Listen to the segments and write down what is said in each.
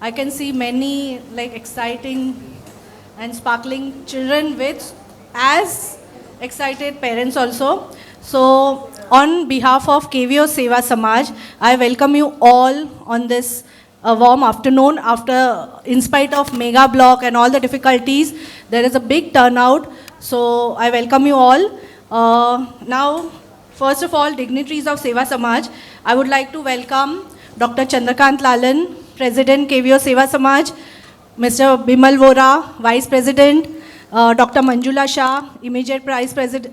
I can see many like exciting and sparkling children with as excited parents also. So on behalf of K.V.O.S. Seva Samaj, I welcome you all on this warm afternoon. After, in spite of mega block and all the difficulties, there is a big turnout. So I welcome you all. Now, first of all, dignitaries of Seva Samaj, I would like to welcome Dr. Chandrakant Lalan, President K.V.O.S. Seva Samaj, Mr. Bimal Vora, Vice President, Dr. Manjula Shah, Immediate Vice President,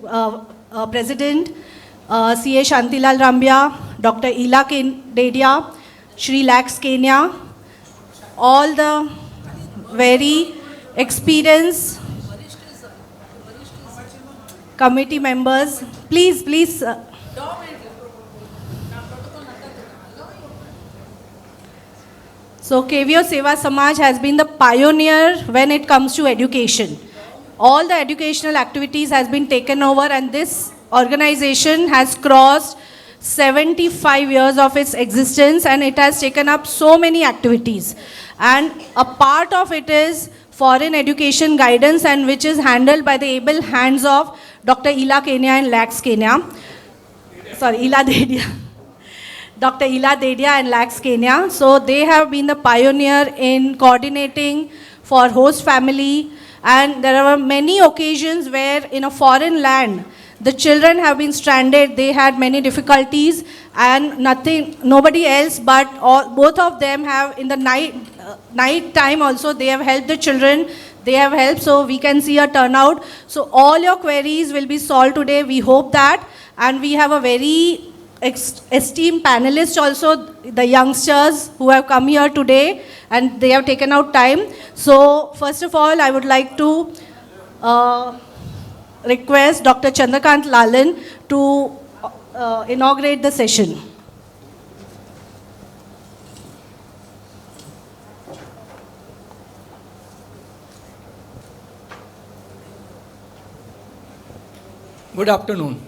C.A. Shantilal Rambia, Dr. Ila Dedia, Shri Lax Kenya, all the very experienced committee members. Please. So K.V.O.S. Seva Samaj has been the pioneer when it comes to education. All the educational activities has been taken over, and this organization has crossed 75 years of its existence, and it has taken up so many activities. And a part of it is foreign education guidance, and which is handled by the able hands of Dr. Ila Kenya and Lax Kenya. Sorry, Ila Dedia. Dr. Ila Dedia and Lax Kenya. So they have been the pioneer in coordinating for host family, and there are many occasions where in a foreign land, the children have been stranded, they had many difficulties, and nobody else but both of them have in the night time also, they have helped the children, they have helped, so we can see a turnout. So all your queries will be solved today, we hope that, and we have a very esteemed panelists also, the youngsters who have come here today, and they have taken out time. So first of all, I would like to request Dr. Chandrakant Lalan to inaugurate the session. Good afternoon.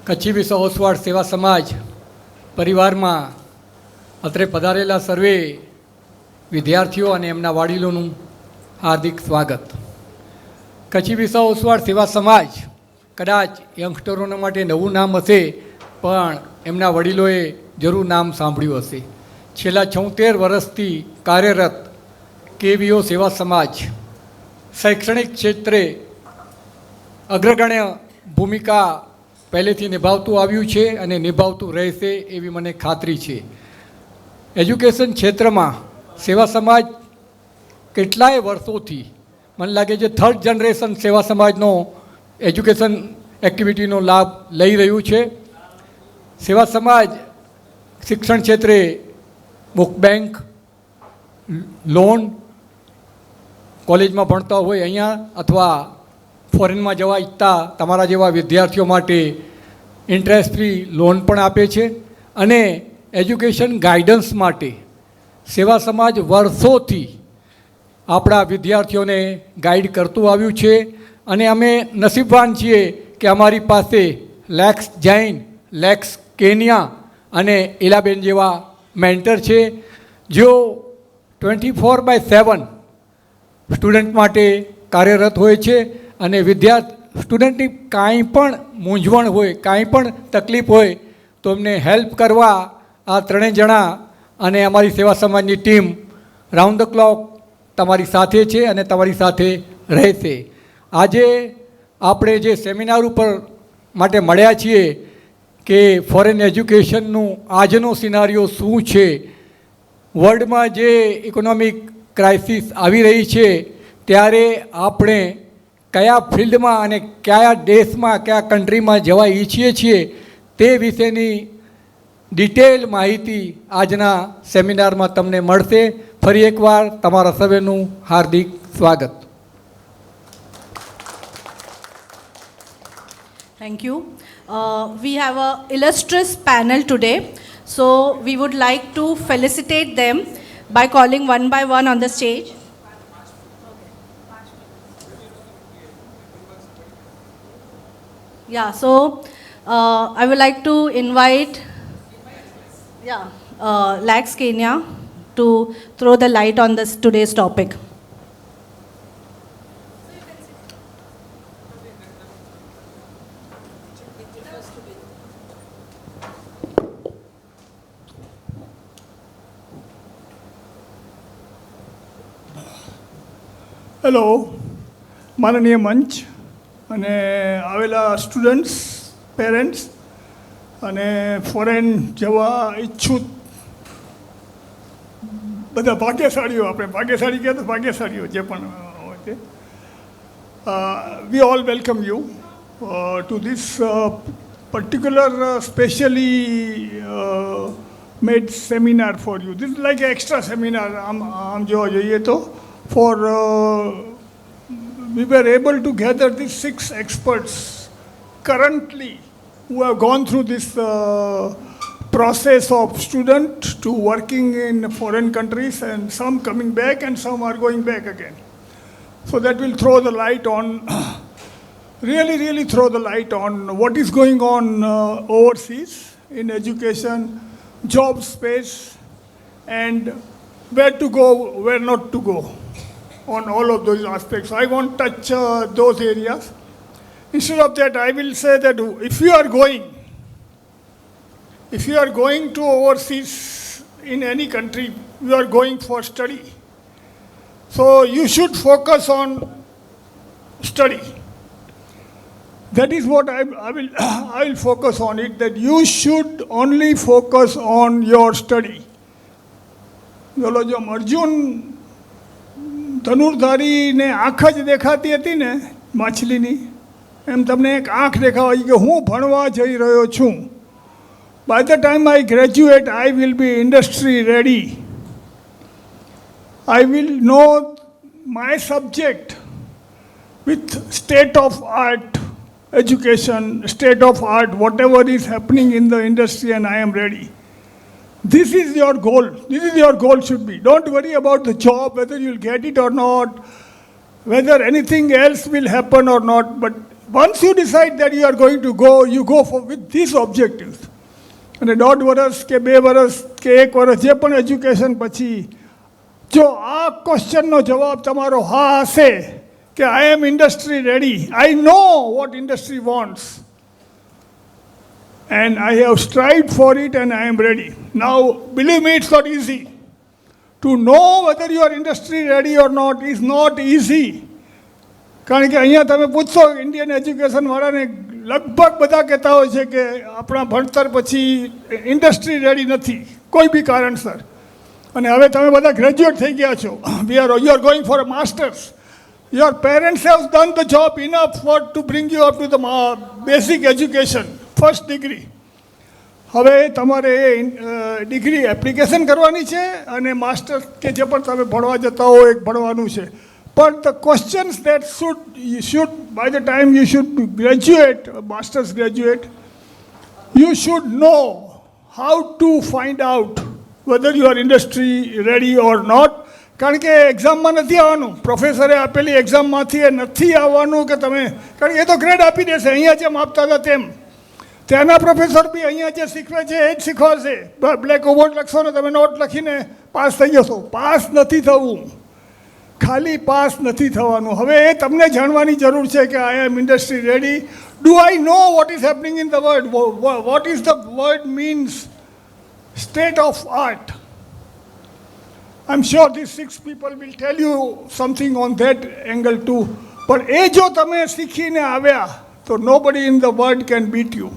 K.V.O.S. સેવા સમાજ પરિવારમાં અત્રે પધારેલા સર્વે વિદ્યાર્થીઓ અને એમના વડીલોનું હાર્દિક સ્વાગત. K.V.O.S. સેવા સમાજ કદાચ યંગસ્ટરોના માટે નવું નામ હશે, પણ એમના વડીલોએ જરૂર નામ સાંભળ્યું હશે. છેલ્લા 76 વર્ષથી કાર્યરત K.V.O. સેવા સમાજ શૈક્ષણિક ક્ષેત્રે અગ્રગણ્ય ભૂમિકા પહેલેથી નિભાવતું આવ્યું છે અને નિભાવતું રહેશે એવી મને ખાતરી છે. એજ્યુકેશન ક્ષેત્રમાં સેવા સમાજ કેટલાય વર્ષોથી મને લાગે છે થર્ડ જનરેશન સેવા સમાજનો એજ્યુકેશન એક્ટિવિટીનો લાભ લઈ રહ્યું છે. સેવા સમાજ શિક્ષણ ક્ષેત્રે બુક બેંક, લોન, કોલેજમાં ભણતા હોય અહીંયા અથવા ફોરેનમાં જવા ઈચ્છતા તમારા જેવા વિદ્યાર્થીઓ માટે ઇન્ટરેસ્ટ ફ્રી લોન પણ આપે છે, અને એજ્યુકેશન ગાઈડન્સ માટે સેવા સમાજ વર્ષોથી આપણા વિદ્યાર્થીઓને ગાઈડ કરતું આવ્યું છે. અને અમે નસીબવાન છીએ કે અમારી પાસે લેક્સ જૈન, લેક્સ કેનિયા અને ઇલાબેન જેવા મેન્ટર છે, જેઓ 24/7 સ્ટુડન્ટ માટે કાર્યરત હોય છે. અને સ્ટુડન્ટની કાંઈ પણ મૂંઝવણ હોય, કાંઈ પણ તકલીફ હોય તો એમને હેલ્પ કરવા આ ત્રણેય જણા અને અમારી સેવા સમાજની ટીમ રાઉન્ડ ધ ક્લોક તમારી સાથે છે અને તમારી સાથે રહેશે. આજે આપણે જે સેમિનાર ઉપર માટે મળ્યા છીએ કે ફોરેન એજ્યુકેશનનું આજનો સિનારીઓ શું છે, વર્લ્ડમાં જે ઇકોનોમિક ક્રાઇસિસ આવી રહી છે ત્યારે આપણે કયા ફિલ્ડમાં અને કયા દેશમાં, કયા કન્ટ્રીમાં જવા ઈચ્છીએ છીએ તે વિશેની ડિટેલ માહિતી આજના સેમિનારમાં તમને મળશે. ફરી એકવાર તમારા સર્વેનું હાર્દિક સ્વાગત. Thank you. We have an illustrious panel today, so we would like to felicitate them by calling one by one on the stage. Yeah, so I would like to invite Lax Kenya to throw the light on this today's topic. Hello માનનીય મંચ અને આવેલા students parents અને foreign જવા ઈચ્છુક બધા ભાગ્યશાળીઓ, આપણે ભાગ્યશાળી કહે તો ભાગ્યશાળીઓ જે પણ હોય તે, we all welcome you two this particular specially made seminar for you. This is like an extra seminar. આમ જોવા જઈએ તો for we were able to gather these 6 experts currently who have gone through this process of student to working in foreign countries, and some coming back and some are going back again. So that will throw the light on really throw the light on what is going on overseas in education, job space, and where to go, where not to go, on all of those aspects. I won't touch those areas. Instead of that, I will say that if you are going to overseas in any country, you are going for study. So you should focus on study. That is what I will focus on it, that you should only focus on your study. બોલો જો અર્જુન ધનુર્ધારીને આંખ જ દેખાતી હતી ને માછલીની, એમ તમને એક આંખ દેખાવાય કે હું ભણવા જઈ રહ્યો છું. By the time I graduate, I will be industry ready. I will know my subject with state of art education, state of art, whatever is happening in the industry, and I am ready. This is your goal. This is your goal should be. Don't worry about the job, whether you'll get it or not, whether anything else will happen or not. But once you decide that you are going to go, you go for with these objectives. અને 1.5 વર્ષ કે 2 વર્ષ કે 1 વર્ષ જે પણ education પછી જો આ ક્વેશ્ચનનો જવાબ તમારો હા હશે કે I am industry ready, I know what industry wants, and I have strived for it and I am ready. Now, believe me, it's not easy. To know whether you are industry ready or not is not easy. કારણ કે અહીંયા તમે પૂછશો Indian એજ્યુકેશનવાળાને, લગભગ બધા કહેતા હોય છે કે આપણા ભણતર પછી ઇન્ડસ્ટ્રી રેડી નથી કોઈ બી કારણસર. અને હવે તમે બધા ગ્રેજ્યુએટ થઈ ગયા છો. You are going for a masters. Your parents have done the job enough to bring you up to the basic education, first degree. હવે તમારે ડિગ્રી એપ્લિકેશન કરવાની છે અને માસ્ટર્સ કે જે પણ તમે ભણવા જતા હો એક ભણવાનું છે. But the questions that should by the time you should graduate, master's graduate, you should know how to find out whether you are industry ready or not. કારણ કે એક્ઝામમાં નથી આવવાનું, પ્રોફેસરે આપેલી એક્ઝામમાંથી એ નથી આવવાનું કે તમે, કારણ કે એ તો ગ્રેડ આપી દેશે અહીંયા જેમ આપતા હતા તેમ. ત્યાંના પ્રોફેસર બી અહીંયા જે શીખવે છે એ જ શીખવાડશે. બ્લેક બોર્ડ લખશો ને તમે નોટ લખીને પાસ થઈ જશો. પાસ નથી થવું, ખાલી પાસ નથી થવાનું. હવે એ તમને જાણવાની જરૂર છે કે I am industry ready. Do I know what is happening in the world? What is the word means state of art? I'm sure these 6 people will tell you something on that angle too. But એ જો તમે શીખીને આવ્યા તો nobody in the world can beat you.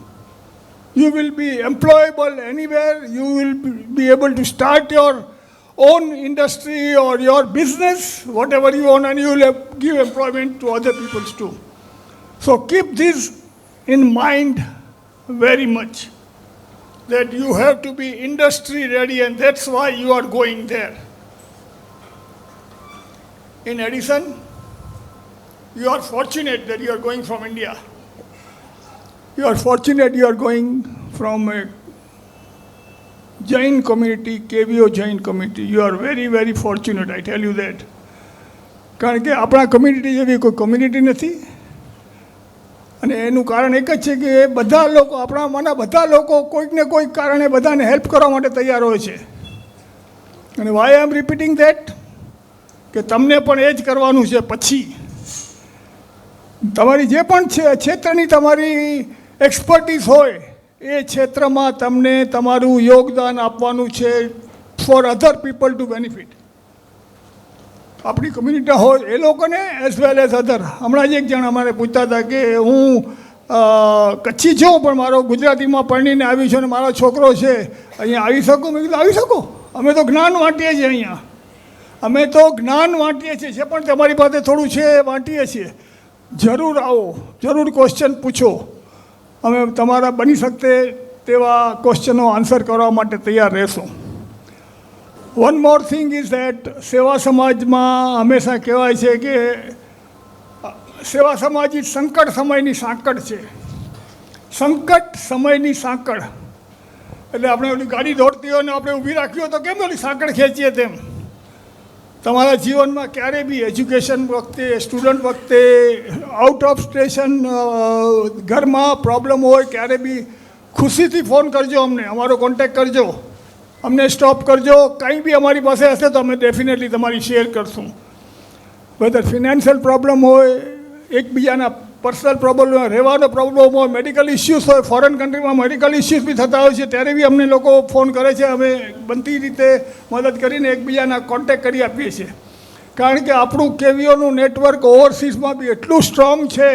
You will be employable anywhere. You will be able to start your own industry or your business, whatever you own, and you will give employment to other people too. So keep this in mind very much, that you have to be industry ready, and that's why you are going there. In addition, you are fortunate that you are going from India. You are fortunate you are going from a Jain community, K.V.O.S. Jain community. You are very fortunate, I tell you that. કારણ કે આપણા community જેવી કોઈ community નથી. અને એનું કારણ એક જ છે કે એ બધા લોકો આપણામાંના બધા લોકો કોઈક ને કોઈક કારણે બધાને હેલ્પ કરવા માટે તૈયાર હોય છે. અને why I am repeating that કે તમને પણ એ જ કરવાનું છે. પછી તમારી જે પણ ક્ષેત્રની તમારી એક્સપર્ટીઝ હોય એ ક્ષેત્રમાં તમને તમારું યોગદાન આપવાનું છે for other people to benefit. આપણી કમ્યુનિટી હોય એ લોકોને એઝ વેલ એઝ અધર. હમણાં જ એક જણ અમારે પૂછતા હતા કે હું કચ્છી છું પણ મારો ગુજરાતીમાં પરણીને આવી છું અને મારો છોકરો છે, અહીંયા આવી શકું? મેં કીધું આવી શકો. અમે તો જ્ઞાન વાંટીએ છીએ અહીંયા. અમે તો જ્ઞાન વાંટીએ છીએ. જે પણ તમારી પાસે થોડું છે એ વાંટીએ છીએ. જરૂર આવો, જરૂર ક્વેશ્ચન પૂછો. અમે તમારા બની શકતે તેવા ક્વેશ્ચનો આન્સર કરવા માટે તૈયાર રહેશું. One more thing is that સેવા સમાજમાં હંમેશા કહેવાય છે કે સેવા સમાજ એ સંકટ સમયની સાંકળ છે. સંકટ સમયની સાંકળ એટલે આપણે ઓલી ગાડી દોડતી હોય ને આપણે ઊભી રાખી હોય તો કેમ ઓલી સાંકળ ખેંચીએ તેમ તમારા જીવનમાં ક્યારે બી એજ્યુકેશન વખતે, સ્ટુડન્ટ વખતે, આઉટ ઓફ સ્ટેશન, ઘરમાં પ્રોબ્લેમ હોય ક્યારે બી ખુશીથી ફોન કરજો અમને, અમારો કોન્ટેક્ટ કરજો, અમને સ્ટોપ કરજો. કંઈ બી અમારી પાસે હશે તો અમે ડેફિનેટલી તમારી શેર કરશું. વેધર ફિનાન્શિયલ પ્રોબ્લેમ હોય, એકબીજાના પર્સનલ પ્રોબ્લેમ હોય, રહેવાનો પ્રોબ્લેમ હોય, મેડિકલ ઇસ્યુઝ હોય, ફોરેન કન્ટ્રીમાં મેડિકલ ઇસ્યુઝ બી થતા હોય છે ત્યારે બી અમને લોકો ફોન કરે છે. અમે બનતી રીતે મદદ કરીને એકબીજાના કોન્ટેક્ટ કરી આપીએ છીએ. કારણ કે આપણું કેવીઓનું નેટવર્ક ઓવરસીઝમાં બી એટલું સ્ટ્રોંગ છે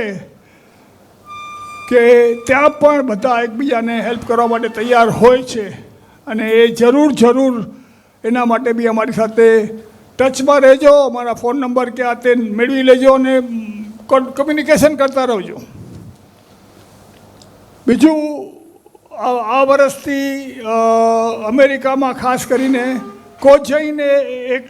કે ત્યાં પણ બધા એકબીજાને હેલ્પ કરવા માટે તૈયાર હોય છે. અને એ જરૂર એના માટે બી અમારી સાથે ટચમાં રહેજો. અમારા ફોન નંબર કે આ તે મેળવી લેજો અને કમ્યુનિકેશન કરતા રહેજો. બીજું આ વર્ષથી અમેરિકામાં ખાસ કરીને જઈને એક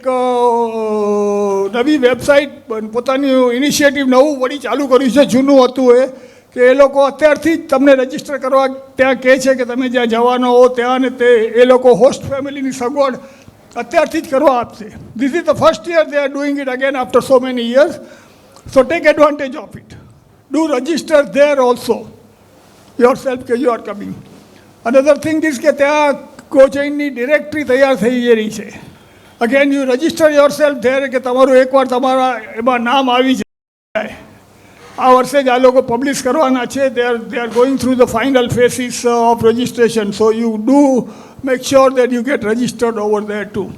નવી વેબસાઇટ પોતાની ઇનિશિયેટિવ નવું વળી ચાલુ કર્યું છે. જૂનું હતું એ કે એ લોકો અત્યારથી જ તમને રજીસ્ટર કરવા ત્યાં કહે છે કે તમે જ્યાં જવાનો હો ત્યાં ને તે એ લોકો હોસ્ટ ફેમિલીની સગવડ અત્યારથી જ કરવા આપશે. This is the first year they are doing it again after so many years. So take advantage of it. Do register there also yourself કે you are coming. Another thing is કે ત્યાં કોચિંગની directory તૈયાર થઈ રહી છે. Again you register yourself there કે તમારું એકવાર તમારા એમાં નામ આવી જાય. આ વર્ષે જ આ લોકો પબ્લિશ કરવાના છે. they are going through the final phases of registration. So you do make sure that you get registered over there too.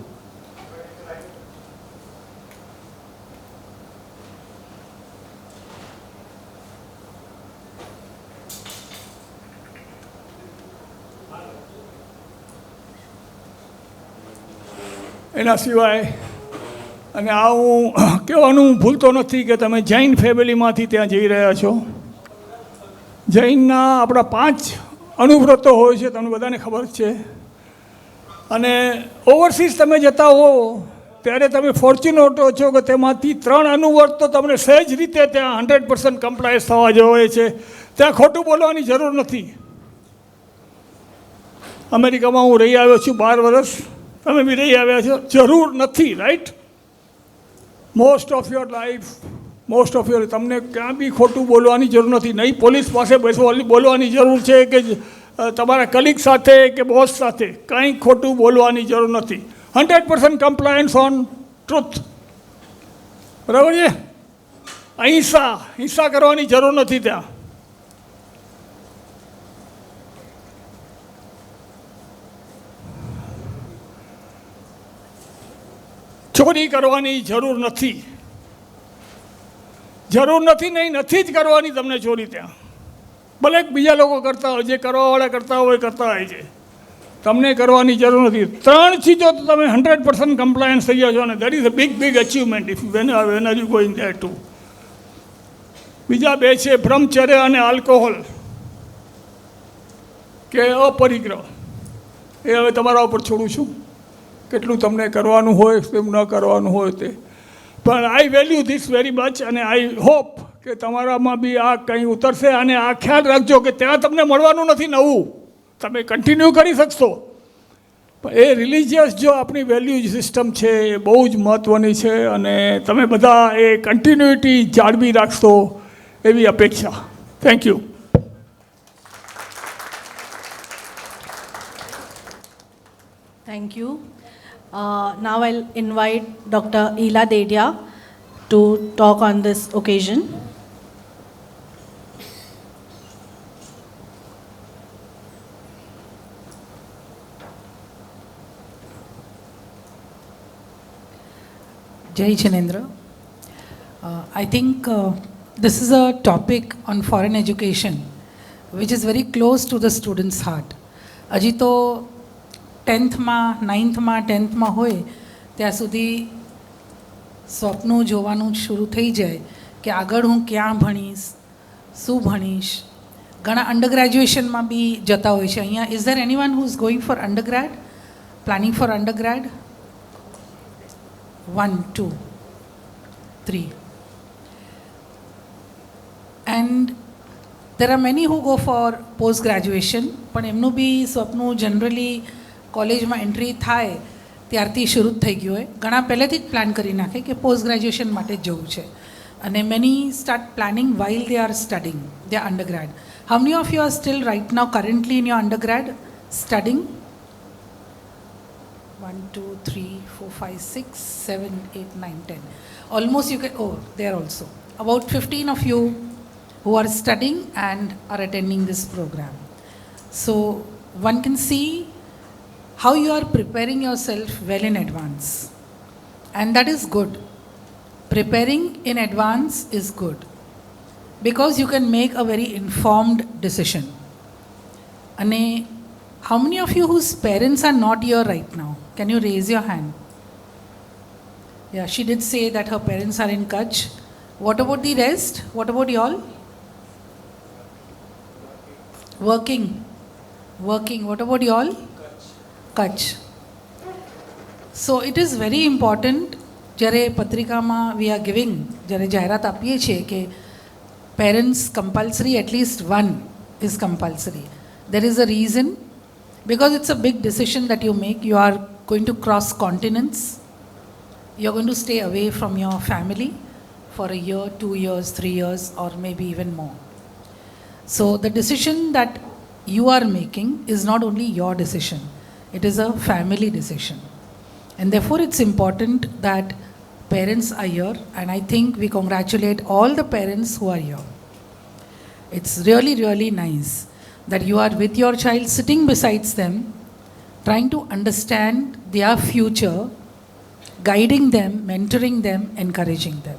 એના સિવાય અને આ હું કહેવાનું ભૂલતો નથી કે તમે જૈન ફેમિલીમાંથી ત્યાં જઈ રહ્યા છો. જૈનના આપણા 5 અનુવ્રતો હોય છે, તમને બધાને ખબર છે. અને ઓવરસીઝ તમે જતા હો ત્યારે તમે ફોર્ચ્યુનેટ છો કે તેમાંથી 3 અનુવ્રત તો તમને સહેજ રીતે ત્યાં 100% કમ્પ્લાયન્સ થવા જોઈએ છે. ત્યાં ખોટું બોલવાની જરૂર નથી. અમેરિકામાં હું રહી આવ્યો છું 12 વર્ષ. તમે બી રહી આવ્યા છો. જરૂર નથી, right? Most of your life, most of your તમને ક્યાં બી ખોટું બોલવાની જરૂર નથી. નહીં પોલીસ પાસે બોલવાની જરૂર છે કે તમારા કલીગ સાથે કે બોસ સાથે. કંઈ ખોટું બોલવાની જરૂર નથી. 100% કમ્પ્લાયન્સ ઓન ટ્રુથ. બરાબર છે? હિંસા કરવાની જરૂર નથી ત્યાં. ચોરી કરવાની જરૂર નથી. નહીં, નથી જ કરવાની તમને ચોરી ત્યાં. ભલે બીજા લોકો કરતા હોય, જે કરવાવાળા કરતા હોય છે. તમને કરવાની જરૂર નથી. 3 ચીજો તો તમે 100% કમ્પ્લાયન્સ થઈ જાઓ છો અને that is a big achievement if van are you going there two. બીજા 2 છે બ્રહ્મચર્ય અને આલ્કોહોલ કે અપરિગ્રહ. એ હવે તમારા ઉપર છોડું છું કેટલું તમને કરવાનું હોય તેમ ન કરવાનું હોય તે. પણ આઈ વેલ્યુ ધીસ વેરી મચ અને આઈ હોપ કે તમારામાં બી આ કંઈ ઉતરશે. અને આ ખ્યાલ રાખજો કે ત્યાં તમને મળવાનું નથી નવું, તમે કન્ટિન્યુ કરી શકશો. પણ એ રિલિજિયસ જો આપણી વેલ્યુ સિસ્ટમ છે એ બહુ જ મહત્ત્વની છે અને તમે બધા એ કન્ટિન્યુટી જાળવી રાખશો એવી અપેક્ષા. Thank you. Thank you. Now I'll invite Dr. Ela Dedia to talk on this occasion. Jai Chinendra. I think this is a topic on foreign education which is very close to the student's heart. હજી તો 10th માં 9th માં 10th માં હોય ત્યાં સુધી સ્વપ્નું જોવાનું શરૂ થઈ જાય કે આગળ હું ક્યાં ભણીશ, શું ભણીશ. ઘણા અંડર ગ્રેજ્યુએશનમાં બી જતા હોય છે અહીંયા. Is there anyone who is going for undergrad, planning four undergrad? 1, 2, 3. And there are many who go for post graduation, પણ એમનું બી સ્વપ્નું જનરલી કોલેજમાં એન્ટ્રી થાય ત્યારથી શરૂ થઈ ગયું હોય. ઘણા પહેલેથી જ પ્લાન કરી નાખે કે પોસ્ટ ગ્રેજ્યુએશન માટે જ જવું છે. અને many start planning while they are studying they undergrad. How many of you are still right now currently in your undergrad studying? 1, 2, 3, 4, 5, 6, 7, 8, 9, 10. Almost you can, oh, there also. About 15 of you who are studying and are attending this program. So one can see how you are preparing yourself well in advance. And that is good. Preparing in advance is good because you can make a very informed decision. And how many of you whose parents are not here right now? Can you raise your hand? Yeah, she did say that her parents are in Kutch. What about the rest? What about y'all? Working. What about y'all? Kutch. So it is very important. જ્યારે પત્રિકામાં we are giving, જ્યારે જાહેરાત આપીએ છીએ કે parents compulsory, at least one is compulsory. There is a reason, because it's a big decision that you make. You are going to cross continents. You're going to stay away from your family for a year, 2 years, 3 years, or maybe even more. So the decision that you are making is not only your decision, it is a family decision. And therefore it's important that parents are here, and I think we congratulate all the parents who are here. It's really, really nice that you are with your child, sitting beside them, trying to understand their future, guiding them, mentoring them, encouraging them.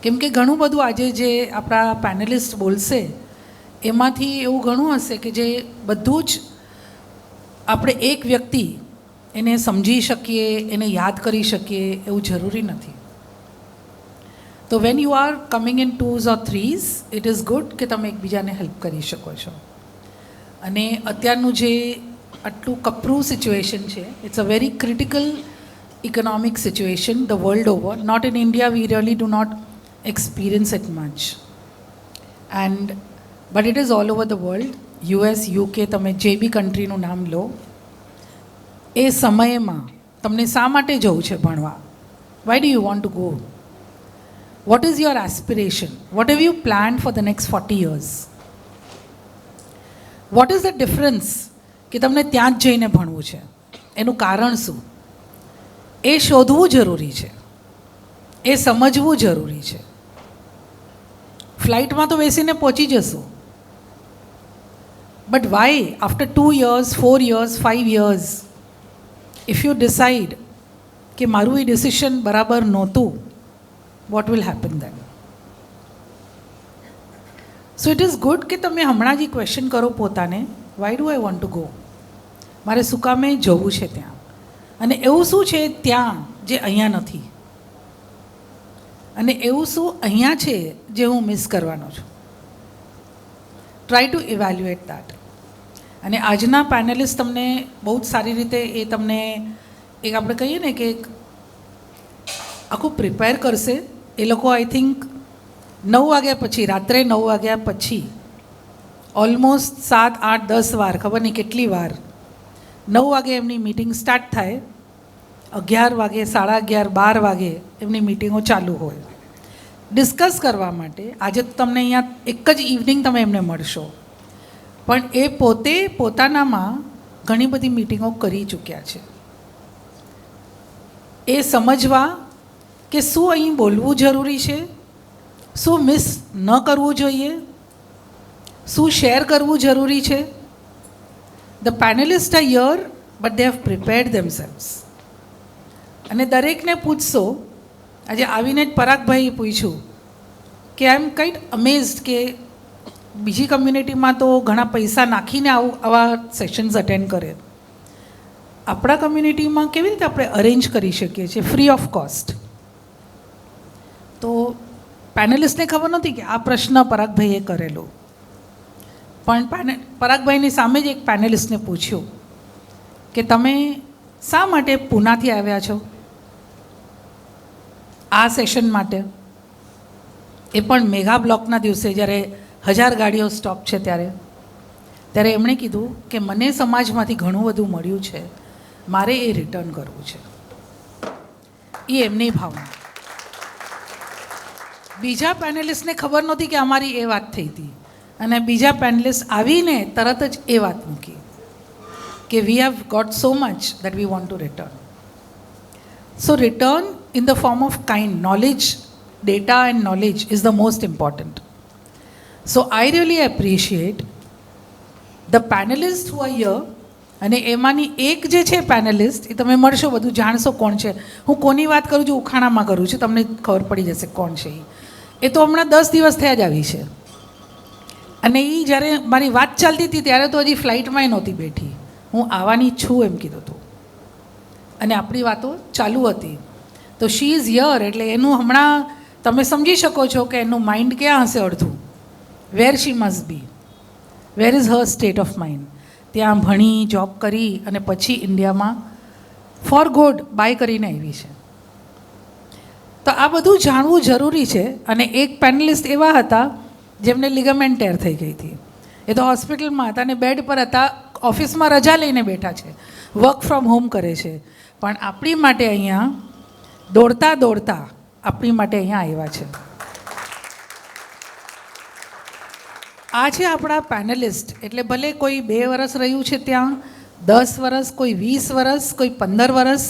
કેમ કે ઘણું બધું આજે જે આપણા panellist બોલશે એમાંથી એવું ઘણું હશે કે જે બધું જ આપણે એક વ્યક્તિ એને સમજી શકીએ, એને યાદ કરી શકીએ એવું જરૂરી નથી. તો when you are coming in 2s or 3s, it is good કે તમે એકબીજાને હેલ્પ કરી શકો છો. અને અત્યારનું જે આટલું કપરું સિચ્યુએશન છે, it's a very critical economic situation the world over. Not in India, we really do not experience it much. But it is all over the world. US, UK, તમે જે બી કન્ટ્રીનું નામ લો, એ સમયમાં તમને શા માટે જવું છે ભણવા? Why do you want to go? What is your aspiration? What have you planned for the next 40 years? What is the difference કે તમને ત્યાં જ જઈને ભણવું છે? એનું કારણ શું? એ શોધવું જરૂરી છે, એ સમજવું જરૂરી છે. ફ્લાઇટમાં તો બેસીને પહોંચી જશું, but why after 2 years, 4 years, 5 years, if you decide કે મારું એ ડિસિશન બરાબર નહોતું, what will happen then? So it is good કે તમે હમણાં જ ક્વેશ્ચન કરો પોતાને, why do I want to go? મારે શું કામે જવું છે ત્યાં? અને એવું શું છે ત્યાં જે અહીંયા નથી? અને એવું શું અહીંયા છે જે હું મિસ કરવાનો છું? Try to evaluate that. અને આજના પેનલિસ્ટ તમને બહુ જ સારી રીતે એ તમને એક આપણે કહીએ ને કે આખું પ્રિપેર કરશે. એ લોકો આઈ થિંક 9 વાગ્યા પછી, રાત્રે 9 વાગ્યા પછી ઓલમોસ્ટ 7, 8, 10 વાર, ખબર નહીં કેટલી વાર, 9 વાગે એમની મીટિંગ સ્ટાર્ટ થાય, 11 વાગે, 11:30, 12 વાગે એમની મીટિંગો ચાલુ હોય. ડિસ્કસ કરવા માટે. આજે તો તમને અહીંયા એક જ ઇવનિંગ તમે એમને મળશો, પણ એ પોતે પોતાનામાં ઘણી બધી મિટિંગો કરી ચૂક્યા છે. એ સમજવા કે શું અહીં બોલવું જરૂરી છે, શું મિસ ન કરવું જોઈએ, શું શેર કરવું જરૂરી છે. The panelist are here but they have prepared themselves. અને દરેકને પૂછશો, આજે આવીને જ પરાગભાઈએ પૂછ્યું કે આઈ એમ કાઇન્ડ અમેઝડ કે બીજી કમ્યુનિટીમાં તો ઘણા પૈસા નાખીને આવા સેશન્સ અટેન્ડ કરે, આપણા કમ્યુનિટીમાં કેવી રીતે આપણે અરેન્જ કરી શકીએ છીએ ફ્રી ઓફ કોસ્ટ. તો પેનલિસ્ટને ખબર નહોતી કે આ પ્રશ્ન પરાગભાઈએ કરેલો, પણ પરાગભાઈની સામે જ એક પેનલિસ્ટને પૂછ્યું કે તમે શા માટે પૂનાથી આવ્યા છો આ સેશન માટે, એ પણ મેગા બ્લોકના દિવસે જ્યારે 1000 ગાડીઓ સ્ટોપ છે ત્યારે એમણે કીધું કે મને સમાજમાંથી ઘણું બધું મળ્યું છે, મારે એ રિટર્ન કરવું છે. એ એમની ભાવના. બીજા પેનલિસ્ટને ખબર નહોતી કે અમારી એ વાત થઈ હતી, અને બીજા પેનલિસ્ટ આવીને તરત જ એ વાત મૂકી કે we have got so much that we want to return. So return in the form of kind, knowledge, data and knowledge is the most important. So I really appreciate the panelists who are here. અને એમાંની એક જે છે panellist, એ તમે મળશો બધું જાણશો કોણ છે. હું કોની વાત કરું છું, ઉખાણામાં કરું છું, તમને ખબર પડી જશે કોણ છે. એ તો હમણાં 10 દિવસ થયા જ આવી છે, અને એ જ્યારે મારી વાત ચાલતી હતી ત્યારે તો હજી ફ્લાઇટમાંય નહોતી બેઠી. હું આવવાની છું એમ કીધું હતું, અને આપણી વાતો ચાલુ હતી. તો શી ઇઝ યર, એટલે એનું હમણાં તમે સમજી શકો છો કે એનું માઇન્ડ ક્યાં હશે અડધું. Where she must be, where is her state of mind. ત્યાં ભણી જોબ કરી અને પછી ઇન્ડિયામાં ફોર ગુડ બાય કરીને આવી છે. તો આ બધું જાણવું જરૂરી છે. અને એક પેનલિસ્ટ એવા હતા જેમને લિગામેન્ટ ટેર થઈ ગઈ હતી. એ તો હોસ્પિટલમાં હતા અને બેડ પર હતા, ઓફિસમાં રજા લઈને બેઠા છે, વર્ક ફ્રોમ હોમ કરે છે, પણ આપણી માટે અહીંયા દોડતા દોડતા આપણી માટે અહીંયા આવ્યા છે. આ છે આપણા પેનલિસ્ટ. એટલે ભલે કોઈ 2 વર્ષ રહ્યું છે ત્યાં, 10 વર્ષ, કોઈ 20 વર્ષ, કોઈ 15 વર્ષ,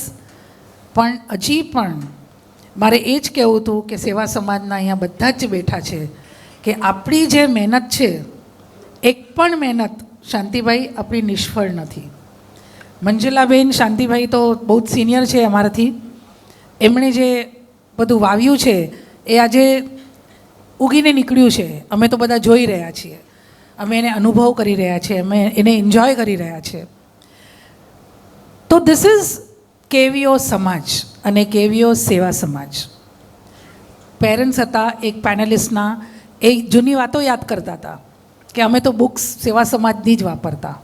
પણ હજી પણ મારે એ જ કહેવું હતું કે સેવા સમાજના અહીંયા બધા જ બેઠા છે કે આપણી જે મહેનત છે, એક પણ મહેનત શાંતિભાઈ આપણી નિષ્ફળ નથી. મંજુલાબેન, શાંતિભાઈ તો બહુ જ સિનિયર છે અમારાથી, એમણે જે બધું વાવ્યું છે એ આજે ઉગીને નીકળ્યું છે. અમે તો બધા જોઈ રહ્યા છીએ, અમે એને અનુભવ કરી રહ્યા છીએ, અમે એને એન્જોય કરી રહ્યા છીએ. તો ધીસ ઇઝ K.V.O.S સમાજ અને K.V.O.S સેવા સમાજ. પેરેન્ટ્સ હતા એક પેનલિસ્ટના, એ જૂની વાતો યાદ કરતા હતા કે અમે તો બુક્સ સેવા સમાજની જ વાપરતા,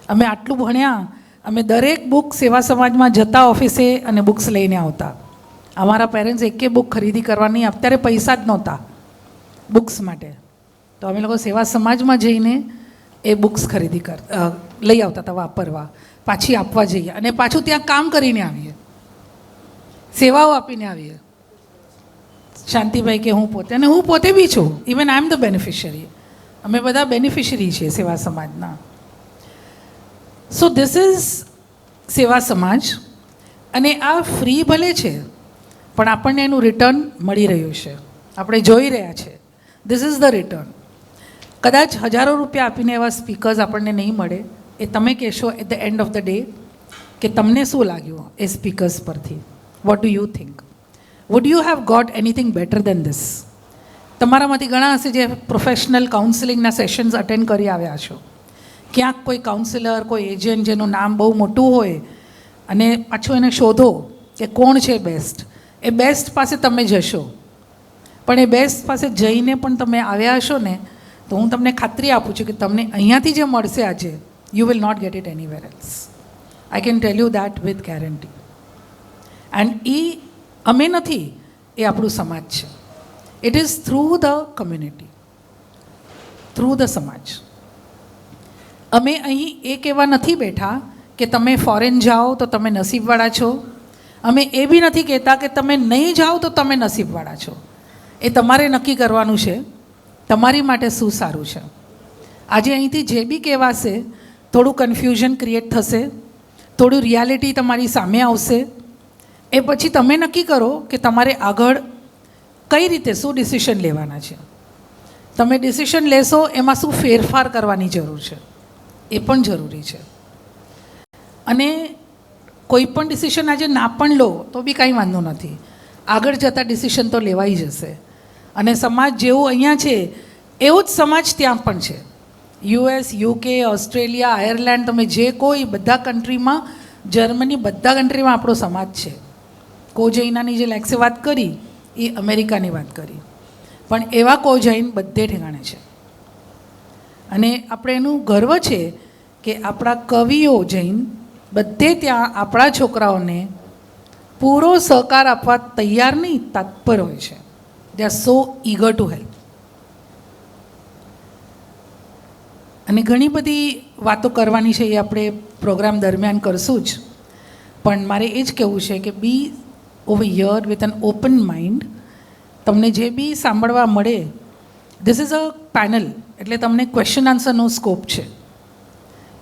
અમે આટલું ભણ્યા, અમે દરેક બુક સેવા સમાજમાં જતા ઓફિસે અને બુક્સ લઈને આવતા. અમારા પેરેન્ટ્સ એકે બુક ખરીદી કરવાની, અત્યારે પૈસા જ નહોતા બુક્સ માટે, તો અમે લોકો સેવા સમાજમાં જઈને એ બુક્સ લઈ આવતા હતા વાપરવા, પાછી આપવા જઈએ અને પાછું ત્યાં કામ કરીને આવીએ, સેવાઓ આપીને આવીએ. શાંતિભાઈ કે હું પોતે, અને હું પોતે બી છું, even I am the beneficiary. અમે બધા બેનિફિશરી છીએ સેવા સમાજના. સો ધીસ ઇઝ સેવા સમાજ. અને આ ફ્રી ભલે છે, પણ આપણને એનું રિટર્ન મળી રહ્યું છે, આપણે જોઈ રહ્યા છે. This is the return. કદાચ હજારો રૂપિયા આપીને એવા સ્પીકર્સ આપણને નહીં મળે, એ તમે કહેશો at the end of the day કે તમને શું લાગ્યું એ સ્પીકર્સ પરથી. What do you think? Would you have got anything better than this? તમારામાંથી ઘણા હશે જે પ્રોફેશનલ કાઉન્સિલિંગના સેશન્સ અટેન્ડ કરી આવ્યા છો. ક્યાંક કોઈ કાઉન્સિલર, કોઈ એજન્ટ જેનું નામ બહુ મોટું હોય અને પાછું એને શોધો કે કોણ છે બેસ્ટ, એ બેસ્ટ પાસે તમે જશો, પણ એ બેસ્ટ પાસે જઈને પણ તમે આવ્યા હશો ને, તો હું તમને ખાતરી આપું છું કે તમને અહીંયાથી જે મળશે આજે, you will not get it anywhere else. I can tell you that with guarantee. And અમે નથી, એ આપણું સમાજ છે. It is through the community, through the સમાજ. અમે અહીં એ કહેવા નથી બેઠા કે તમે ફોરેન જાઓ તો તમે નસીબવાળા છો. અમે એ બી નથી કહેતા કે તમે નહીં જાઓ તો તમે નસીબવાળા છો. એ તમારે નક્કી કરવાનું છે તમારી માટે શું સારું છે. આજે અહીંથી જે બી કહેવાશે થોડું કન્ફ્યુઝન ક્રિએટ થશે, થોડું રિયાલિટી તમારી સામે આવશે. એ પછી તમે નક્કી કરો કે તમારે આગળ કઈ રીતે શું ડિસિશન લેવાના છે. તમે ડિસિશન લેશો એમાં શું ફેરફાર કરવાની જરૂર છે એ પણ જરૂરી છે. અને કોઈ પણ ડિસિશન આજે ના પણ લો તો બી કાંઈ વાંધો નથી, આગળ જતાં ડિસિશન તો લેવાઈ જશે. અને સમાજ જેવું અહીંયા છે એવો જ સમાજ ત્યાં પણ છે. યુએસ, યુકે, ઓસ્ટ્રેલિયા, આયર્લેન્ડ, તમે જે કોઈ બધા કન્ટ્રીમાં, જર્મની, બધા કન્ટ્રીમાં આપણો સમાજ છે. કોજૈનાની જે લેક્સે વાત કરી એ અમેરિકાની વાત કરી, પણ એવા કોજૈન બધે ઠેકાણે છે. અને આપણે એનું ગર્વ છે કે આપણા કવિઓ જૈન બધે ત્યાં આપણા છોકરાઓને પૂરો સહકાર આપવા તૈયાર નહીં, તત્પર હોય છે. They are so eager to help. અને ઘણી બધી વાતો કરવાની છે એ આપણે પ્રોગ્રામ દરમિયાન કરશું જ, પણ મારે એ જ કહેવું છે કે be over here with an open mind. તમને જે બી સાંભળવા મળે, ધીસ ઇઝ અ પેનલ, એટલે તમને ક્વેશ્ચન આન્સરનો સ્કોપ છે.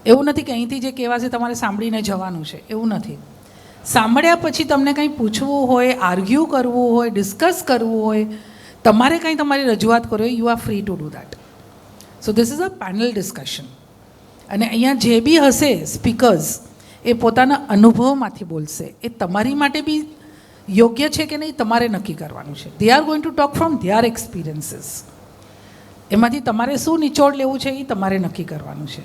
એવું નથી કે અહીંથી જે કહેવાશે તમારે સાંભળીને જવાનું છે, એવું નથી. સાંભળ્યા પછી તમને કંઈ પૂછવું હોય, આર્ગ્યુ કરવું હોય, ડિસ્કસ કરવું હોય, તમારે કંઈ તમારી રજૂઆત કરવી હોય, you are free to do that. So this is a panel discussion. અને અહીંયા જે બી હશે સ્પીકર્સ એ પોતાના અનુભવમાંથી બોલશે. એ તમારી માટે બી યોગ્ય છે કે નહીં તમારે નક્કી કરવાનું છે. They are going to talk from there experiences. એમાંથી તમારે શું નિચોડ લેવું છે એ તમારે નક્કી કરવાનું છે.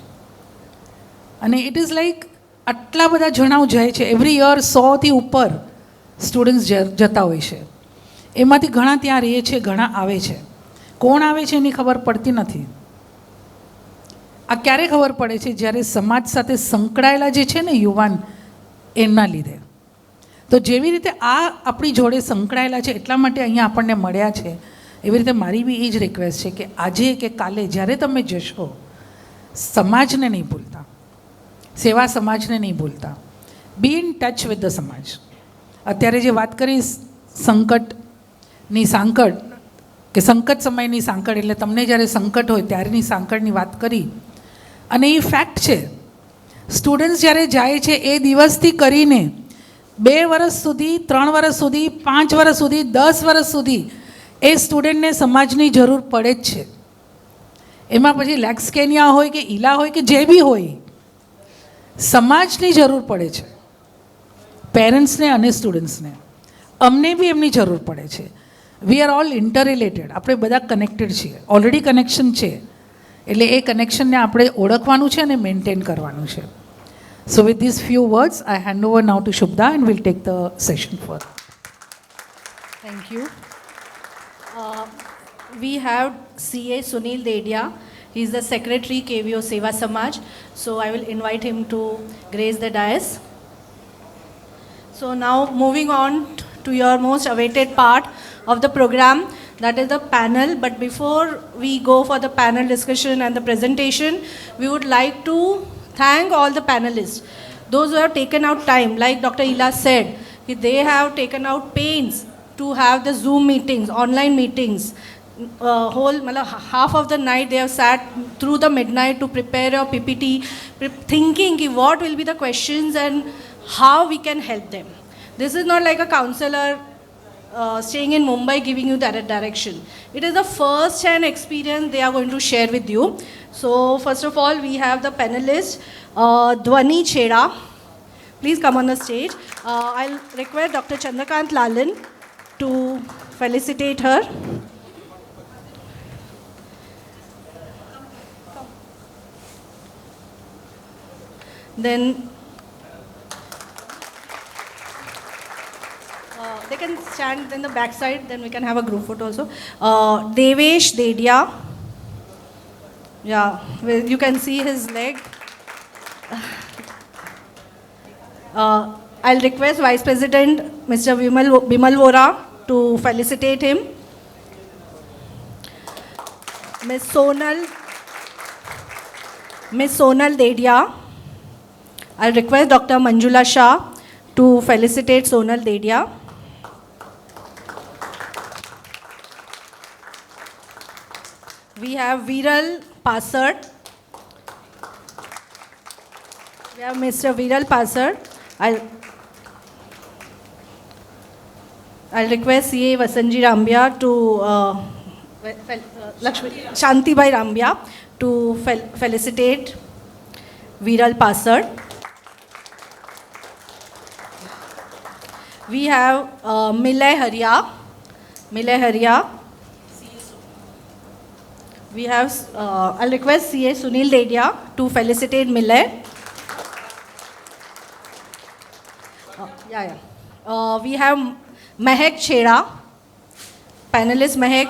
અને ઇટ ઇઝ લાઈક આટલા બધા જણાઓ જાય છે એવરી યર, 100થી ઉપર સ્ટુડન્ટ્સ જતા હોય છે. એમાંથી ઘણા ત્યાં રહે છે, ઘણા આવે છે. કોણ આવે છે એની ખબર પડતી નથી. આ ક્યારે ખબર પડે છે? જ્યારે સમાજ સાથે સંકળાયેલા જે છે ને યુવાન, એમના લીધે. તો જેવી રીતે આ આપણી જોડે સંકળાયેલા છે એટલા માટે અહીંયા આપણને મળ્યા છે, એવી રીતે મારી બી એ જ રિક્વેસ્ટ છે કે આજે કે કાલે જ્યારે તમે જશો, સમાજને નહીં ભૂલતા, સેવા સમાજને નહીં ભૂલતા. બી ઇન ટચ વિથ ધ સમાજ. અત્યારે જે વાત કરી સંકટની સાંકળ, કે સંકટ સમયની સાંકળ, એટલે તમને જ્યારે સંકટ હોય ત્યારેની સાંકળની વાત કરી. અને એ ફેક્ટ છે. સ્ટુડન્ટ્સ જ્યારે જાય છે એ દિવસથી કરીને 2 વર્ષ સુધી, 3 વર્ષ સુધી, 5 વર્ષ સુધી, 10 વર્ષ સુધી એ સ્ટુડન્ટને સમાજની જરૂર પડે જ છે. એમાં પછી લેક્સકેનિયા હોય કે ઈલા હોય કે જે બી હોય, સમાજની જરૂર પડે છે. પેરેન્ટ્સને અને સ્ટુડન્ટ્સને, અમને બી એમની જરૂર પડે છે. We are all interrelated. આપણે બધા કનેક્ટેડ છીએ, ઓલરેડી કનેક્શન છે. એટલે એ કનેક્શનને આપણે ઓળખવાનું છે અને મેન્ટેન કરવાનું છે. So with these few words I hand over now to Shubhada and will take the session for. Thank you. We have CA Sunil Dedia. He is the Secretary K.V.O.S.S Seva Samaj. So I will invite him to grace the dais. So now moving on to your most awaited part of the program, that is the panel. But before we go for the panel discussion and the presentation, we would like to thank all the panelists. Those who have taken out time, like Dr. Ila said, they have taken out pains to have the Zoom meetings, online meetings. Half of the night they have sat through the midnight to prepare your PPT, thinking what will be the questions and how we can help them. This is not like a counselor staying in Mumbai giving you that direction. It is the first hand experience they are going to share with you. So first of all, we have the panelist, Dwani Chheda. Please come on the stage. I'll request Dr. Chandrakant Lalan to felicitate her. Then they can stand in the back side, then we can have a group photo also. Devesh Dedia. Yeah, well, you can see his leg. I'll request Vice President Mr. Bimal Vora to felicitate him. Miss Sonal Dedia. I'll request Dr. Manjula Shah to felicitate Sonal Dedia. have Viral Passard. We have Mr. Viral Passard. I'll request CA Vasanji Rambia to Shantibai Rambia to felicitate Viral Passard. We have Milay Haria. Milay Haria. We have, I'll request CA Sunil Dedia to felicitate Milay. We have Mehak Chheda. Panelist Mehak,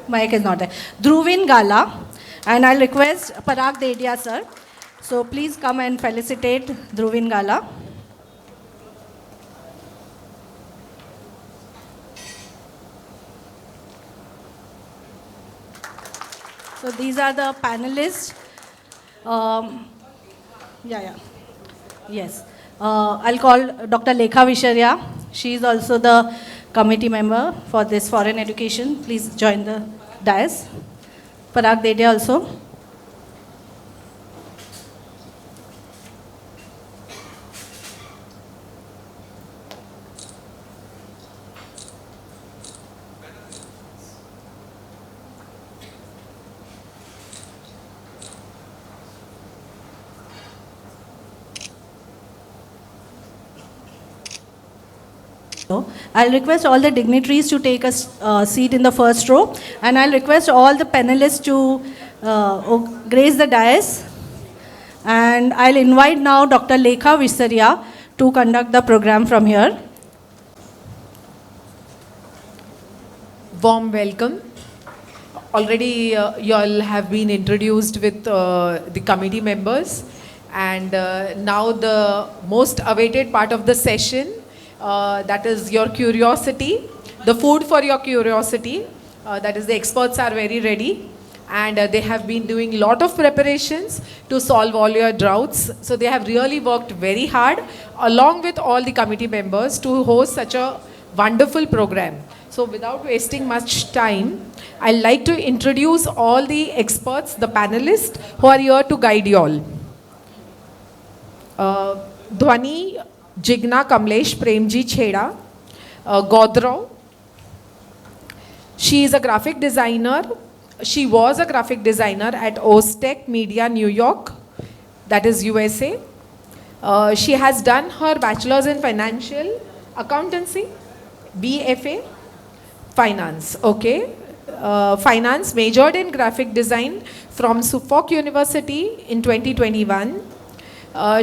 Mehak is not there. Dhruvin Gala. And I'll request Parag Dedia, sir. So please come and felicitate Dhruvin Gala. So these are the panelists. Yes. I'll call Dr. Lekha Visharya. She is also the committee member for this foreign education. Please join the dais. Parag Dedia also. I'll request all the dignitaries to take a seat in the first row, and I'll request all the panelists to grace the dais. And I'll invite now Dr. Lekha Visharya to conduct the program from here. Warm welcome. Already you all have been introduced with the committee members, and now the most awaited part of the session, that is your curiosity, the food for your curiosity. That is, the experts are very ready, and they have been doing a lot of preparations to solve all your doubts. So they have really worked very hard along with all the committee members to host such a wonderful program. So without wasting much time, I'd like to introduce all the experts, the panelists who are here to guide you all. Dhwani Jigna Kamlesh Premji Chheda, Godrav. She is a graphic designer. She was a graphic designer at Ostech Media, New York, that is USA. She has done her bachelor's in financial accountancy, BFA, finance, okay. Finance, majored in graphic design from Suffolk University in 2021.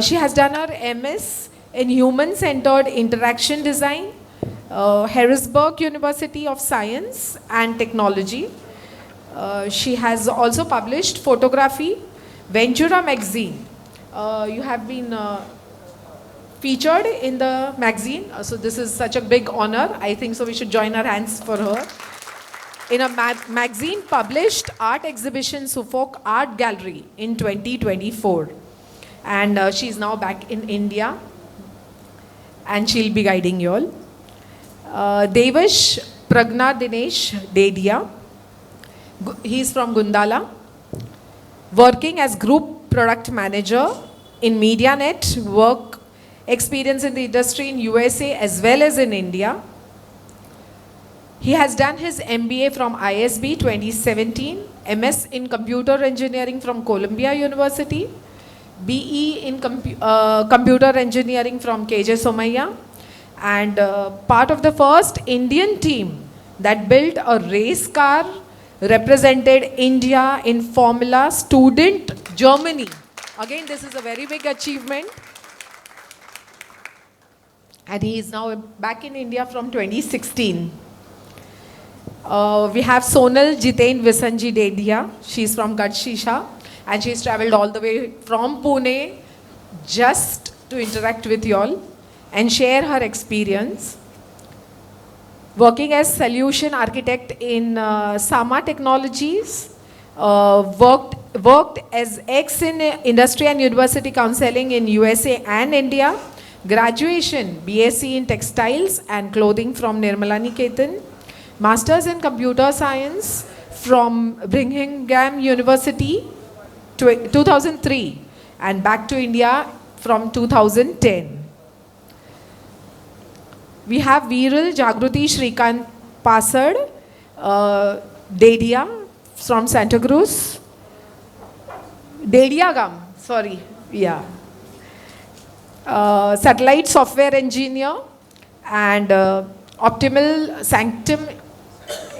She has done her MS in human-centered interaction design, Harrisburg University of Science and Technology. She has also published photography, Ventura magazine. You have been featured in the magazine, so this is such a big honor. I think so we should join our hands for her. In a magazine published art exhibition, Suffolk Art Gallery in 2024. And she is now back in India, and she'll be guiding you all. Devash Pragna Dinesh Dedia. He is from Gundala, working as group product manager in MediaNet, work experience in the industry in USA as well as in India. He has done his MBA from ISB 2017, MS in computer engineering from Columbia University, BE in computer engineering from KJ Somaiya, and part of the first Indian team that built a race car, represented India in Formula Student Germany. Again, this is a very big achievement. And he is now back in India from 2016. We have Sonal Jiten Visanji Dedia. She's from Gadshisha, and she's traveled all the way from Pune just to interact with you all and share her experience. Working as solution architect in Sama Technologies, worked as ex in industry and university counseling in USA and India. Graduation, BSc in textiles and clothing from Nirmala Niketan. Masters in computer science from Brigham University, 2003, and back to India from 2010. We have Viral Jagruti Shrikant Pasad, Dedia from Santa Cruz. Dediagam, sorry, yeah. Satellite software engineer and optimal sanctum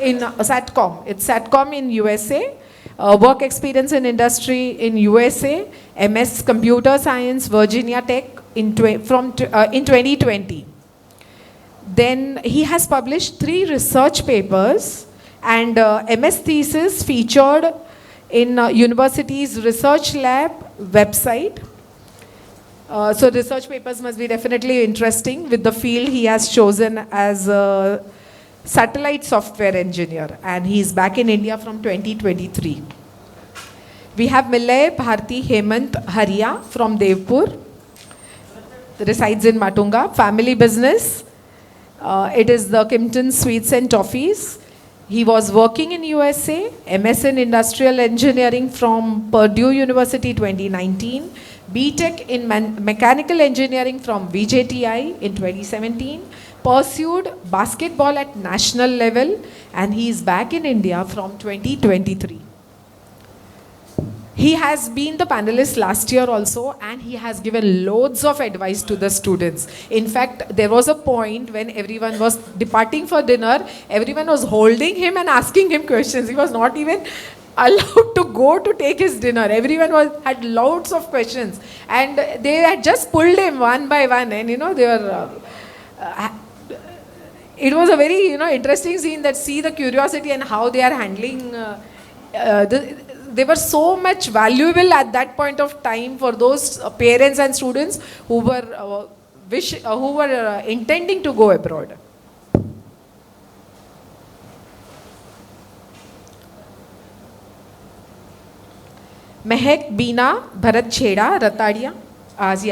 in Satcom. It's Satcom in USA. Work experience in industry in USA. MS Computer Science, Virginia Tech in 2020. Then he has published 3 research papers and MS thesis featured in university's research lab website. So research papers must be definitely interesting with the field he has chosen as a satellite software engineer, and he is back in India from 2023. We have Milay Bharti Hemant Haria from Devpur, resides in Matunga, family business. It is the Kimpton Sweets and Toffees. He was working in USA, MS in Industrial Engineering from Purdue University 2019, BTech in Mechanical Engineering from VJTI in 2017, pursued basketball at national level, and he is back in India from 2023. He has been the panelist last year also, and he has given loads of advice to the students. In fact, there was a point when everyone was departing for dinner, everyone was holding him and asking him questions. He was not even allowed to go to take his dinner. Everyone had loads of questions, and they had just pulled him one by one, and they were... it was a very interesting scene, that see the curiosity and how they are handling they were so much valuable at that point of time for those parents and students who were intending to go abroad. Mehak Beena Bharat Chheda Ratadia.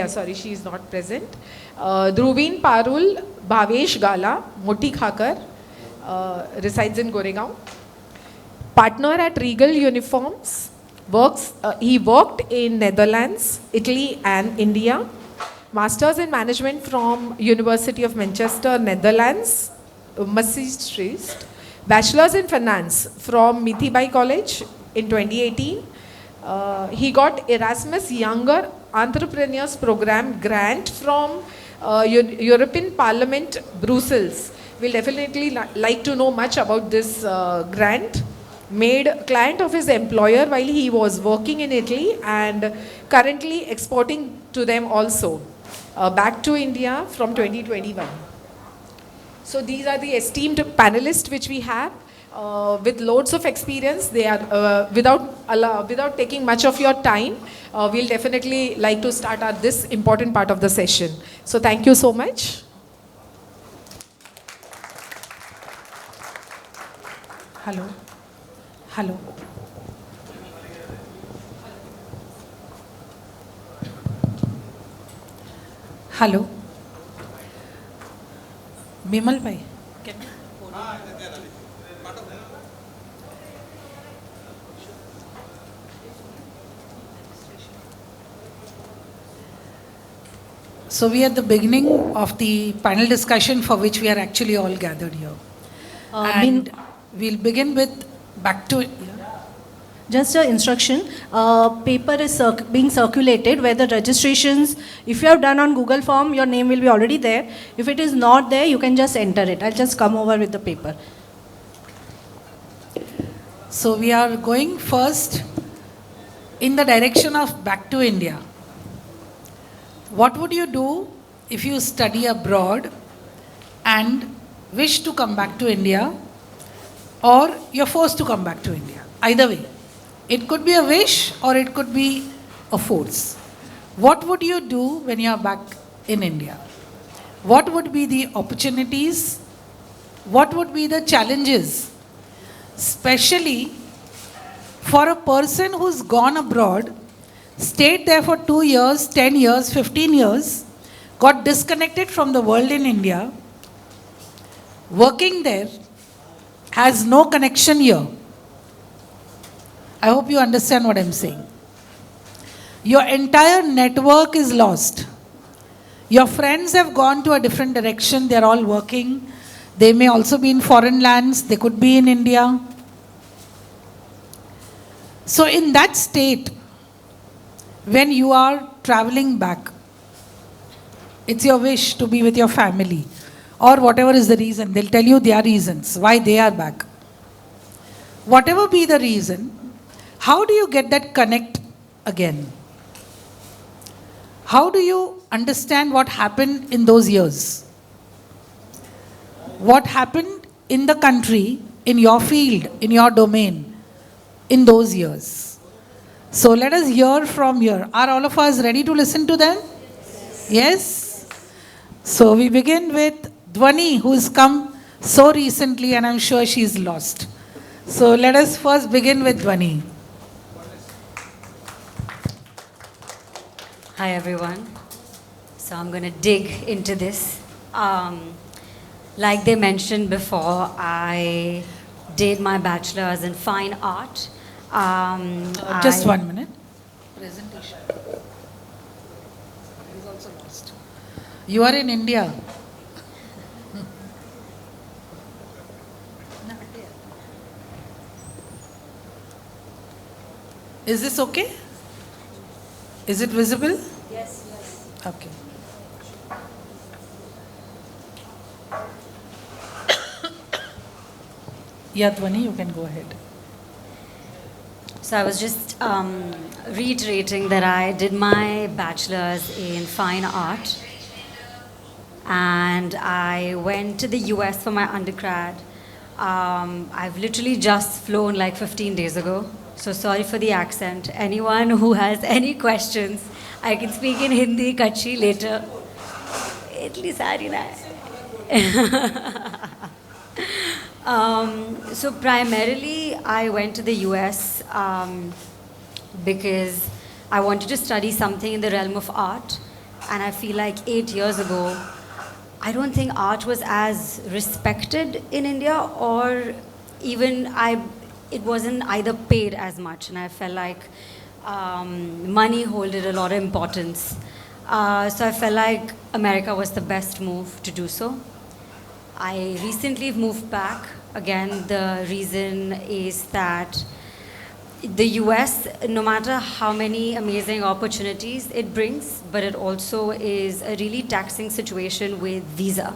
Sorry, she is not present. Dhruvin Parul Bhavesh Gala Moti Khakar, resides in Goregaon. Partner at Regal Uniforms, he worked in Netherlands, Italy and India. Masters in Management from University of Manchester, Netherlands, Maastricht. Bachelor's in Finance from Mithibai College in 2018. He got Erasmus Younger Entrepreneurs Program grant from European Parliament, Brussels. We'll definitely like to know much about this grant. Made client of his employer while he was working in Italy, and currently exporting to them also. Back to India from 2021. So these are the esteemed panelists which we have with loads of experience. They are without taking much of your time. We'll definitely like to start this important part of the session. So thank you so much. Hello. Hello. Hello. Bimal bhai. So we are at the beginning of the panel discussion for which we are actually all gathered here. And we'll begin with back to... Just an instruction, paper is being circulated where the registrations, if you have done on Google form, your name will be already there. If it is not there, you can just enter it. I'll just come over with the paper. So we are going first in the direction of back to India. What would you do if you study abroad and wish to come back to India, or you're forced to come back to India? Either way. It could be a wish or it could be a force. What would you do when you are back in India? What would be the opportunities? What would be the challenges? Especially for a person who's gone abroad, stayed there for 2 years, 10 years, 15 years, got disconnected from the world in India, working there, has no connection here. I hope you understand what I'm saying. Your entire network is lost. Your friends have gone to a different direction. They're all working. They may also be in foreign lands. They could be in India. So in that state, when you are traveling back, it's your wish to be with your family or whatever is the reason. They'll tell you their reasons why they are back. Whatever be the reason, how do you get that connect again? How do you understand what happened in those years? What happened in the country, in your field, in your domain, in those years? So let us hear from here. Are all of us ready to listen to them? Yes? So we begin with Dhwani, who has come so recently and I'm sure she's lost. So let us first begin with Dhwani. Hi everyone. So I'm going to dig into this. Like they mentioned before, I did my bachelor's in fine art. Just 1 minute. Presentation. He's also lost. You are in India. Is this okay? Is it visible? Yes. Okay. Yeah, Dhwani, you can go ahead. So I was just reiterating that I did my bachelor's in fine art, and I went to the US for my undergrad. I've literally just flown like 15 days ago, so sorry for the accent. Anyone who has any questions, I can speak in Hindi, Kutchi later. Itli sari na hai. So primarily, I went to the US because I wanted to study something in the realm of art, and I feel like 8 years ago, I don't think art was as respected in India, or even it wasn't either paid as much, and I felt like money holded a lot of importance. So I felt like America was the best move to do so. I recently moved back. Again, the reason is that the US, no matter how many amazing opportunities it brings, but it also is a really taxing situation with visa.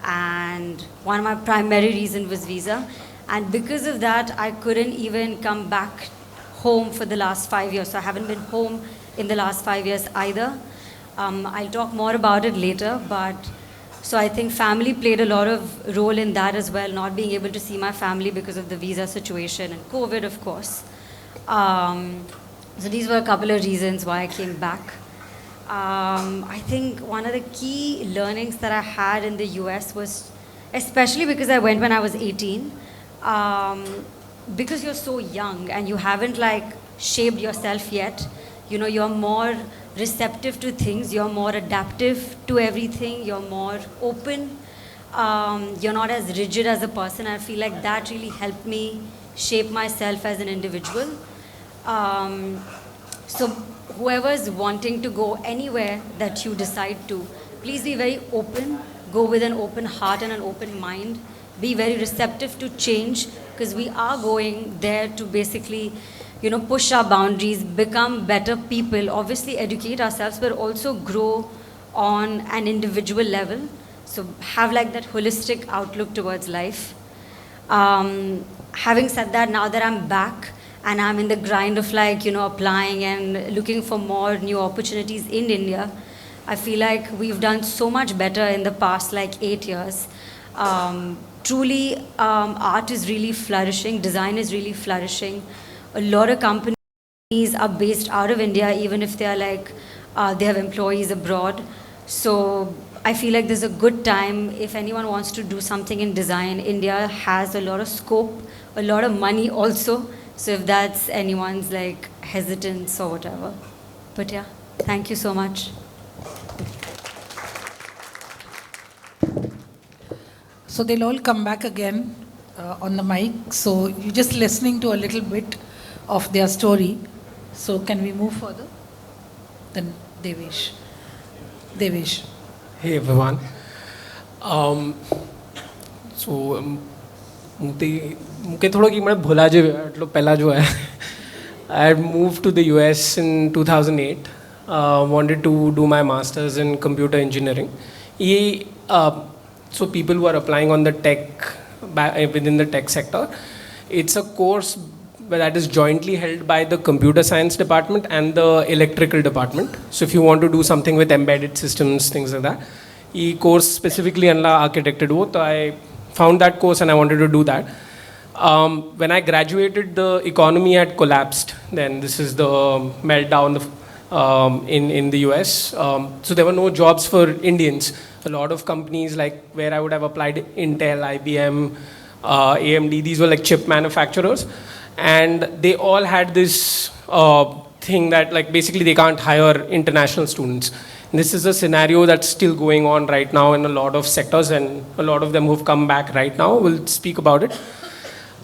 And one of my primary reasons was visa. And because of that, I couldn't even come back home for the last 5 years. So I haven't been home in the last 5 years either. I'll talk more about it later, but so I think family played a lot of role in that as well, not being able to see my family because of the visa situation and COVID, of course. So these were a couple of reasons why I came back. I think one of the key learnings that I had in the US was, especially because I went when I was 18, because you're so young and you haven't like shaped yourself yet, you know, you're more receptive to things, you're more adaptive to everything, you're more open, you're not as rigid as a person. I feel like that really helped me shape myself as an individual. So whoever's wanting to go anywhere that you decide to, please be very open, go with an open heart and an open mind, be very receptive to change, because we are going there to basically, you know, push our boundaries, become better people, obviously educate ourselves, but also grow on an individual level. So have like that holistic outlook towards life. Having said that, now that I'm back and I'm in the grind of like, you know, applying and looking for more new opportunities in India, I feel like we've done so much better in the past like 8 years. Truly, art is really flourishing, design is really flourishing. A lot of companies are based out of India, even if they are like, they have employees abroad. So I feel like there's a good time if anyone wants to do something in design. India has a lot of scope, a lot of money also. So if that's anyone's like hesitance or whatever. But yeah, thank you so much. So they'll all come back again on the mic. So you're just listening to a little bit of their story. So can we move further? Then Devesh. Devesh. Hey everyone. So मुके थोड़ा कि मैं भुला जे એટલો પહેલા જો है I had moved to the US in 2008. Wanted to do my masters in computer engineering. So people who are applying on the tech within the tech sector, it's a course that is jointly held by the computer science department and the electrical department. So if you want to do something with embedded systems, things like that, this course specifically anla architected wo, so I found that course and I wanted to do that. When I graduated, the economy had collapsed. Then this is the meltdown in the US. So there were no jobs for Indians. A lot of companies like where I would have applied, Intel, IBM, AMD, these were like chip manufacturers. And they all had this thing that like basically they can't hire international students. This is a scenario that's still going on right now in a lot of sectors, and a lot of them who've come back right now will speak about it.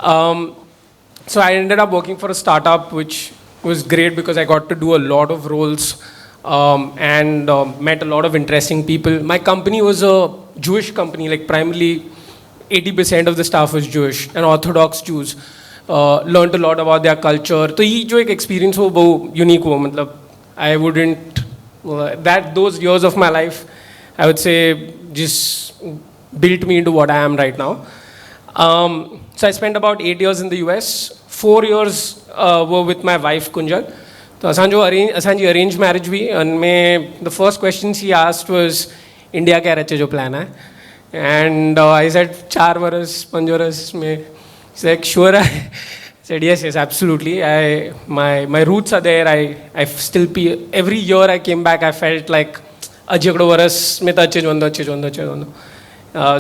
So I ended up working for a startup, which was great because I got to do a lot of roles and met a lot of interesting people. My company was a Jewish company, like primarily 80% of the staff was Jewish and Orthodox Jews. Learned a lot about their culture. So ये जो एक experience हो वो unique हो, मतलब I wouldn't those years of my life, I would say, just built me into what I am right now. So I spent about 8 years in the US. 4 years were with my wife Kunjal. So असांजी arranged marriage हुई, and the first question she asked was, India क्या रचे जो plan है? And I said 4 वर्ष 5 वर्ष में. She's like, sure. I said, yes, absolutely. My roots are there. I still every year I came back, I felt like ajekdo varas mein ta achhe jondo.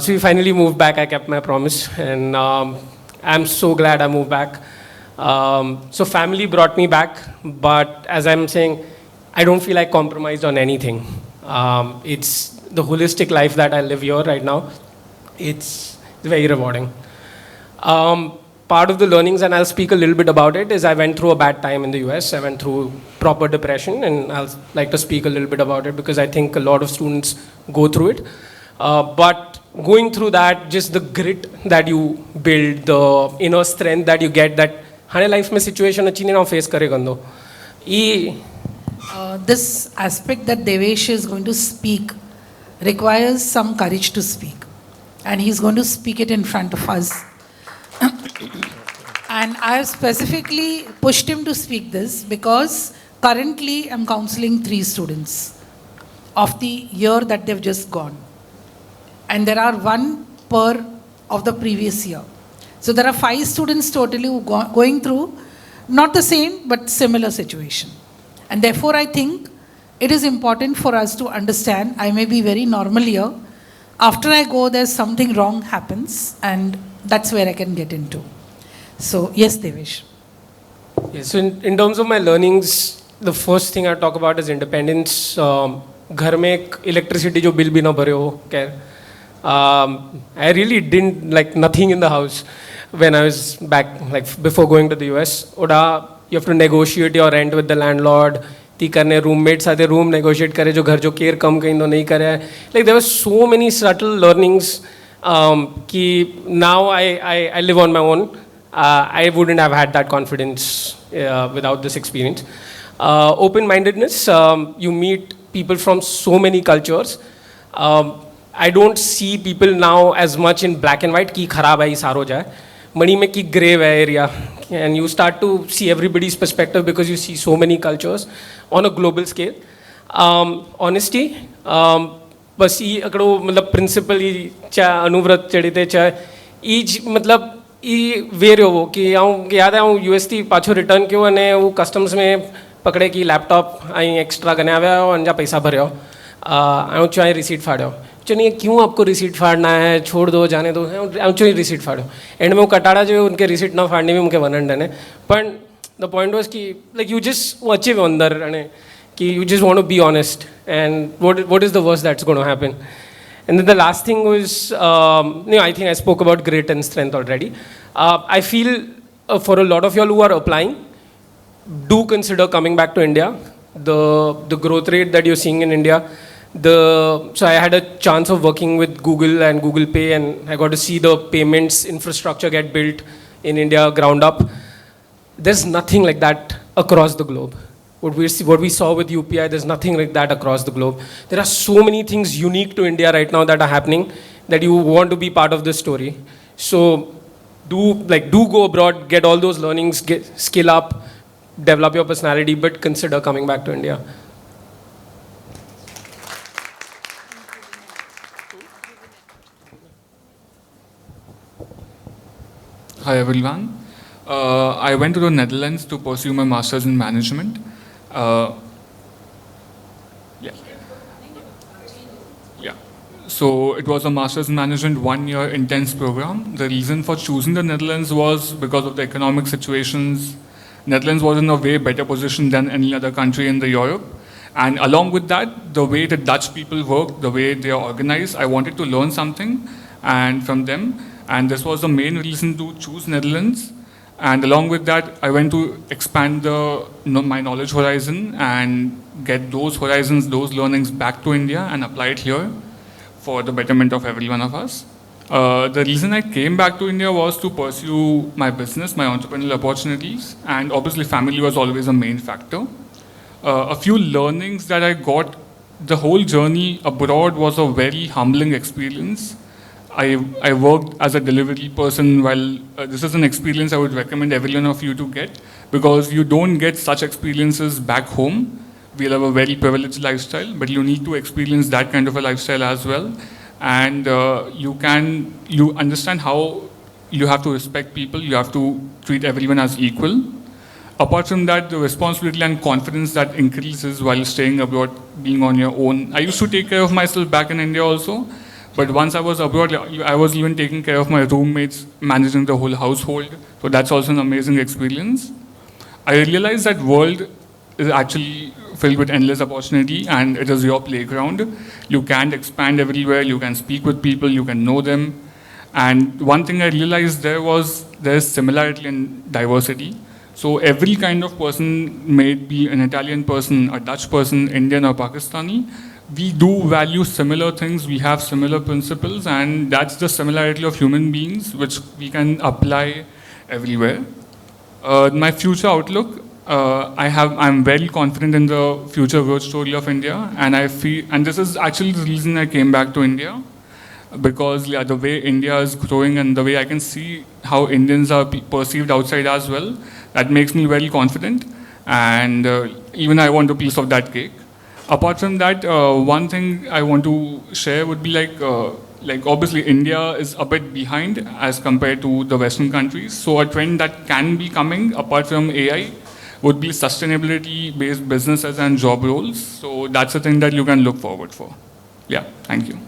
So we finally moved back. I kept my promise, and I'm so glad I moved back. So family brought me back, but as I'm saying, I don't feel like compromised on anything. It's the holistic life that I live here right now. It's very rewarding. Part of the learnings, and I'll speak a little bit about it, is I went through a bad time in the US. I went through proper depression, and I'll like to speak a little bit about it because I think a lot of students go through it. But going through that, just the grit that you build, the inner strength that you get, that hane life mein situation achhi nahi na face kare gando. This aspect that Devesh is going to speak requires some courage to speak, and he's going to speak it in front of us. And I have specifically pushed him to speak this because currently I'm counseling 3 students of the year that they've just gone. And there are 1 per of the previous year. So there are 5 students totally who going through not the same but similar situation. And therefore I think it is important for us to understand, I may be very normal here. After I go, there's something wrong happens, and that's where I can get into. So, yes, Devesh. Yes, so in terms of my learnings, the first thing I talk about is independence. घर में एक electricity जो bill भी ना भरे हो, क्या? I really didn't like nothing in the house when I was back, like before going to the US. Oda, you have to negotiate your rent with the landlord. ती करने roommates आते room negotiate करे जो घर जो care कम कहीं तो नहीं करे. Like there were so many subtle learnings कि now I live on my own. I wouldn't have had that confidence without this experience. Open-mindedness, you meet people from so many cultures. I don't see people now as much in black and white कि खराब है ये सारो जाए. मणि में कि grey area, and you start to see everybody's perspective because you see so many cultures on a global scale. Honesty, बस ये अकड़ो मतलब principle ये चाहे अनुव्रत चढ़ीते चाहे ईज मतलब ये वेरियो वो कि याद है यूएसटी पाछो रिटर्न क्यों अने वो कस्टम्स में पकड़े कि लैपटॉप आई एक्स्ट्रा करने आवे हो अंजा पैसा भरे हो आऊँ चाहे रिसीट फाड़ो चलिए क्यों आपको रिसीट फाड़ना है छोड़ दो जाने दो आऊँ चाहे रिसीट फाड़ो एंड में वो कटाड़ा जो उनके रिसीट ना फाड़ने में उनके वन डन है पर द पॉइंट वाज कि लाइक यू जस्ट वो अच्छे अंदर अने कि you just want to be honest and what is the worst that's gonna happen. And then the last thing was, I think I spoke about grit and strength already. I feel for a lot of y'all who are applying, do consider coming back to India. The growth rate that you're seeing in India, so I had a chance of working with Google and Google Pay, and I got to see the payments infrastructure get built in India ground up. There's nothing like that across the globe. What we saw with UPI, there's nothing like that across the globe. There are so many things unique to India right now that are happening that you want to be part of this story. So do go abroad, get all those learnings, skill up, develop your personality, but consider coming back to India. Hi everyone. I went to the Netherlands to pursue my master's in management. Yeah. Yeah. So it was a master's in management 1-year intense program. The reason for choosing the Netherlands was because of the economic situations. Netherlands was in a way better position than any other country in the Europe. And along with that, the way the Dutch people work, the way they are organized, I wanted to learn something and from them. And this was the main reason to choose Netherlands. And along with that, I went to expand my knowledge horizon and get those horizons, those learnings back to India and apply it here for the betterment of every one of us. The reason I came back to India was to pursue my business, my entrepreneurial opportunities, and obviously family was always a main factor. A few learnings that I got, the whole journey abroad was a very humbling experience. I worked as a delivery person. While this is an experience I would recommend every one of you to get, because you don't get such experiences back home. We have a very privileged lifestyle, but you need to experience that kind of a lifestyle as well. And you understand how you have to respect people, you have to treat everyone as equal. Apart from that, the responsibility and confidence that increases while staying abroad, being on your own. I used to take care of myself back in India also. But once I was abroad, I was even taking care of my roommates, managing the whole household. So that's also an amazing experience. I realized that world is actually filled with endless opportunity and it is your playground. You can expand everywhere, you can speak with people, you can know them. And one thing I realized there's similarity and diversity. So every kind of person, may it be an Italian person, a Dutch person, Indian or Pakistani, we do value similar things, we have similar principles, and that's the similarity of human beings which we can apply everywhere. My future outlook, I'm very confident in the future growth story of India, and and this is actually the reason I came back to India, because the way India is growing and the way I can see how Indians are perceived outside as well, that makes me very confident, and even I want a piece of that cake. Apart from that, one thing I want to share would be like obviously India is a bit behind as compared to the Western countries. So a trend that can be coming apart from AI would be sustainability-based businesses and job roles. So that's a thing that you can look forward for. Yeah, thank you.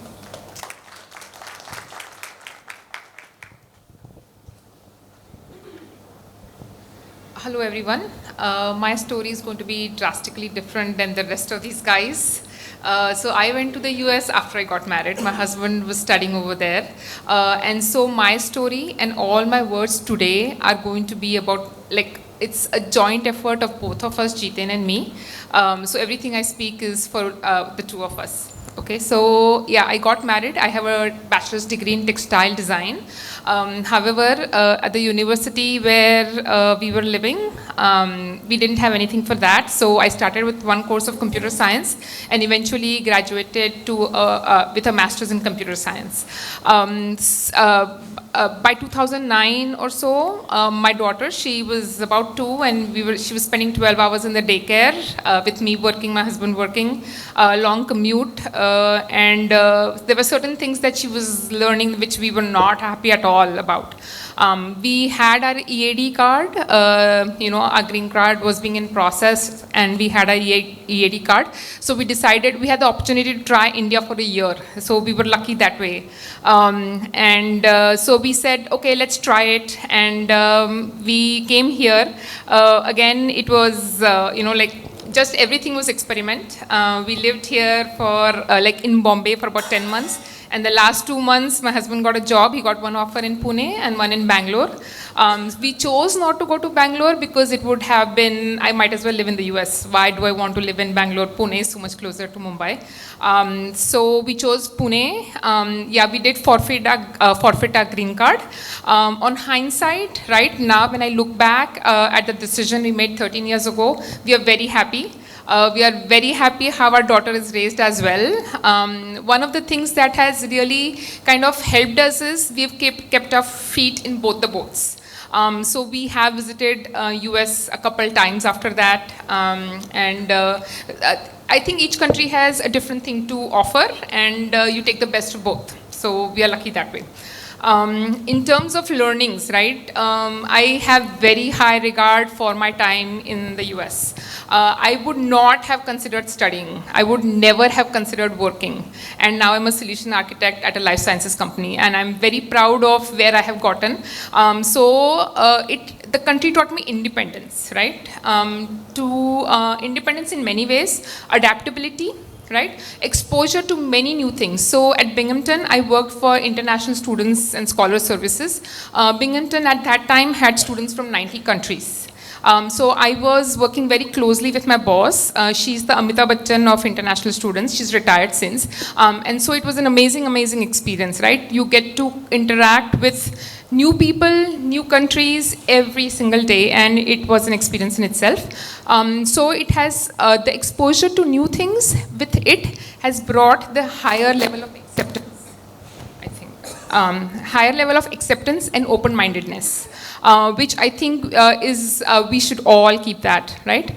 Hello everyone. My story is going to be drastically different than the rest of these guys. So I went to the US after I got married. My husband was studying over there. And so my story and all my words today are going to be about, it's a joint effort of both of us, Jiten and me. So everything I speak is for the two of us. Okay, so yeah, I got married. I have a bachelor's degree in textile design. However, at the university where we were living, we didn't have anything for that. So I started with one course of computer science and eventually graduated with a master's in computer science. By 2009 or so, my daughter, she was about 2 and she was spending 12 hours in the daycare with me working, my husband working, long commute. And there were certain things that she was learning which we were not happy at all about. We had our EAD card, our green card was being in process and we had our EAD card. So we decided we had the opportunity to try India for a year. So we were lucky that way. So we said, okay, let's try it. And we came here. Again, it was, just everything was experiment. We lived here for, in Bombay for about 10 months. And the last 2 months, my husband got a job. He got one offer in Pune and one in Bangalore. We chose not to go to Bangalore because it would have been, I might as well live in the US. Why do I want to live in Bangalore? Pune is so much closer to Mumbai. So we chose Pune. Yeah, we did forfeit our green card. On hindsight, right now, when I look back at the decision we made 13 years ago, we are very happy. We are very happy how our daughter is raised as well. One of the things that has really kind of helped us is we've kept our feet in both the boats. So we have visited US a couple times after that, and I think each country has a different thing to offer, and you take the best of both. So we are lucky that way. In terms of learnings, right, I have very high regard for my time in the US. I would not have considered studying. I would never have considered working. And now I'm a solution architect at a life sciences company, and I'm very proud of where I have gotten. The country taught me independence, right? Independence in many ways, adaptability, right? Exposure to many new things. So at Binghamton, I worked for international students and scholar services. Binghamton at that time had students from 90 countries. So I was working very closely with my boss. She's the Amitabh Bachchan of international students. She's retired since. And so it was an amazing, amazing experience, right? You get to interact with new people, new countries every single day, and it was an experience in itself. So it has, the exposure to new things with it has brought the higher level of acceptance, I think. Higher level of acceptance and open-mindedness. Which I think we should all keep that, right?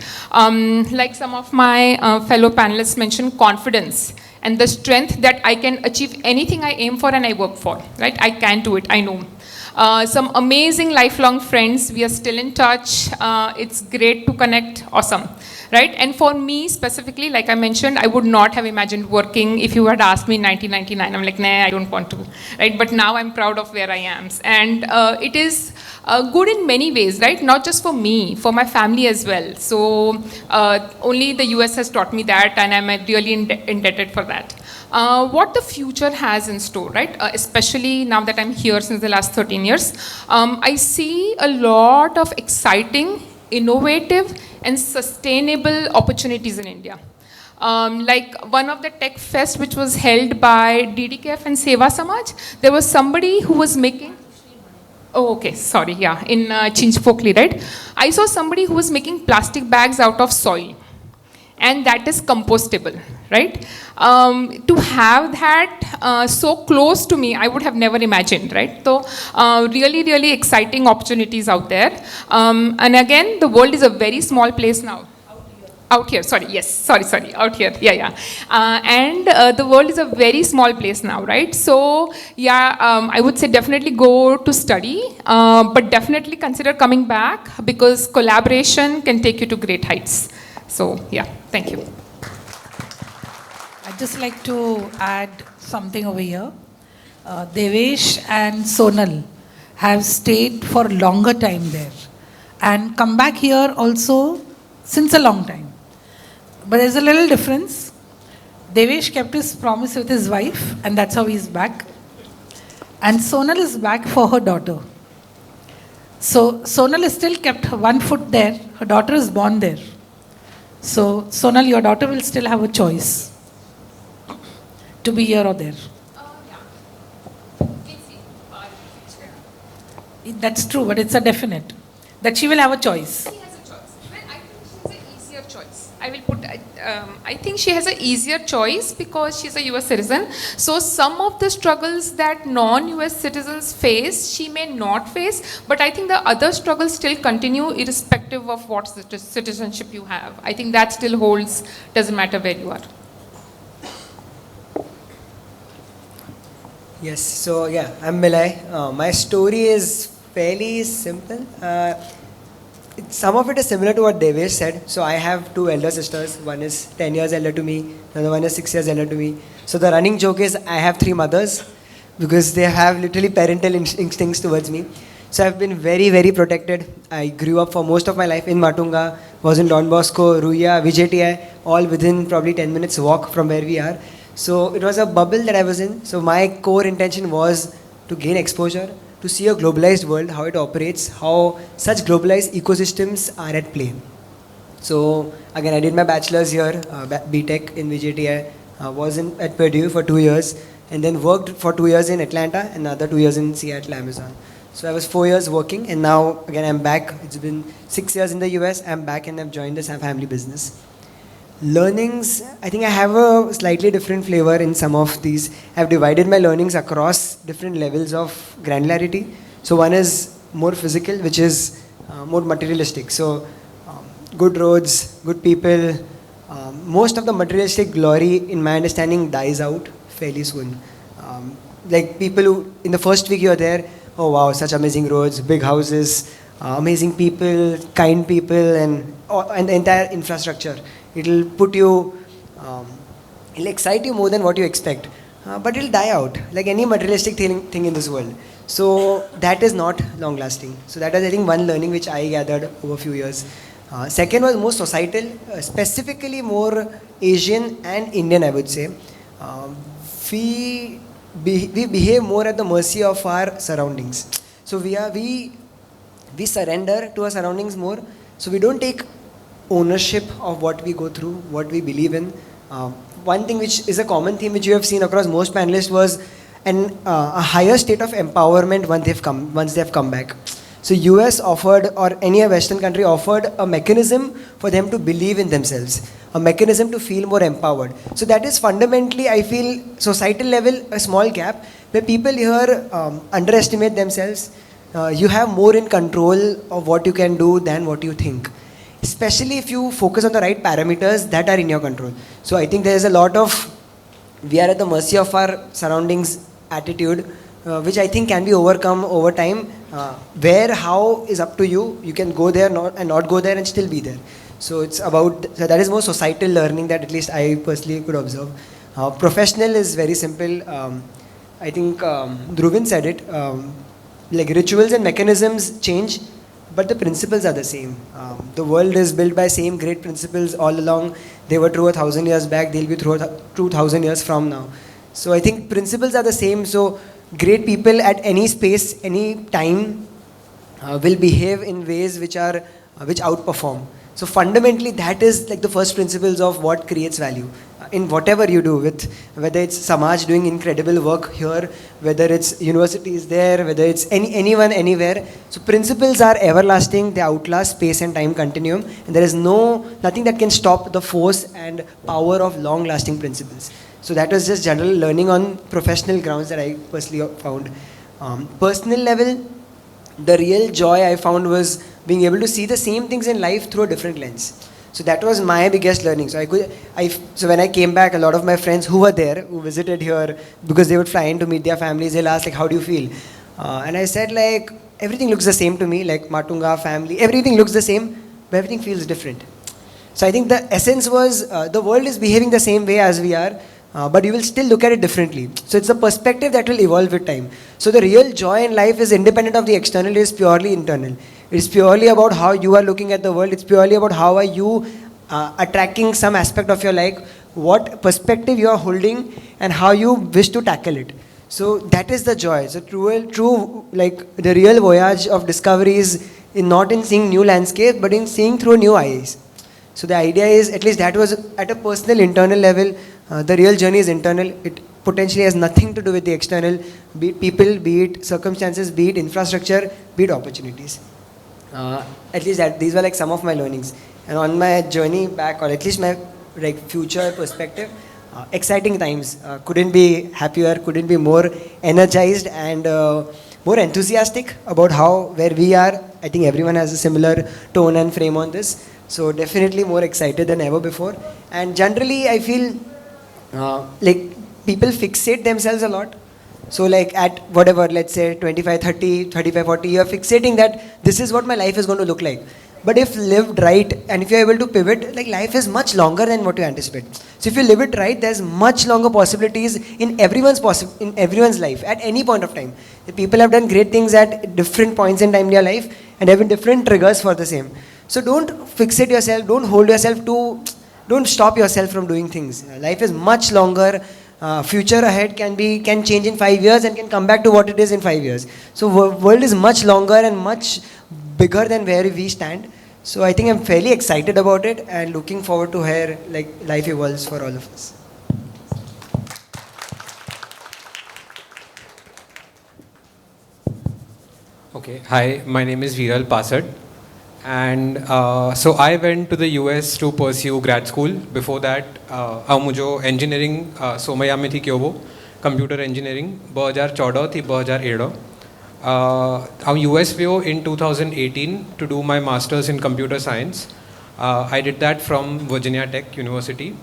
Like some of my fellow panelists mentioned, confidence and the strength that I can achieve anything I aim for and I work for, right? I can do it, I know. Some amazing lifelong friends, we are still in touch. It's great to connect, awesome. Right? And for me specifically, like I mentioned, I would not have imagined working if you had asked me in 1999. I'm like, nah, I don't want to. Right? But now I'm proud of where I am. And it is good in many ways, right? Not just for me, for my family as well. So only the US has taught me that, and I'm really indebted for that. What the future has in store, right? Especially now that I'm here since the last 13 years, I see a lot of exciting, innovative, and sustainable opportunities in India. Like one of the K.V.O.S.S, which was held by DDKF and Seva Samaj, there was somebody who was making, oh, okay, sorry, yeah, in Chinchpokli, right? I saw somebody who was making plastic bags out of soil, and that is compostable, right? To have that so close to me, I would have never imagined, right? So really, really exciting opportunities out there. And again, the world is a very small place now. Out here, sorry, yes, sorry, out here, yeah. And the world is a very small place now, right? So, yeah, I would say definitely go to study, but definitely consider coming back because collaboration can take you to great heights. So, yeah, thank you. I'd just like to add something over here. Devesh and Sonal have stayed for a longer time there and come back here also since a long time. But there's a little difference. Devesh kept his promise with his wife, and that's how he's back. And Sonal is back for her daughter. So Sonal is still kept one foot there. Her daughter is born there. So Sonal, your daughter will still have a choice to be here or there. That's true, but it's a definite that she will have a choice. She has a choice. Well, I think she has an easier choice. I think she has an easier choice because she's a US citizen. So some of the struggles that non-US citizens face, she may not face, but I think the other struggles still continue irrespective of what citizenship you have. I think that still holds, doesn't matter where you are. Yes, so yeah, I'm Milay. My story is fairly simple. Some of it is similar to what Devesh said. So I have two elder sisters. One is 10 years elder to me, another one is 6 years elder to me. So the running joke is I have 3 mothers because they have literally parental instincts towards me. So I've been very, very protected. I grew up for most of my life in Matunga, was in Don Bosco, Ruya, Vijay, all within probably 10 minutes walk from where we are. So it was a bubble that I was in. So my core intention was to gain exposure, to see a globalized world, how it operates, how such globalized ecosystems are at play. So again, I did my bachelor's here, BTech in VJTI. Was at Purdue for 2 years, and then worked for 2 years in Atlanta and another 2 years in Seattle, Amazon. So I was 4 years working, and now again I'm back. It's been 6 years in the US. I'm back and I've joined this family business. Learnings, I think I have a slightly different flavor in some of these. I've divided my learnings across different levels of granularity. So one is more physical, which is more materialistic. So good roads, good people. Most of the materialistic glory, in my understanding, dies out fairly soon. Like people who, in the first week you're there, oh wow, such amazing roads, big houses, amazing people, kind people, and the entire infrastructure. It'll put you, it'll excite you more than what you expect. But it'll die out, like any materialistic thing in this world. So that is not long lasting. So that was, I think, one learning which I gathered over a few years. Second was more societal, specifically more Asian and Indian, I would say. We behave more at the mercy of our surroundings. So we surrender to our surroundings more. So we don't take ownership of what we go through, what we believe in. One thing which is a common theme which you have seen across most panelists was a higher state of empowerment once they've come back. So US offered, or any Western country offered, a mechanism for them to believe in themselves, a mechanism to feel more empowered. So that is fundamentally, I feel, societal level, a small gap where people here underestimate themselves. You have more in control of what you can do than what you think, especially if you focus on the right parameters that are in your control. So I think there is a lot of, we are at the mercy of our surroundings attitude, which I think can be overcome over time. Where, how is up to you. You can go there and not go there and still be there. So it's about, so that is more societal learning that at least I personally could observe. Professional is very simple. I think Dhruvin said it. Like rituals and mechanisms change, but the principles are the same. The world is built by same great principles all along. They were true 1,000 years back. They'll be true 2,000 years from now. So I think principles are the same. So great people at any space, any time, will behave in ways which outperform. So fundamentally, that is like the first principles of what creates value in whatever you do, with whether it's Samaj doing incredible work here, whether it's universities there, whether it's anyone anywhere. So principles are everlasting. They outlast space and time continuum, and there is nothing that can stop the force and power of long-lasting principles. So that was just general learning on professional grounds that I personally found. Personal level, the real joy I found was being able to see the same things in life through a different lens. So that was my biggest learning. So so when I came back, a lot of my friends who were there, who visited here, because they would fly in to meet their families, they'll ask like, how do you feel? And I said like, everything looks the same to me, like Matunga, family, everything looks the same, but everything feels different. So I think the essence was, the world is behaving the same way as we are, but you will still look at it differently. So it's a perspective that will evolve with time. So the real joy in life is independent of the external, it is purely internal. It's purely about how you are looking at the world. It's purely about how are you attracting some aspect of your life, what perspective you are holding, and how you wish to tackle it. So that is the joy. So true, like the real voyage of discovery is not in seeing new landscape, but in seeing through new eyes. So the idea is, at least that was at a personal internal level, the real journey is internal. It potentially has nothing to do with the external, be it people, be it circumstances, be it infrastructure, be it opportunities. At least these were like some of my learnings. And on my journey back, or at least my like future perspective, exciting times. Couldn't be happier, couldn't be more energized and more enthusiastic about where we are. I think everyone has a similar tone and frame on this. So definitely more excited than ever before. And generally I feel like people fixate themselves a lot. So like at whatever, let's say 25, 30, 35, 40, you're fixating that this is what my life is going to look like. But if lived right, and if you're able to pivot, like life is much longer than what you anticipate. So if you live it right, there's much longer possibilities in everyone's life at any point of time. The people have done great things at different points in time in their life and having different triggers for the same. So don't fixate yourself, don't stop yourself from doing things. Life is much longer. future ahead can change in 5 years and can come back to what it is in 5 years. So world is much longer and much bigger than where we stand. So I think I'm fairly excited about it and looking forward to where like life evolves for all of us. Okay, hi, my name is Viral Pasad. And so I went to the US to pursue grad school. Before that, मुझे engineering Somaiya में थी क्यों वो computer engineering 2014 थी 2017. I US वियो in 2018 to do my masters in computer science. I did that from Virginia Tech University.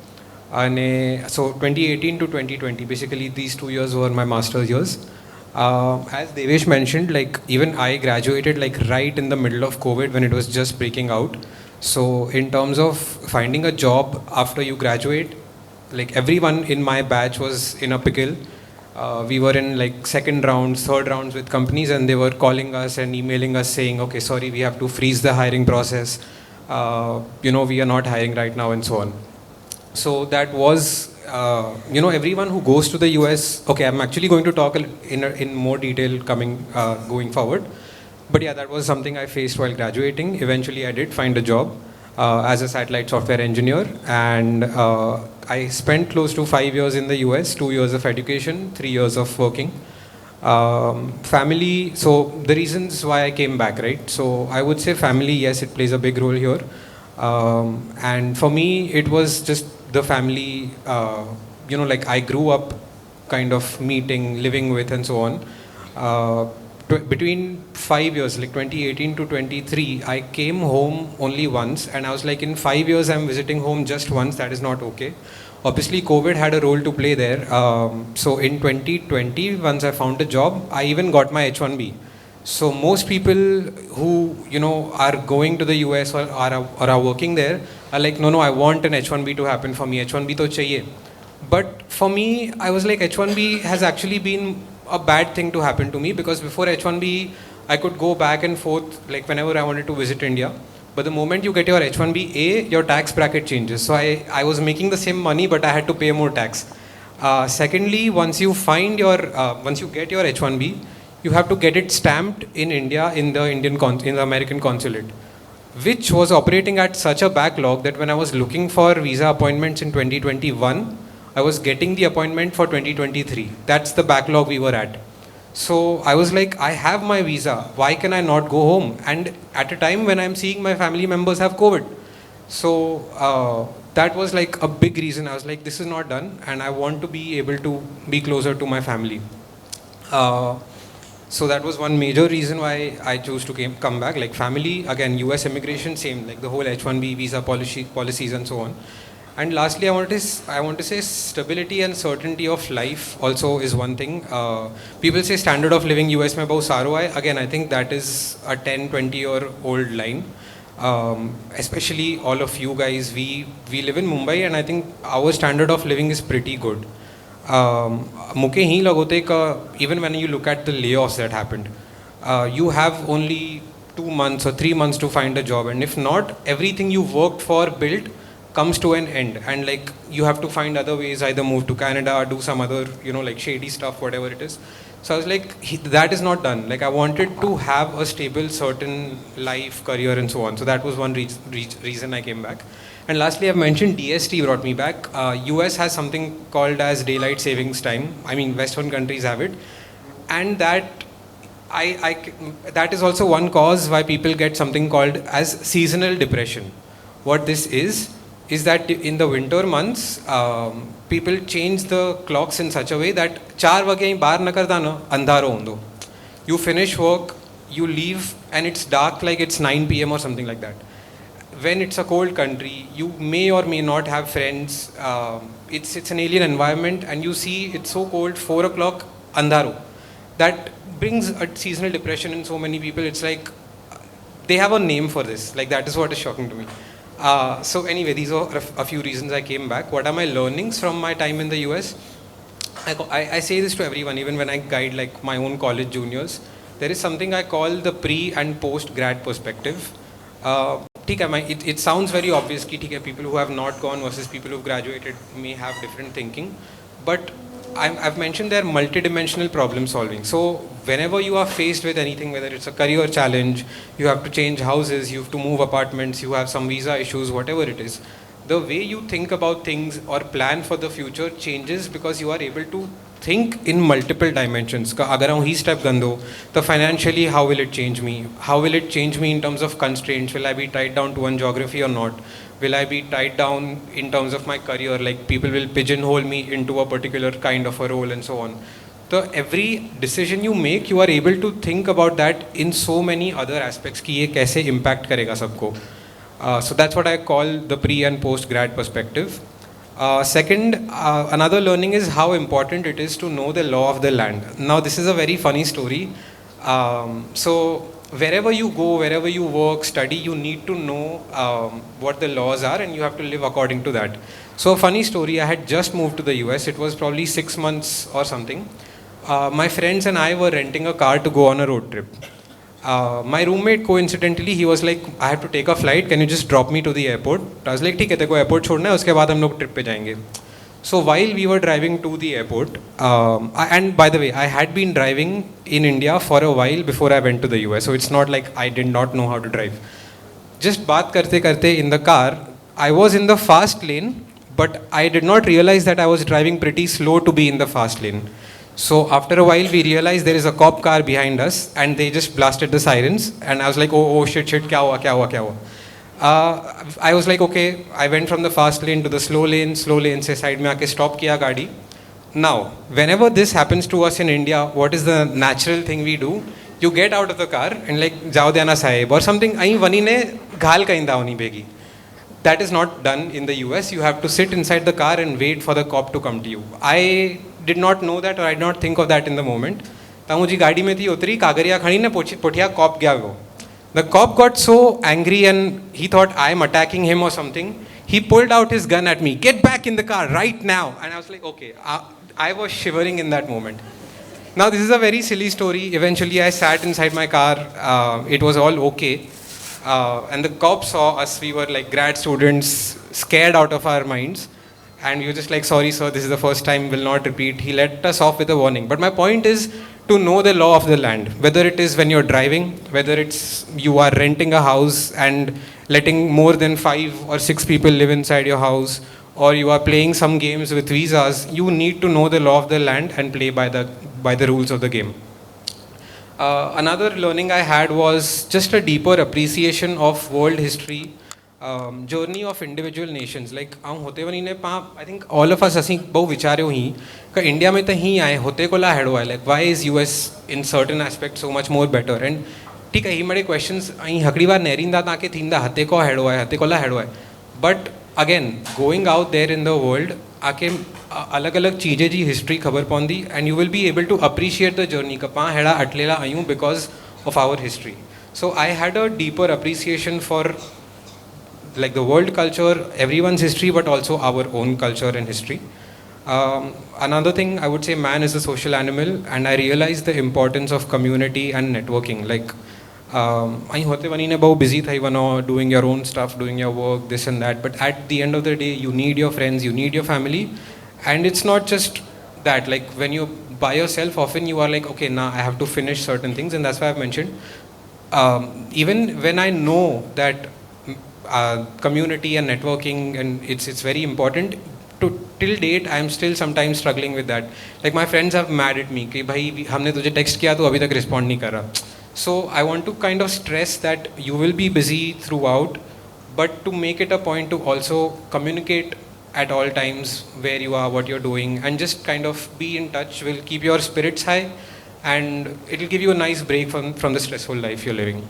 And so 2018 to 2020, basically these 2 years were my master's years. As Devesh mentioned, like even I graduated like right in the middle of COVID when it was just breaking out. So in terms of finding a job after you graduate, like everyone in my batch was in a pickle. We were in like second rounds, third rounds with companies, and they were calling us and emailing us saying, okay, sorry, we have to freeze the hiring process. We are not hiring right now and so on. So that was, everyone who goes to the US, okay, I'm actually going to talk in more detail going forward. But yeah, that was something I faced while graduating. Eventually I did find a job as a satellite software engineer. And I spent close to 5 years in the US, 2 years of education, 3 years of working. Family, so the reasons why I came back, right? So I would say family, yes, it plays a big role here. And for me, it was just the family, like I grew up kind of meeting, living with and so on. Between 5 years, like 2018 to 23, I came home only once, and I was like, in 5 years, I'm visiting home just once. That is not okay. Obviously, COVID had a role to play there. So in 2020, once I found a job, I even got my H1B. So most people who are going to the US or are working there are like, no, I want an H1B to happen for me. H1B to chahiye. But for me, I was like, H1B has actually been a bad thing to happen to me, because before H1B, I could go back and forth like whenever I wanted to visit India. But the moment you get your H1B, your tax bracket changes. So I was making the same money, but I had to pay more tax. Secondly, once you get your H1B, you have to get it stamped in India in the American consulate, which was operating at such a backlog that when I was looking for visa appointments in 2021, I was getting the appointment for 2023. That's the backlog we were at. So I was like, I have my visa. Why can I not go home? And at a time when I'm seeing my family members have COVID. So that was like a big reason. I was like, this is not done, and I want to be able to be closer to my family. So that was one major reason why I chose to come back. Like family, again, US immigration, same, like the whole H1B visa policies and so on. And lastly, I want to say stability and certainty of life also is one thing. People say standard of living US mein bahut saro hai. Again, I think that is a 10-20-year-old line. Especially all of you guys, we live in Mumbai, and I think our standard of living is pretty good. मुके ही लगोते का even when you look at the layoffs that happened, you have only 2 months or 3 months to find a job, and if not, everything you worked for, built, comes to an end, and like you have to find other ways, either move to Canada or do some other like shady stuff, whatever it is. So I was like, that is not done. Like I wanted to have a stable, certain life, career and so on. So that was one reason I came back. And lastly, I've mentioned DST brought me back. US has something called as daylight savings time. I mean, Western countries have it. And that that is also one cause why people get something called as seasonal depression. What this is that in the winter months, people change the clocks in such a way that 4 bage baar na karta na andharo hondo. You finish work, you leave, and it's dark like it's 9 p.m. or something like that. When it's a cold country, you may or may not have friends. It's an alien environment, and you see it's so cold, 4 o'clock, andharo. That brings a seasonal depression in so many people. It's like they have a name for this. Like that is what is shocking to me. So anyway, these are a few reasons I came back. What are my learnings from my time in the US? I say this to everyone, even when I guide like my own college juniors. There is something I call the pre and post grad perspective. It sounds very obvious कि people who have not gone versus people who have graduated may have different thinking, but I've mentioned they're multidimensional problem solving. So whenever you are faced with anything, whether it's a career challenge, you have to change houses, you have to move apartments, you have some visa issues, whatever it is, the way you think about things or plan for the future changes because you are able to think in multiple dimensions. अगर हम ही step गंदो, तो financially how will it change me? How will it change me in terms of constraints? Will I be tied down to one geography or not? Will I be tied down in terms of my career? Like people will pigeonhole me into a particular kind of a role and so on. So every decision you make, you are able to think about that in so many other aspects कि ये कैसे impact करेगा सबको. So that's what I call the pre and post grad perspective. Second, another learning is how important it is to know the law of the land. Now this is a very funny story. So wherever you go, wherever you work, study, you need to know what the laws are and you have to live according to that. So a funny story, I had just moved to the US. It was probably 6 months or something. My friends and I were renting a car to go on a road trip. My roommate, coincidentally, he was like, I have to take a flight, can you just drop me to the airport? I was like, ठीक है, तेरे को airport छोड़ना है, उसके बाद हम लोग trip पे जाएंगे. So while we were driving to the airport, and by the way, I had been driving in India for a while before I went to the US, so it's not like I did not know how to drive. Just बात करते करते in the car, I was in the fast lane, but I did not realize that I was driving pretty slow to be in the fast lane. So after a while, we realized there is a cop car behind us, and they just blasted the sirens, and I was like, oh shit, क्या हुआ, क्या हुआ, क्या हुआ? I was like, okay, I went from the fast lane to the slow lane से side में आके stop किया गाड़ी. Now, whenever this happens to us in India, what is the natural thing we do? You get out of the car and like, जाओ देना साहेब or something. अहीं वनी ने घाल कहीं दावनी बेगी. That is not done in the US. You have to sit inside the car and wait for the cop to come to you. I did not know that or I did not think of that in the moment. ता मुझे गाड़ी में थी उतरी कागरिया खड़ी ने Pothia cop गया वो. The cop got so angry and he thought I am attacking him or something. He pulled out his gun at me. Get back in the car right now. And I was like, okay. I was shivering in that moment. Now this is a very silly story. Eventually I sat inside my car. It was all okay. And the cops saw us. We were like grad students, scared out of our minds. And we were just like, sorry sir, this is the first time, will not repeat. He let us off with a warning. But my point is to know the law of the land. Whether it is when you're driving, whether it's you are renting a house and letting more than 5 or 6 people live inside your house, or you are playing some games with visas, you need to know the law of the land and play by the rules of the game. Another learning I had was just a deeper appreciation of world history, journey of individual nations. Like I think all of us asing बहु विचारे हुई कि India में तो ही आए होते को ला हेडो है. Like why is US in certain aspects so much more better? And ठीक है ही मरे questions अहीं हकड़ी बार नहरिंदा ताकि थींदा हते को हेडो है हते को ला हेडो है. But again, going out there in the world, आके अलग-अलग चीजें जी history खबर पौंदी, and you will be able to appreciate the journey. कपां हेडा अटलेला आयूं because of our history. So I had a deeper appreciation for like the world culture, everyone's history, but also our own culture and history. Another thing I would say, man is a social animal, and I realized the importance of community and networking. Like, I hote vani ne bahut busy thai vano, doing your own stuff, doing your work, this and that. But at the end of the day, you need your friends, you need your family, and it's not just that. Like when you by yourself, often you are like, okay, now I have to finish certain things, and that's why I've mentioned. Even when I know that community and networking and it's very important, till date I am still sometimes struggling with that. Like my friends are mad at me कि भाई हमने तुझे text किया तो अभी तक respond नहीं कर रहा. So I want to kind of stress that you will be busy throughout, but to make it a point to also communicate at all times where you are, what you're doing, and just kind of be in touch will keep your spirits high, and it will give you a nice break from the stressful life you're living.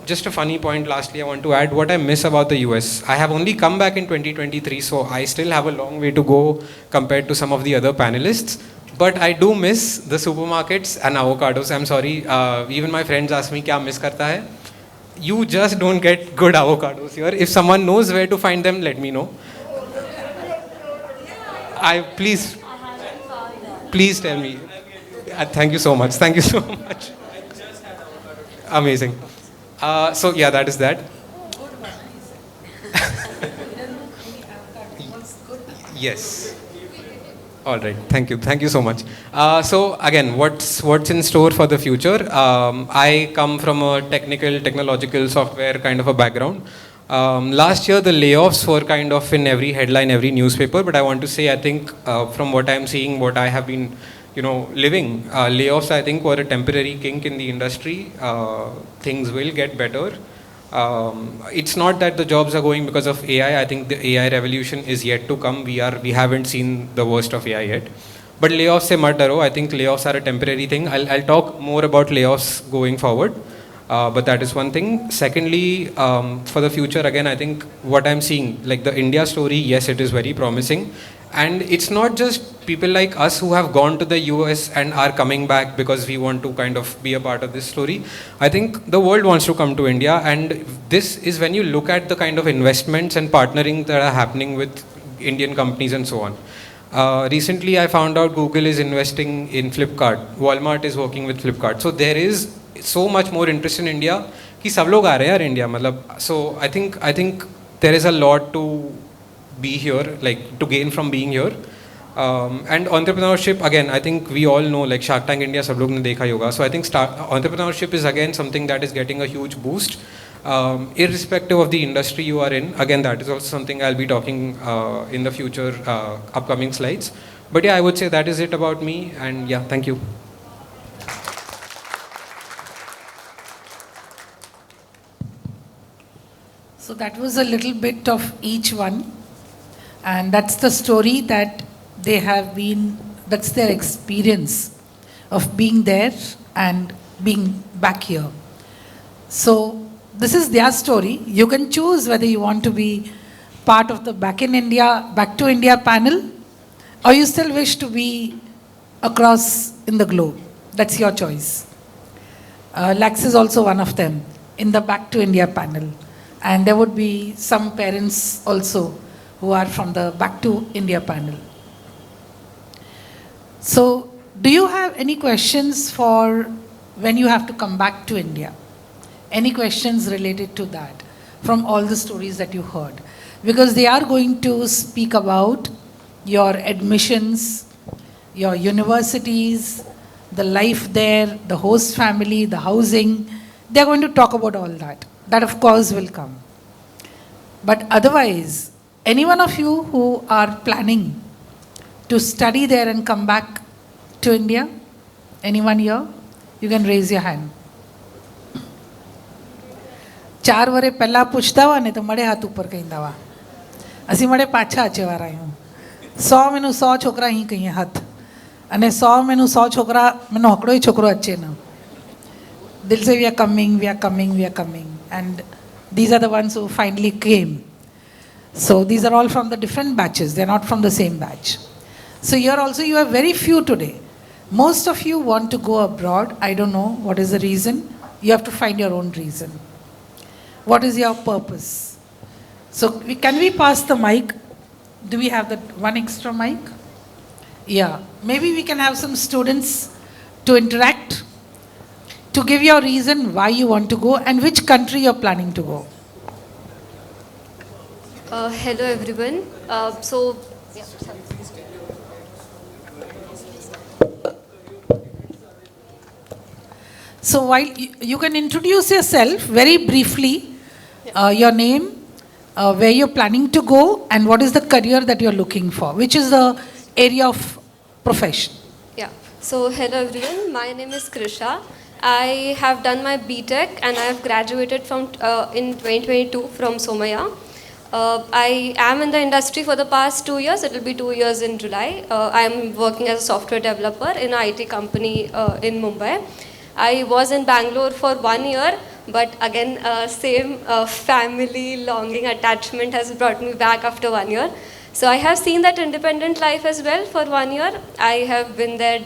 Just a funny point lastly I want to add what I miss about the US. I have only come back in 2023, so I still have a long way to go compared to some of the other panelists. But I do miss the supermarkets and avocados. I'm sorry, even my friends ask me kya miss karta hai. You just don't get good avocados here. If someone knows where to find them, let me know. Please tell me. Thank you so much. Thank you so much. Amazing. So yeah, that is that. Yes. All right. Thank you. Thank you so much. So again, what's in store for the future? I come from a technological software kind of a background. Last year, the layoffs were kind of in every headline, every newspaper. But I want to say, I think from what I'm seeing, what I have been, living, layoffs I think were a temporary kink in the industry. Things will get better. It's not that the jobs are going because of AI. I think the AI revolution is yet to come. We haven't seen the worst of AI yet. But layoffs se mat daro. I think layoffs are a temporary thing. I'll talk more about layoffs going forward. But that is one thing. Secondly, for the future, again, I think what I'm seeing, like the India story, yes, it is very promising. And it's not just people like us who have gone to the US and are coming back because we want to kind of be a part of this story. I think the world wants to come to India, and this is when you look at the kind of investments and partnering that are happening with Indian companies and so on. Recently, I found out Google is investing in Flipkart. Walmart is working with Flipkart. So there is so much more interest in India कि सब लोग आ रहे हैं यार India मतलब. So I think there is a lot to be here, like to gain from being here. And entrepreneurship, again, I think we all know, like Shark Tank India, सब लोग ने देखा ही होगा. So I think entrepreneurship is again something that is getting a huge boost. Irrespective of the industry you are in, again, that is also something I'll be talking in the future upcoming slides. But yeah, I would say that is it about me. And yeah, thank you. So that was a little bit of each one. And that's the story that they have been, that's their experience of being there and being back here. So this is their story. You can choose whether you want to be part of the Back to India panel, or you still wish to be across in the globe. That's your choice. Lax is also one of them in the Back to India panel. And there would be some parents also who are from the Back to India panel. So, do you have any questions for when you have to come back to India? Any questions related to that from all the stories that you heard? Because they are going to speak about your admissions, your universities, the life there, the host family, the housing. They're going to talk about all that. That, of course, will come. But otherwise, any one of you who are planning to study there and come back to India? Anyone here? You can raise your hand. 4 વરે પહેલાં પૂછતા હોય ને તો મળે હાથ ઉપર કહી દવા ਅਸੀਂ મળે પાછા અચેવાર આવ્યું 100 મેનું 100 છોકરા અહીં કહીએ હાથ અને 100 મેનું 100 છોકરા મેનો હકડોય છોકરો અચે ના દિલ સે we are coming, we are coming, we are coming. And these are the ones who finally came. So these are all from the different batches. They're not from the same batch. So here also you have very few today. Most of you want to go abroad. I don't know what is the reason. You have to find your own reason. What is your purpose? So can we pass the mic? Do we have that one extra mic? Yeah. Maybe we can have some students to interact, to give your reason why you want to go and which country you're planning to go. Hello everyone. So while you can introduce yourself very briefly, your name, where you're planning to go, and what is the career that you're looking for, which is the area of profession. Yeah. So hello everyone. My name is Krisha. I have done my BTech and I have graduated from in 2022 from Somaya. I am in the industry for the past 2 years. It will be 2 years in July. I am working as a software developer in an IT company in Mumbai. I was in Bangalore for 1 year, but again, same family longing attachment has brought me back after 1 year. So I have seen that independent life as well for 1 year. I have been there,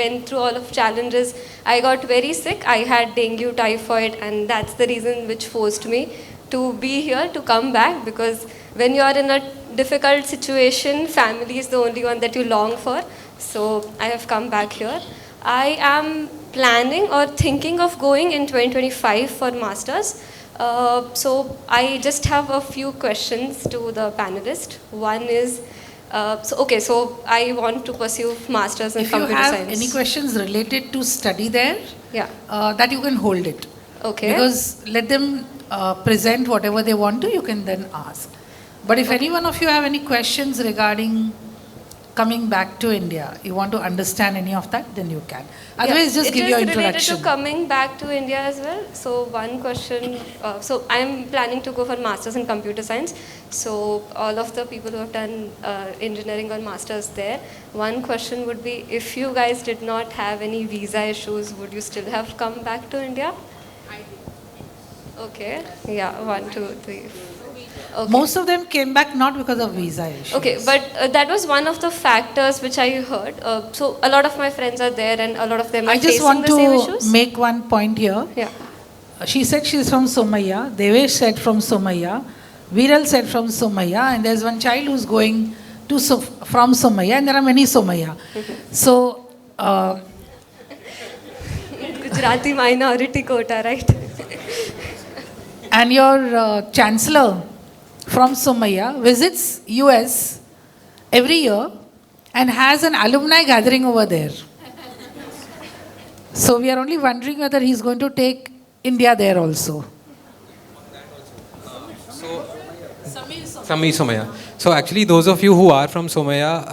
went through all of challenges. I got very sick. I had dengue, typhoid, and that's the reason which forced me to be here, to come back, because when you are in a difficult situation, family is the only one that you long for. So I have come back here. I am planning or thinking of going in 2025 for masters. So I just have a few questions to the panelists. One is, So I want to pursue masters in If you computer have science. any questions related to study there, Yeah. that you can hold it. Okay. Because let them present whatever they want to, you can then ask. But if any one of you have any questions regarding coming back to India, you want to understand any of that, then you can. Otherwise, just give your It is related introduction. to coming back to India as well. So one question, so I'm planning to go for masters in computer science. So all of the people who have done engineering or masters there, one question would be, if you guys did not have any visa issues, would you still have come back to India? I did. Okay, yeah, 1, 2, 3. Okay. Most of them came back not because of visa issues. Okay, but that was one of the factors which I heard. So a lot of my friends are there, and a lot of them are I just facing want the same to issues. make one point here. Yeah. She said she's from Somaya, Devesh said from Somaya, Viral said from Somaya, and there's one child who's going to from Somaya, and there are many Somaya. So, Gujarati minority quota, right? and your chancellor from Somaya visits US every year and has an alumni gathering over there. So we are only wondering whether he's going to take India there also. Samir Somaya. So actually, those of you who are from Somaya,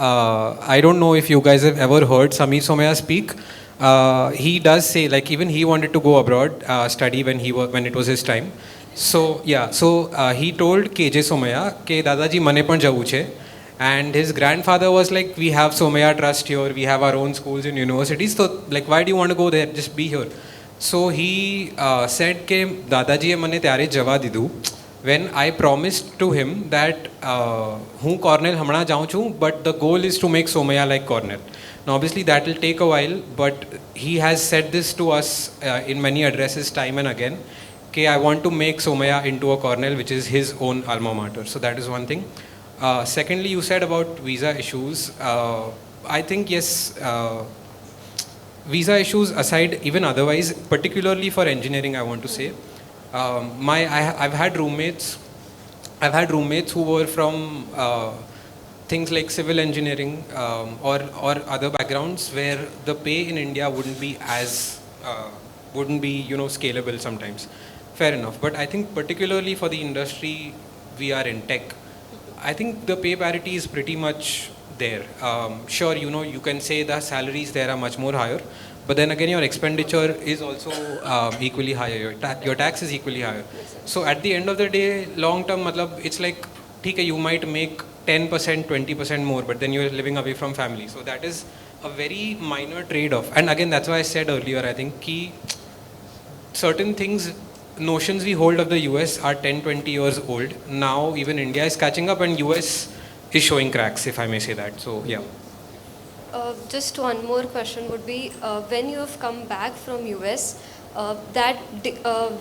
I don't know if you guys have ever heard Samir Somaya speak. He does say, like, even he wanted to go abroad, study when it was his time. So yeah, he told K.J. Somaya, "Ke Dadaji mane pan javu che." And his grandfather was like, "We have Somaya Trust here. We have our own schools and universities. So like, why do you want to go there? Just be here." So he said, "Ke Dadaji mane tyare java didu." When I promised to him that હું Cornell હમણાં જાઉં છું, but the goal is to make Somaya like Cornell. Now obviously that will take a while, but he has said this to us in many addresses time and again, okay, I want to make Somaya into a Cornell, which is his own alma mater. So that is one thing. Secondly, you said about visa issues. I think yes, visa issues aside, even otherwise, particularly for engineering, I want to say, I've had roommates who were from things like civil engineering or other backgrounds where the pay in India wouldn't be scalable sometimes. Fair enough. But I think particularly for the industry we are in, tech, I think the pay parity is pretty much there. Sure, you can say the salaries there are much more higher, but then again your expenditure is also equally higher. Your tax is equally higher. So at the end of the day, long term, it's like, okay, you might make 10%, 20% more, but then you're living away from family. So that is a very minor trade-off. And again, that's why I said earlier, I think certain things, notions we hold of the US are 10, 20 years old. Now even India is catching up and US is showing cracks, if I may say that. So yeah. Just one more question would be, when you have come back from US, that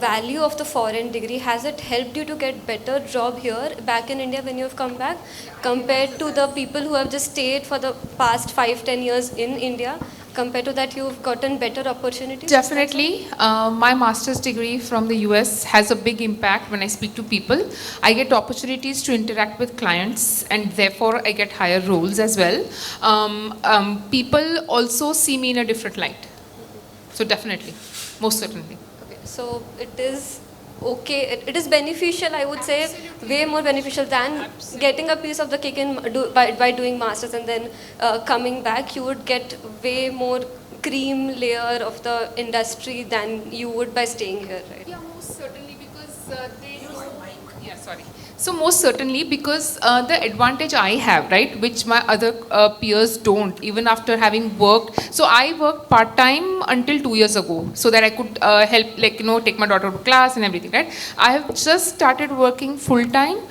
value of the foreign degree, has it helped you to get better job here back in India when you have come back compared to the people who have just stayed for the past 5-10 years in India? Compared to that, you've gotten better opportunities? Definitely. My master's degree from the US has a big impact when I speak to people. I get opportunities to interact with clients and therefore I get higher roles as well. People also see me in a different light. So definitely, most certainly. Okay. So it is okay, it is beneficial, I would say, way more beneficial than getting a piece of the cake by doing masters and then coming back. You would get way more cream layer of the industry than you would by staying here, right? Yeah, most certainly, because yeah, sorry. So most certainly, because the advantage I have, right, which my other peers don't, even after having worked. So I worked part-time until 2 years ago, so that I could help, take my daughter to class and everything, right? I have just started working full-time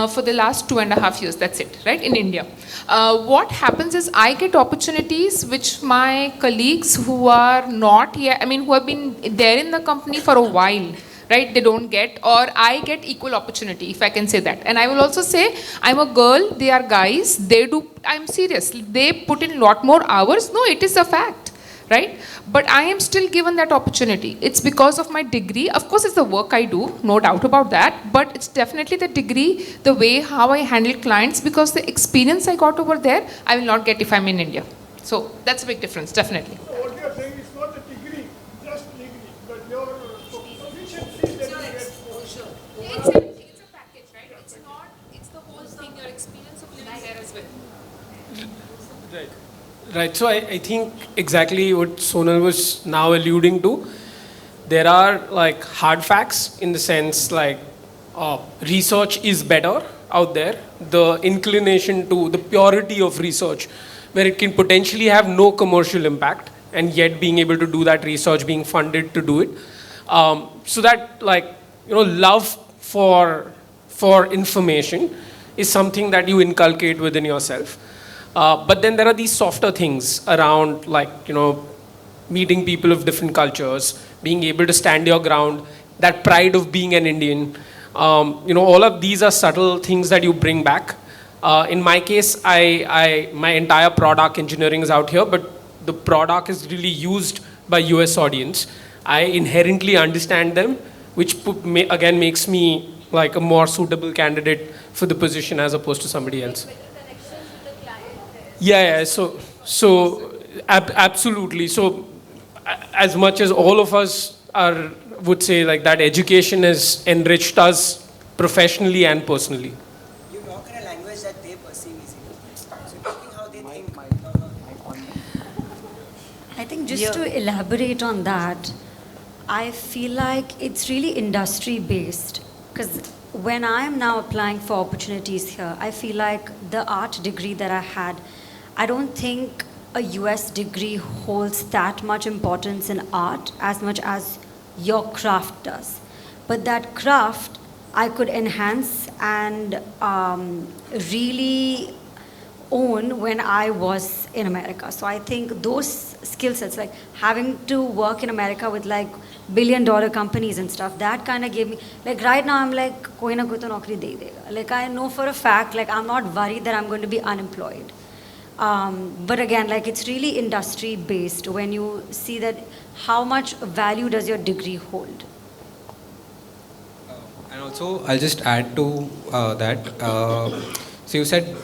for the last 2.5 years, that's it, right, in India. What happens is I get opportunities which my colleagues who are not here, who have been there in the company for a while, right, they don't get, or I get equal opportunity, if I can say that. And I will also say, I'm a girl, they are guys, they do, I'm serious, they put in lot more hours. No, it is a fact, right? But I am still given that opportunity. It's because of my degree. Of course, it's the work I do, no doubt about that, but it's definitely the degree, the way how I handle clients, because the experience I got over there, I will not get if I'm in India. So that's a big difference, definitely. So what you are saying is not the degree, just degree, but your proficiency that you get. It's a package, right? It's not, it's the whole thing, your experience of living there as well. Right. Right. So I think exactly what Sonal was now alluding to. There are like hard facts in the sense like research is better out there. The inclination to the purity of research, where it can potentially have no commercial impact and yet being able to do that research, being funded to do it. So that like, love for information is something that you inculcate within yourself. But then there are these softer things around like, meeting people of different cultures, being able to stand your ground, that pride of being an Indian. All of these are subtle things that you bring back. In my case, my entire product engineering is out here, but the product is really used by US audience. I inherently understand them, which again makes me like a more suitable candidate for the position as opposed to somebody else. Yeah. Absolutely. So as much as all of us would say like that education has enriched us professionally and personally. You talk in a language that they perceive easily. So talking how they think. I think just to elaborate on that, I feel like it's really industry based, because when I am now applying for opportunities here, I feel like the art degree that I had, I don't think a US degree holds that much importance in art as much as your craft does. But that craft I could enhance and really own when I was in America. So I think those skill sets, like having to work in America with like billion-dollar companies and stuff, that kind of gave me, like right now I'm like, koi na koi to naukri de dega. Like I know for a fact, like I'm not worried that I'm going to be unemployed. But again, like it's really industry based when you see that how much value does your degree hold. And also, I'll just add to that. So you said,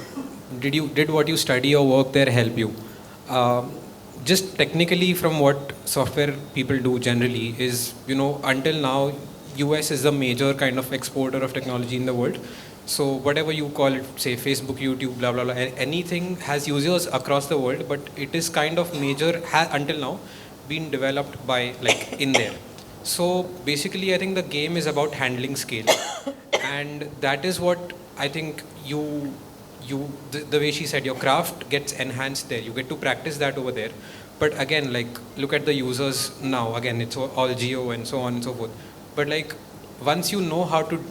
did what you study or work there help you? Just technically, from what software people do generally is, until now, US is a major kind of exporter of technology in the world. So whatever you call it, say Facebook, YouTube, blah blah blah, anything has users across the world, but it is kind of major until now been developed by like in there. So basically, I think the game is about handling scale, and that is what I think the way she said, your craft gets enhanced there. You get to practice that over there. But again, like look at the users now. Again, it's all geo and so on and so forth. But like once you know how to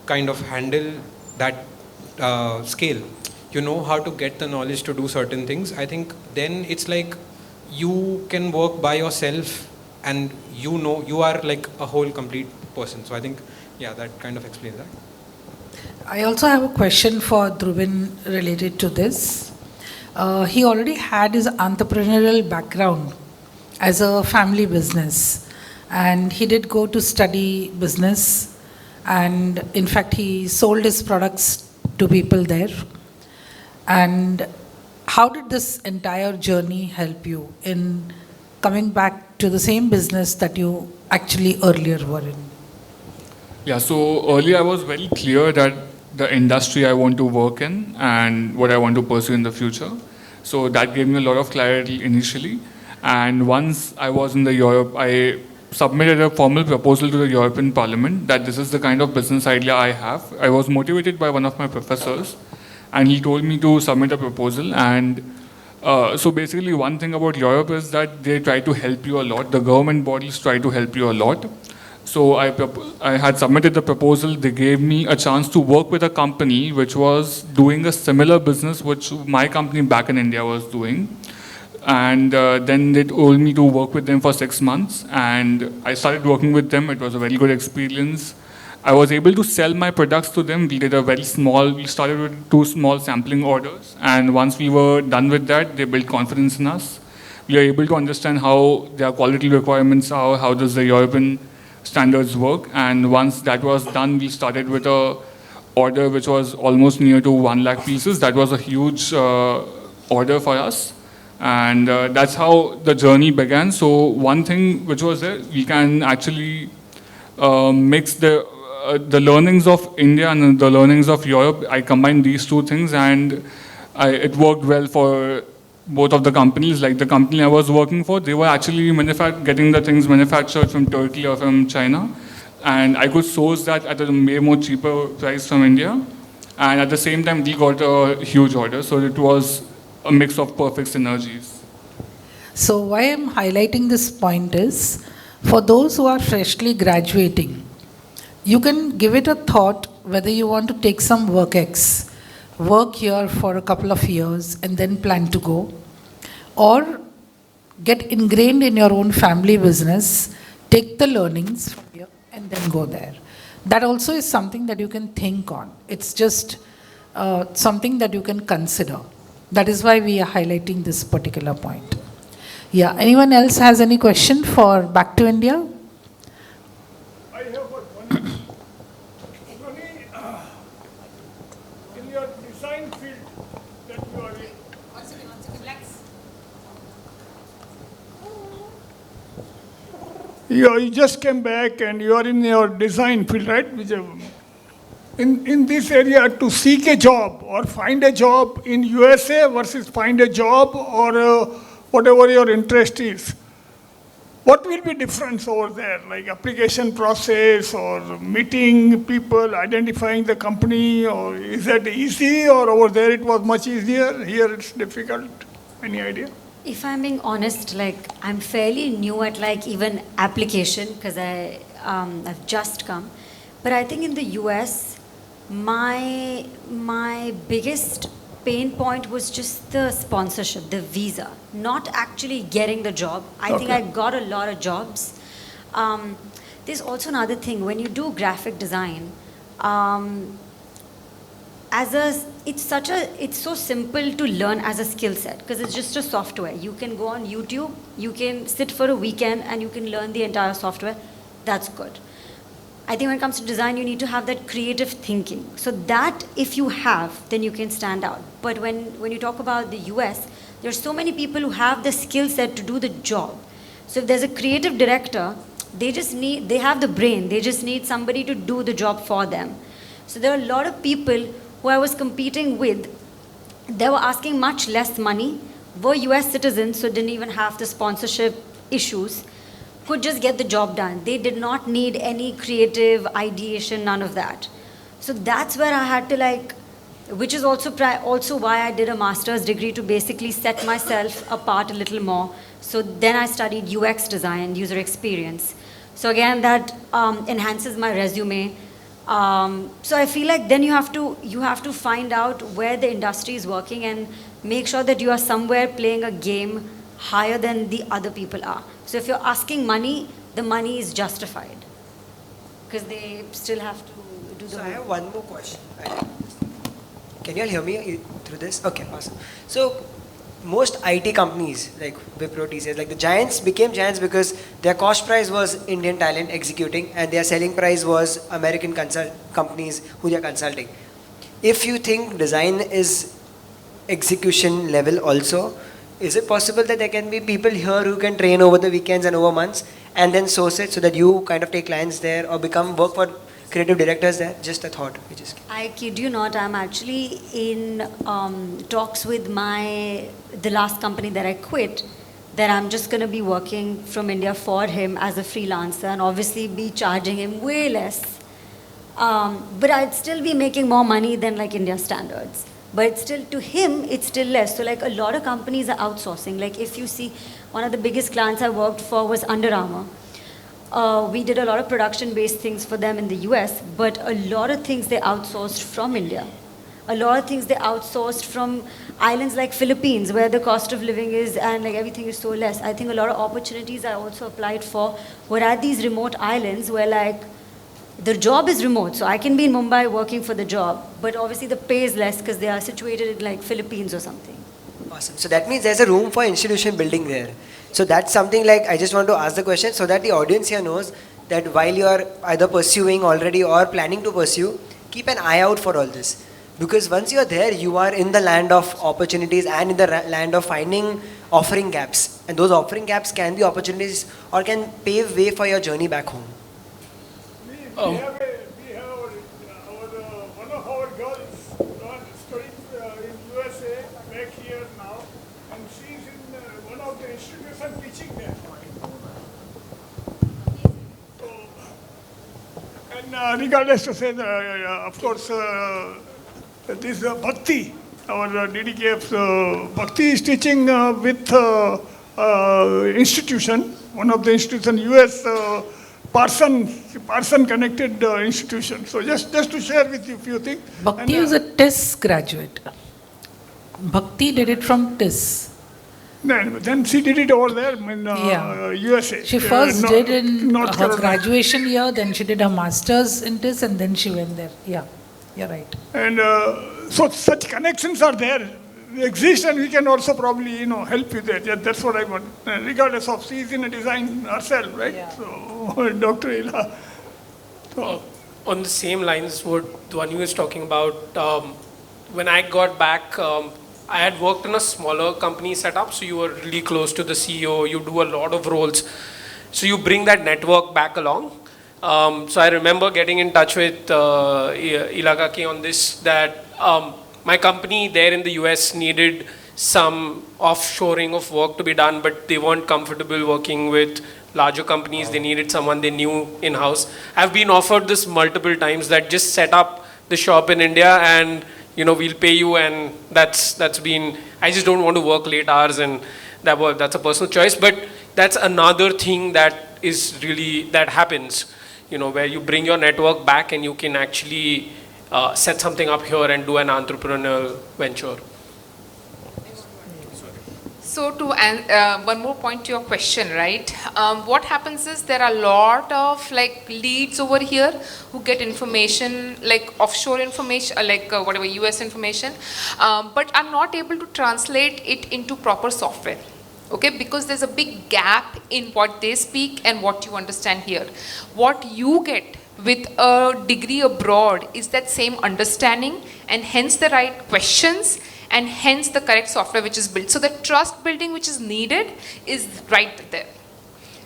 kind of handle that scale, you know how to get the knowledge to do certain things. I think then it's like you can work by yourself, and you are like a whole complete person. So I think, yeah, that kind of explains that. I also have a question for Dhruvin related to this. He already had his entrepreneurial background as a family business, and he did go to study business, and in fact he sold his products to people there. And how did this entire journey help you in coming back to the same business that you actually earlier were in? Yeah, so earlier I was very clear that the industry I want to work in and what I want to pursue in the future. So that gave me a lot of clarity initially. And once I was in the Europe, I submitted a formal proposal to the European Parliament that this is the kind of business idea I have. I was motivated by one of my professors, and he told me to submit a proposal. And so basically one thing about Europe is that they try to help you a lot. The government bodies try to help you a lot. So I had submitted the proposal. They gave me a chance to work with a company which was doing a similar business which my company back in India was doing. And then they told me to work with them for 6 months. And I started working with them. It was a very good experience. I was able to sell my products to them. We started with 2 small sampling orders. And once we were done with that, they built confidence in us. we are able to understand how their quality requirements are, how does the European standards work. And once that was done, we started with a order which was almost near to 1 lakh pieces. That was a huge order for us. And that's how the journey began. So one thing which was there, we can actually mix the learnings of India and the learnings of Europe. I combined these two things, and it worked well for both of the companies. Like the company I was working for, they were actually getting the things manufactured from Turkey or from China, and I could source that at a way more cheaper price from India. And at the same time, we got a huge order, so it was a mix of perfect synergies. So why I'm highlighting this point is, for those who are freshly graduating, you can give it a thought whether you want to take some work here for a couple of years and then plan to go, or get ingrained in your own family business, take the learnings from here and then go there. That also is something that you can think on. It's just something that you can consider. That is why we are highlighting this particular point. Yeah, anyone else has any question for Back to India? I have got one. In your design field that you are in, you just came back and you are in your design field, right? In this area, to seek a job or find a job in USA versus find a job or whatever your interest is, what will be difference over there? Like application process or meeting people, identifying the company, or is that easy, or over there it was much easier? Here it's difficult. Any idea? If I'm being honest, like I'm fairly new at like even application because I've just come. But I think in the US, my biggest pain point was just the sponsorship, the visa, not actually getting the job. I think I got a lot of jobs. There's also another thing, when you do graphic design, it's so simple to learn as a skill set because it's just a software. You can go on YouTube, you can sit for a weekend and you can learn the entire software. That's good. I think when it comes to design, you need to have that creative thinking. So that, if you have, then you can stand out. But when you talk about the US, there's so many people who have the skill set to do the job. So if there's a creative director, they have the brain. They just need somebody to do the job for them. So there are a lot of people who I was competing with. They were asking much less money, were US citizens, so didn't even have the sponsorship issues, could just get the job done. They did not need any creative ideation, none of that. So that's where I had to which is also why I did a master's degree, to basically set myself apart a little more. So then I studied UX design, user experience. So again, that enhances my resume. So I feel like then you have to find out where the industry is working and make sure that you are somewhere playing a game higher than the other people are. So if you're asking money, the money is justified because they still have to do the So I work. have one more question. Can you all hear me through this? Okay, awesome. So most IT companies like Wipro, TCS, like the giants became giants because their cost price was Indian talent executing and their selling price was American companies who they are consulting. If you think design is execution level also, is it possible that there can be people here who can train over the weekends and over months and then source it so that you kind of take clients there or work for creative directors there? Just a thought. I kid you not, I'm actually in talks with the last company that I quit, that I'm just going to be working from India for him as a freelancer and obviously be charging him way less. But I'd still be making more money than like India standards. But still, to him, it's still less. So like a lot of companies are outsourcing. Like if you see, one of the biggest clients I worked for was Under Armour. We did a lot of production-based things for them in the US, but a lot of things they outsourced from India. A lot of things they outsourced from islands like Philippines, where the cost of living is and like everything is so less. I think a lot of opportunities I also applied for were at these remote islands where like the job is remote. So I can be in Mumbai working for the job, but obviously the pay is less because they are situated in like Philippines or something. Awesome. So that means there's a room for institution building there. So that's something like I just want to ask the question so that the audience here knows that while you are either pursuing already or planning to pursue, keep an eye out for all this. Because once you're there, you are in the land of opportunities and in the land of finding offering gaps. And those offering gaps can be opportunities or can pave way for your journey back home. We have one of our girls studying in USA, back here now, and she's in one of the institutions teaching there. So, and regardless to say, of course, this Bhakti, our DDKF's Bhakti is teaching with institution, one of the institution, US Parson connected institution. So just to share with you a few things. Bhakti is a TIS graduate. Bhakti did it from TIS. Then she did it over there in USA. She first did in North her Carolina. graduation year, then she did her master's in TIS, and then she went there. Yeah, you're right. And so such connections are there, they exist, and we can also probably help you there. Yeah, that's what I want. Regardless of she is in a design herself, right? Yeah. So Dr. Ila. So, On the same lines, what Dhwani was talking about, when I got back, I had worked in a smaller company setup, so you were really close to the CEO, you do a lot of roles. So you bring that network back along. So I remember getting in touch with Ilagaki on this, that my company there in the US needed some offshoring of work to be done, but they weren't comfortable working with larger companies. They needed someone they knew in-house. I've been offered this multiple times that just set up the shop in India and we'll pay you, and that's been, I just don't want to work late hours, and that's a personal choice. But that's another thing that is really, that happens, where you bring your network back and you can actually set something up here and do an entrepreneurial venture. So to one more point to your question, right? What happens is there are a lot of leads over here who get information, like offshore information, whatever US information, but I'm not able to translate it into proper software. Okay, because there's a big gap in what they speak and what you understand here. What you get with a degree abroad is that same understanding, and hence the right questions, and hence the correct software which is built. So the trust building which is needed is right there.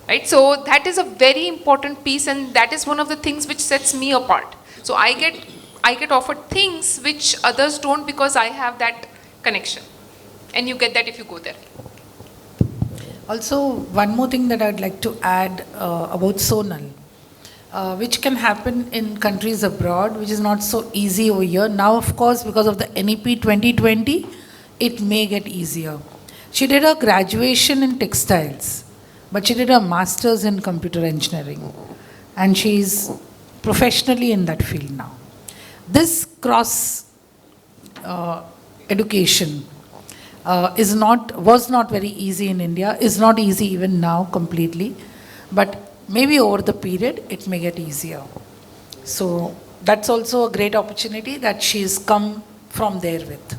Right? So that is a very important piece, and that is one of the things which sets me apart. So I get offered things which others don't because I have that connection. And you get that if you go there. Also, one more thing that I'd like to add about Sonal, which can happen in countries abroad, which is not so easy over here. Now, of course, because of the NEP 2020, it may get easier. She did her graduation in textiles, but she did her master's in computer engineering, and she's professionally in that field now. This cross education was not very easy in India, is not easy even now completely, but maybe over the period it may get easier. So that's also a great opportunity that she's come from there with.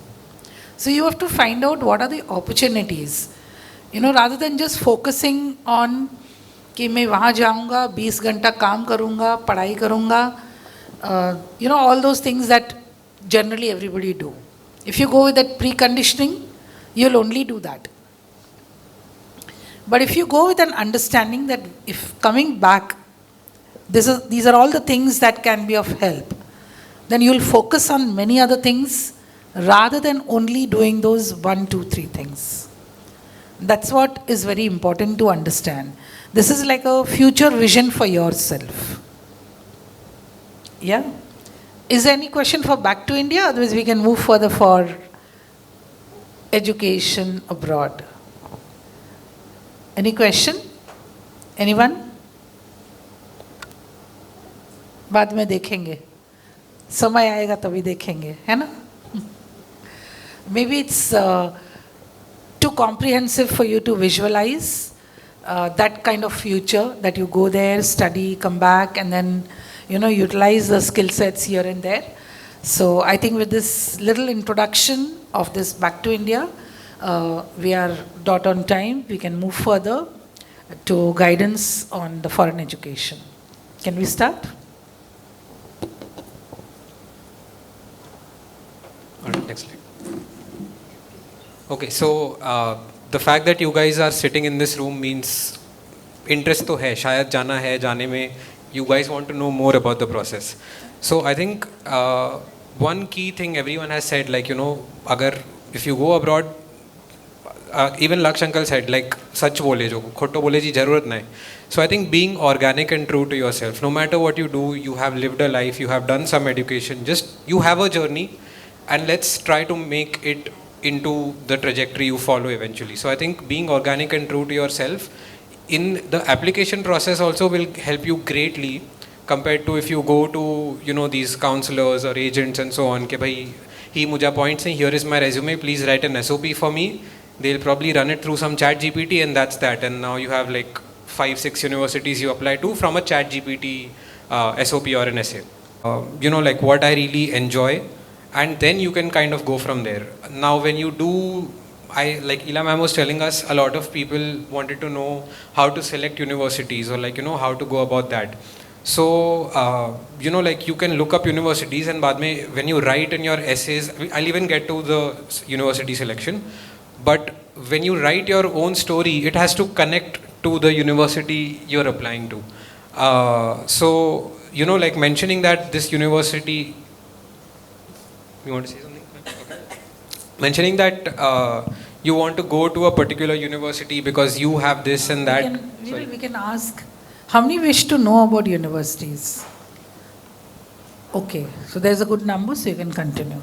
So you have to find out what are the opportunities, rather than just focusing on कि मैं वहाँ जाऊँगा 20 घंटा काम करूँगा पढ़ाई करूँगा, all those things that generally everybody do. If you go with that preconditioning, you'll only do that. But if you go with an understanding that if coming back, these are all the things that can be of help, then you'll focus on many other things rather than only doing those 1, 2, 3 things. That's what is very important to understand. This is like a future vision for yourself. Yeah? Is there any question for back to India? Otherwise we can move further for education abroad. Any question? Anyone? बाद में देखेंगे, समय आएगा तभी देखेंगे, है ना? Maybe it's too comprehensive for you to visualize that kind of future, that you go there, study, come back, and then utilize the skill sets here and there. So I think with this little introduction of this Back to India, We are dot on time. We can move further to guidance on the foreign education. Can we start? All right, next slide. Okay, so the fact that you guys are sitting in this room means interest to hai, shayad jana hai, jaane mein, you guys want to know more about the process. So I think one key thing everyone has said, like, if you go abroad, even Laksh uncle said, like, sach bole jo, khotto bole ji zarurat nahi. So I think being organic and true to yourself, no matter what you do, you have lived a life, you have done some education, just you have a journey, and let's try to make it into the trajectory you follow eventually. So I think being organic and true to yourself in the application process also will help you greatly compared to if you go to, these counselors or agents and so on, ke bhai, he muja points saying, here is my resume, please write an SOP for me. They'll probably run it through some chat GPT and that's that. And now you have like 5-6 universities you apply to from a chat GPT SOP or an essay. Like what I really enjoy, and then you can kind of go from there. Now when you do, like Ila ma'am was telling us, a lot of people wanted to know how to select universities or like, how to go about that. So, like you can look up universities and baad mein, when you write in your essays, I'll even get to the university selection, but when you write your own story, it has to connect to the university you're applying to. So, like mentioning that this university, you want to say something? Okay. Mentioning that you want to go to a particular university because you have this and that. We can ask, how many wish to know about universities? Okay, so there's a good number, so you can continue.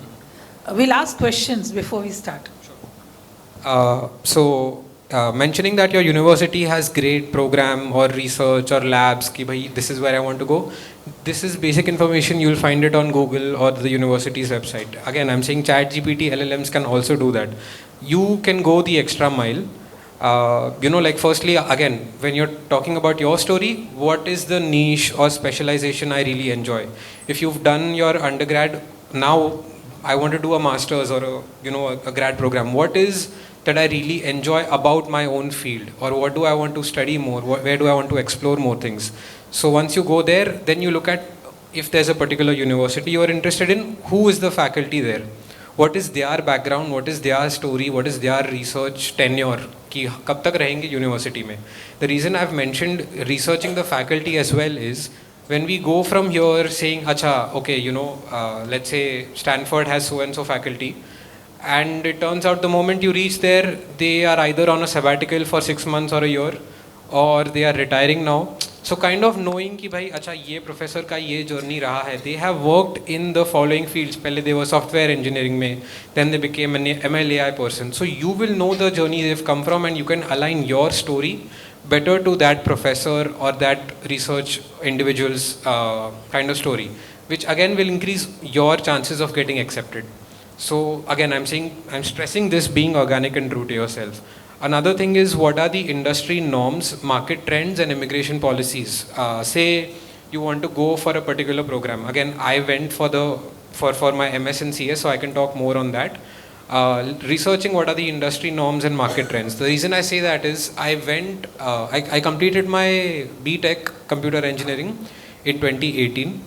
We'll ask questions before we start. Mentioning that your university has great program or research or labs, ki bhai, this is where I want to go. This is basic information, you'll find it on Google or the university's website. Again, I'm saying chat GPT, LLMs can also do that. You can go the extra mile. Like firstly, again, when you're talking about your story, what is the niche or specialization I really enjoy? If you've done your undergrad, now I want to do a master's or a grad program. What is that I really enjoy about my own field, or what do I want to study more, where do I want to explore more things. So once you go there, then you look at if there's a particular university you're interested in, who is the faculty there, what is their background, what is their story, what is their research tenure, ki kab tak rahenge university mein. The reason I've mentioned researching the faculty as well is when we go from here saying, acha, okay, let's say Stanford has so and so faculty, and it turns out the moment you reach there, they are either on a sabbatical for 6 months or a year, or they are retiring now. So kind of knowing ki bhai, acha, ye professor ka ye journey raha hai. They have worked in the following fields. Pehle they were software engineering mein, then they became an ML AI person. So you will know the journey they've come from and you can align your story better to that professor or that research individual's kind of story, which again will increase your chances of getting accepted. So again, I'm stressing this being organic and true to yourself. Another thing is, what are the industry norms, market trends and immigration policies? Say you want to go for a particular program. Again, I went for my MS in CS, so I can talk more on that. Researching what are the industry norms and market trends. The reason I say that is I completed my BTech computer engineering in 2018,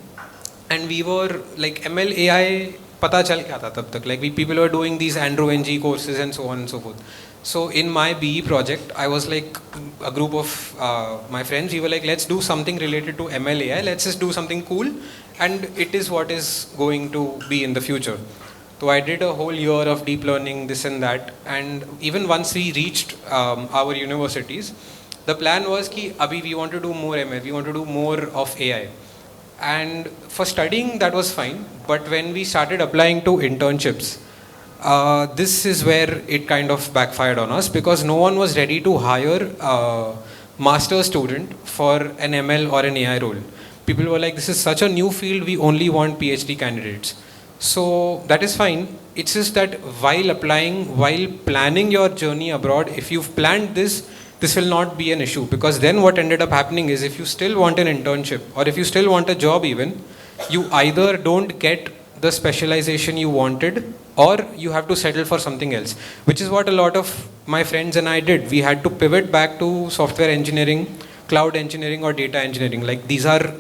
and we were like ML AI pata chal kya tha tab tak, like people were doing these Andro NG courses and so on and so forth. So in my BE project, I was like a group of my friends, we were like, let's do something related to ML AI, let's just do something cool, and it is what is going to be in the future. So I did a whole year of deep learning, this and that, and even once we reached our universities, the plan was ki abhi we want to do more ML, we want to do more of AI. And for studying, that was fine. But when we started applying to internships, this is where it kind of backfired on us, because no one was ready to hire a master's student for an ML or an AI role. People were like, this is such a new field, we only want PhD candidates. So that is fine. It's just that while applying, while planning your journey abroad, if you've planned this will not be an issue, because then what ended up happening is, if you still want an internship or if you still want a job even, you either don't get the specialization you wanted, or you have to settle for something else, which is what a lot of my friends and I did. We had to pivot back to software engineering, cloud engineering, or data engineering. Like these are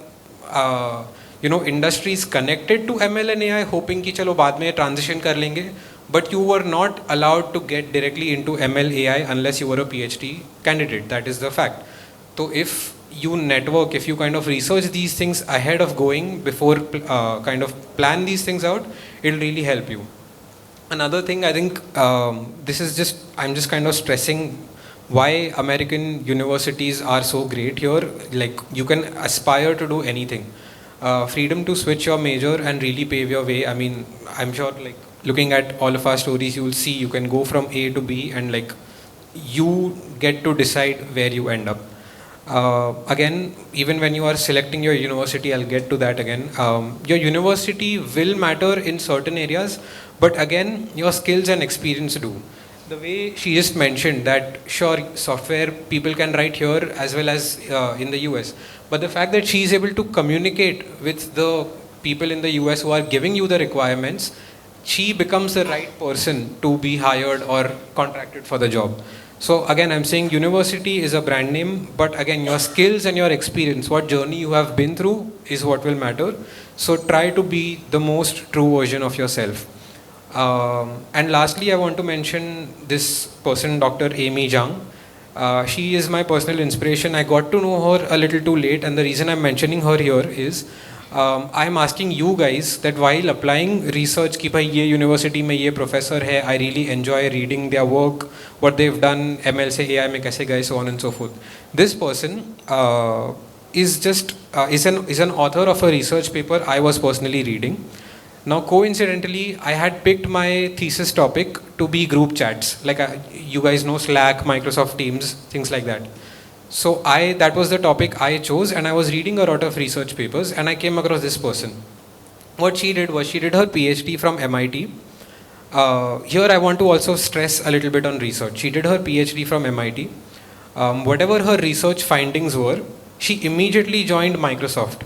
industries connected to ML and AI, hoping कि चलो बाद में transition कर लेंगे, but you were not allowed to get directly into ML AI unless you were a PhD candidate. That is the fact. So if you network, if you kind of research these things ahead of going, before kind of plan these things out, it'll really help you. Another thing, I think I'm just kind of stressing why American universities are so great here. Like you can aspire to do anything. Freedom to switch your major and really pave your way. I mean, I'm sure like looking at all of our stories, you will see you can go from A to B and like you get to decide where you end up. Again, even when you are selecting your university, I'll get to that again. Your university will matter in certain areas, but again, your skills and experience do. The way she just mentioned that, sure, software people can write here as well as in the US, but the fact that she is able to communicate with the people in the US who are giving you the requirements, she becomes the right person to be hired or contracted for the job. So again, I'm saying university is a brand name, but again, your skills and your experience, what journey you have been through is what will matter. So try to be the most true version of yourself. And lastly, I want to mention this person, Dr. Amy Zhang. She is my personal inspiration. I got to know her a little too late, and the reason I'm mentioning her here is I'm asking you guys that while applying research कि भाई ये university में ये professor है, I really enjoy reading their work, what they've done, ML से AI में कैसे गए, so on and so forth. This person is an author of a research paper I was personally reading. Now, coincidentally, I had picked my thesis topic to be group chats. Like you guys know Slack, Microsoft Teams, things like that. So that was the topic I chose, and I was reading a lot of research papers, and I came across this person. What she did was she did her PhD from MIT. Here I want to also stress a little bit on research. She did her PhD from MIT. Whatever her research findings were, she immediately joined Microsoft.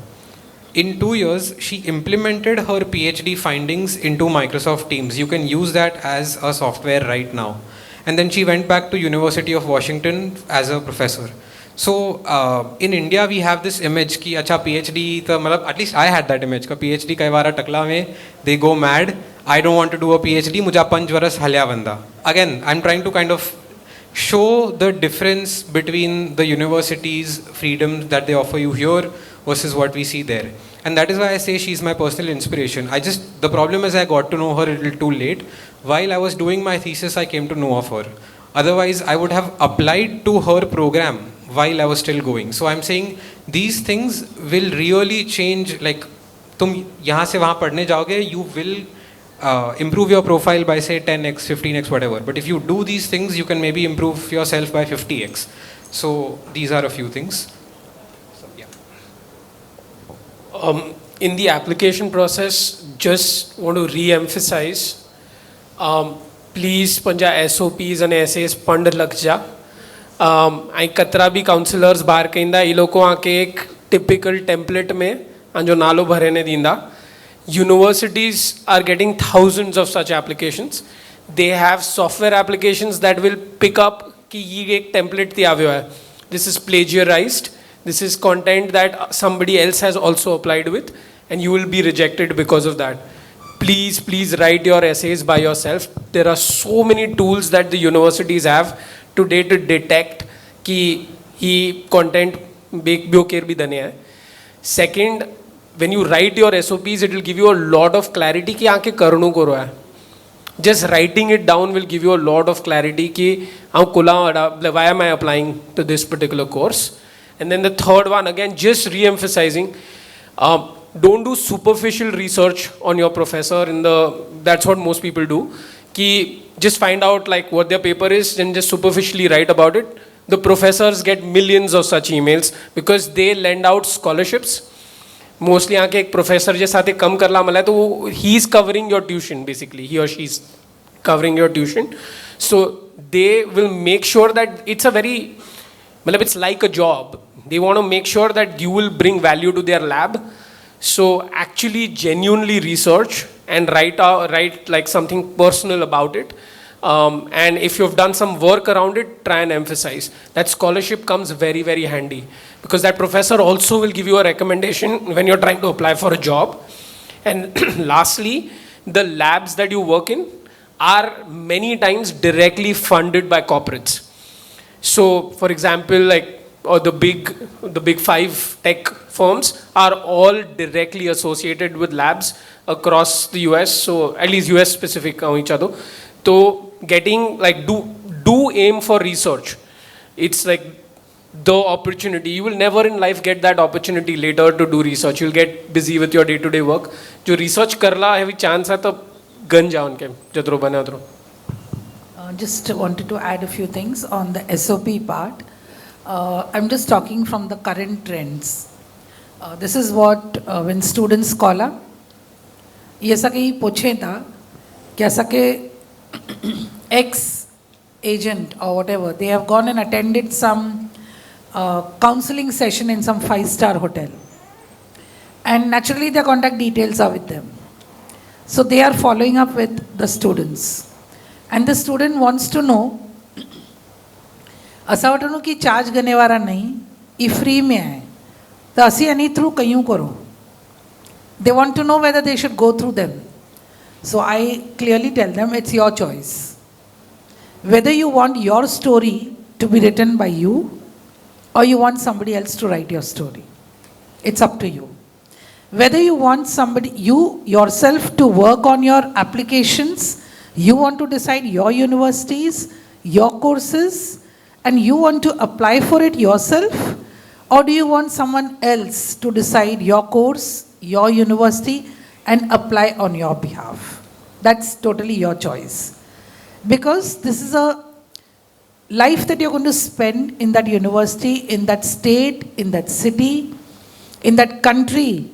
In 2 years, she implemented her PhD findings into Microsoft Teams. You can use that as a software right now. And then she went back to University of Washington as a professor. So in India, we have this image कि अच्छा PhD तो मतलब at least I had that image का PhD कई बार टकला में they go mad. I don't want to do a PhD. मुझे 5 वर्ष हल्या बंदा. Again, I'm trying to kind of show the difference between the universities' freedoms that they offer you here versus what we see there. And that is why I say she's my personal inspiration. The problem is I got to know her a little too late. While I was doing my thesis, I came to know of her. Otherwise, I would have applied to her program while I was still going. So I'm saying these things will really change. Like, तुम यहाँ से वहाँ पढ़ने जाओगे, you will improve your profile by say 10x, 15x, whatever. But if you do these things, you can maybe improve yourself by 50x. So these are a few things. In the application process, just want to re-emphasize, please पंजा SOPs and essays पंड लग जा. आई कतरा भी counsellors बाहर कहिंदा ये लोग को आके एक टिपिकल टेम्पलेट में जो नालो भरे ने दींदा. Universities are getting thousands of such applications. They have software applications that will pick up कि ये एक template थी आवे है. This is plagiarized. This is content that somebody else has also applied with, and you will be rejected because of that. Please write your essays by yourself. There are so many tools that the universities have today to detect कि ये content बेकार भी दने है. Second, when you write your SOPs, it will give you a lot of clarity कि आके करनो करो है. Just writing it down will give you a lot of clarity कि why am I applying to this particular course. And then the third one, again, just re-emphasizing, don't do superficial research on your professor. That's what most people do. Ki just find out like what their paper is and just superficially write about it. The professors get millions of such emails because they lend out scholarships. Mostly आके एक professor जे साथे कम करला मला है तो he is covering your tuition basically. He or she is covering your tuition. So they will make sure that it's like a job. They want to make sure that you will bring value to their lab. So actually genuinely research and write like something personal about it. And if you've done some work around it, try and emphasize. That scholarship comes very, very handy because that professor also will give you a recommendation when you're trying to apply for a job. And lastly, the labs that you work in are many times directly funded by corporates. So, for example, like or the big five tech firms are all directly associated with labs across the US. So at least US specific each other. So getting like do aim for research. It's like the opportunity. You will never in life get that opportunity later to do research. You'll get busy with your day-to-day work. जो research करला है भी chance है तो gun जाओ उनके जतरो बने उतरो. Just wanted to add a few things on the SOP part. I'm just talking from the current trends. This is what when students call up, ये ऐसा कहीं पूछे था कि ऐसा के ex agent or whatever, they have gone and attended some counseling session in some 5-star hotel. And naturally their contact details are with them. So they are following up with the students. And the student wants to know, असा वाटणू की charge करने वाला नहीं, ये free में है, तो असी यानी थ्रू कयूं करो. They want to know whether they should go through them. So I clearly tell them it's your choice. Whether you want your story to be written by you or you want somebody else to write your story. It's up to you. Whether you want somebody, you yourself to work on your applications, you want to decide your universities, your courses, and you want to apply for it yourself, or do you want someone else to decide your course, your university, and apply on your behalf? That's totally your choice. Because this is a life that you're going to spend in that university, in that state, in that city, in that country.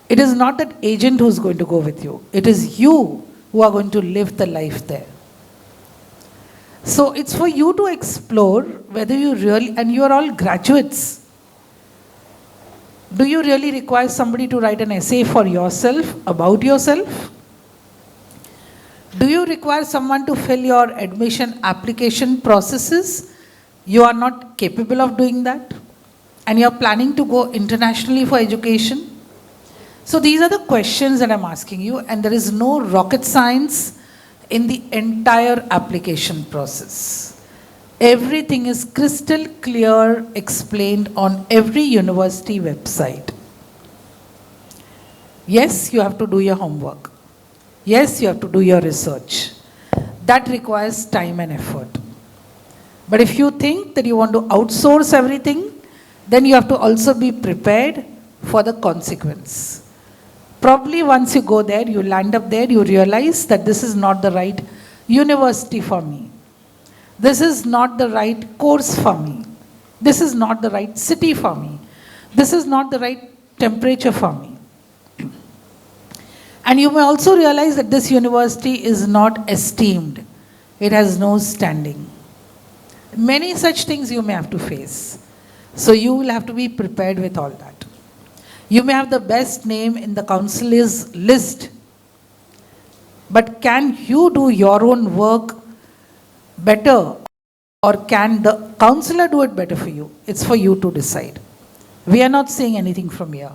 It is not that agent who's going to go with you. It is you who are going to live the life there. So it's for you to explore whether you really, and you are all graduates. Do you really require somebody to write an essay for yourself, about yourself? Do you require someone to fill your admission application processes? You are not capable of doing that. And you are planning to go internationally for education. So these are the questions that I'm asking you, and there is no rocket science in the entire application process. Everything is crystal clear, explained on every university website. Yes, you have to do your homework. Yes, you have to do your research. That requires time and effort. But if you think that you want to outsource everything, then you have to also be prepared for the consequence. Probably once you go there, you land up there, you realize that this is not the right university for me. This is not the right course for me. This is not the right city for me. This is not the right temperature for me. And you may also realize that this university is not esteemed. It has no standing. Many such things you may have to face. So you will have to be prepared with all that. You may have the best name in the counselor's list, but can you do your own work better, or can the counselor do it better for you? It's for you to decide. We are not saying anything from here,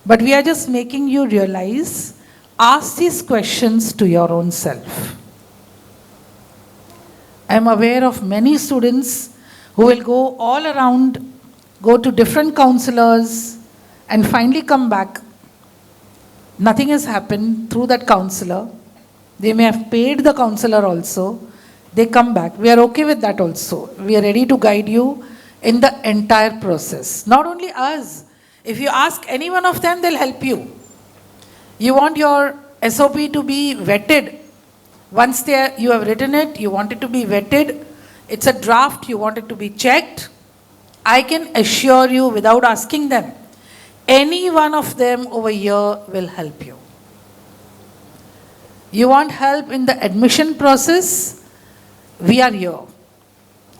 but we are just making you realize, ask these questions to your own self. I am aware of many students who will go all around, go to different counselors, and finally come back. Nothing has happened through that counselor. They may have paid the counselor also. They come back. We are okay with that also. We are ready to guide you in the entire process. Not only us. If you ask any one of them, they'll help you. You want your SOP to be vetted. Once you have written it, you want it to be vetted. It's a draft, you want it to be checked. I can assure you without asking them, any one of them over here will help you. You want help in the admission process? We are here.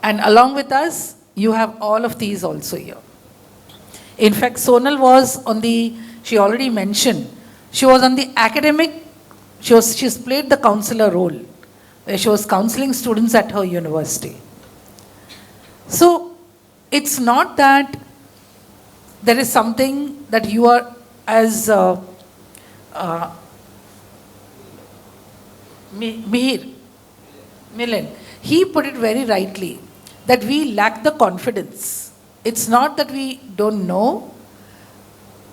And along with us, you have all of these also here. In fact, Sonal was on the she already mentioned, she was on the academic, she's played the counselor role, where she was counseling students at her university. So it's not that there is something that you are as Milan, he put it very rightly, that we lack the confidence. It's not that we don't know,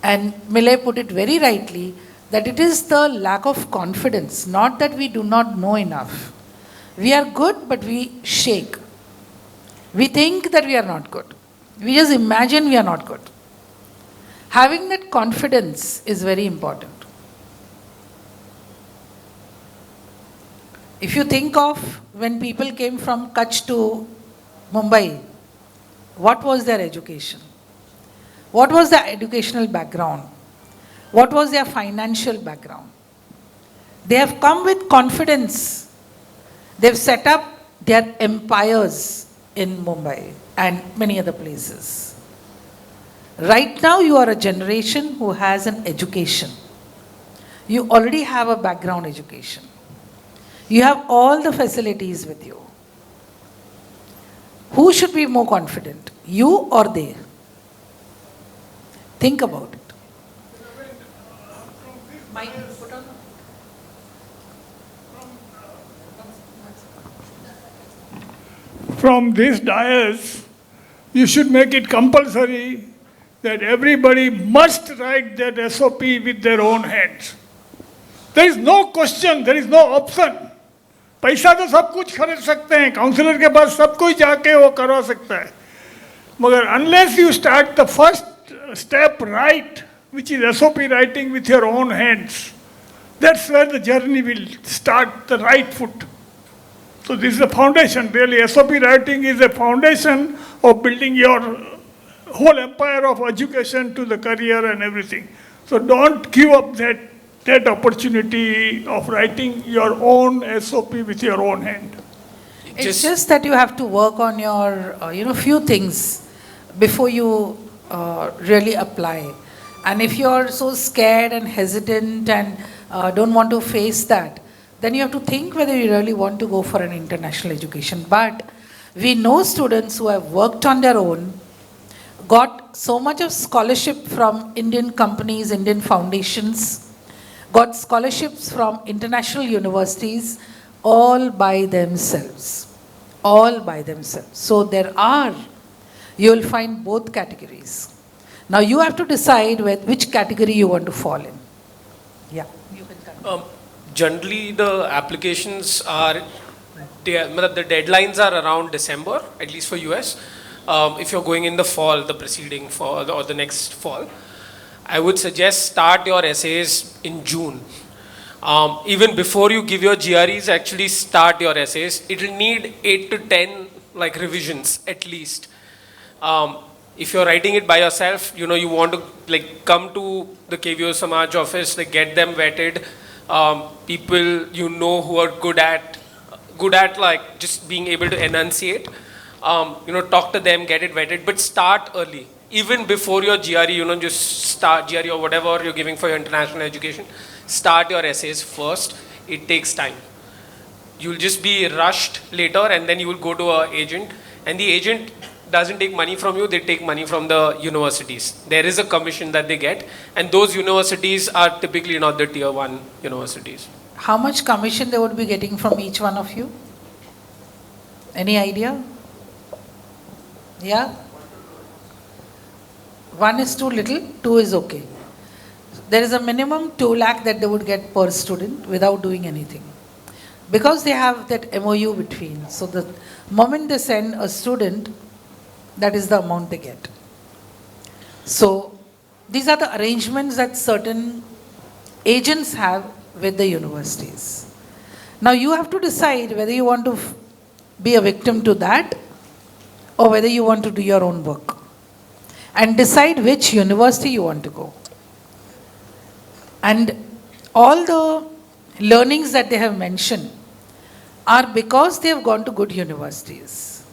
and Millet put it very rightly, that it is the lack of confidence, not that we do not know enough. We are good, but we shake. We think that we are not good. We just imagine we are not good. Having that confidence is very important. If you think of when people came from Kutch to Mumbai, what was their education? What was their educational background? What was their financial background? They have come with confidence. They've set up their empires in Mumbai and many other places. Right now, you are a generation who has an education. You already have a background education. You have all the facilities with you. Who should be more confident, you or they? Think about it. From this dais, you should make it compulsory that everybody must write that SOP with their own hands. There is no question, there is no option. पैसा तो सब कुछ खरीद सकते हैं, counsellor के पास सब कुछ जाके वो करवा सकता है, मगर unless you start the first step right, which is SOP writing with your own hands, that's where the journey will start the right foot. So this is the foundation, really. SOP writing is a foundation of building your whole empire of education to the career and everything. So don't give up that opportunity of writing your own SOP with your own hand. It's just that you have to work on your, few things before you really apply. And if you're so scared and hesitant and don't want to face that, then you have to think whether you really want to go for an international education. But we know students who have worked on their own, got so much of scholarship from Indian companies, Indian foundations, got scholarships from international universities, all by themselves. All by themselves. So you will find both categories. Now you have to decide which category you want to fall in. Yeah, you can continue. Generally, the applications are, the deadlines are around December, at least for US. If you're going in the fall, the preceding fall or the next fall, I would suggest start your essays in June. Even before you give your GREs, actually start your essays. It will need 8 to 10 revisions at least. If you're writing it by yourself, you want to come to the K.V.O.S. Samaj office, get them vetted. People who are good at just being able to enunciate. Talk to them, get it vetted, but start early. Even before your GRE, just start GRE or whatever you're giving for your international education. Start your essays first. It takes time. You'll just be rushed later, and then you will go to an agent, and the agent doesn't take money from you, they take money from the universities. There is a commission that they get, and those universities are typically not the tier 1 universities. How much commission they would be getting from each one of you? Any idea? Yeah? 1 is too little, 2 is okay. There is a minimum 2 lakh that they would get per student without doing anything. Because they have that MOU between. So the moment they send a student, that is the amount they get. So these are the arrangements that certain agents have with the universities. Now you have to decide whether you want to be a victim to that or whether you want to do your own work. And decide which university you want to go. And all the learnings that they have mentioned are because they have gone to good universities.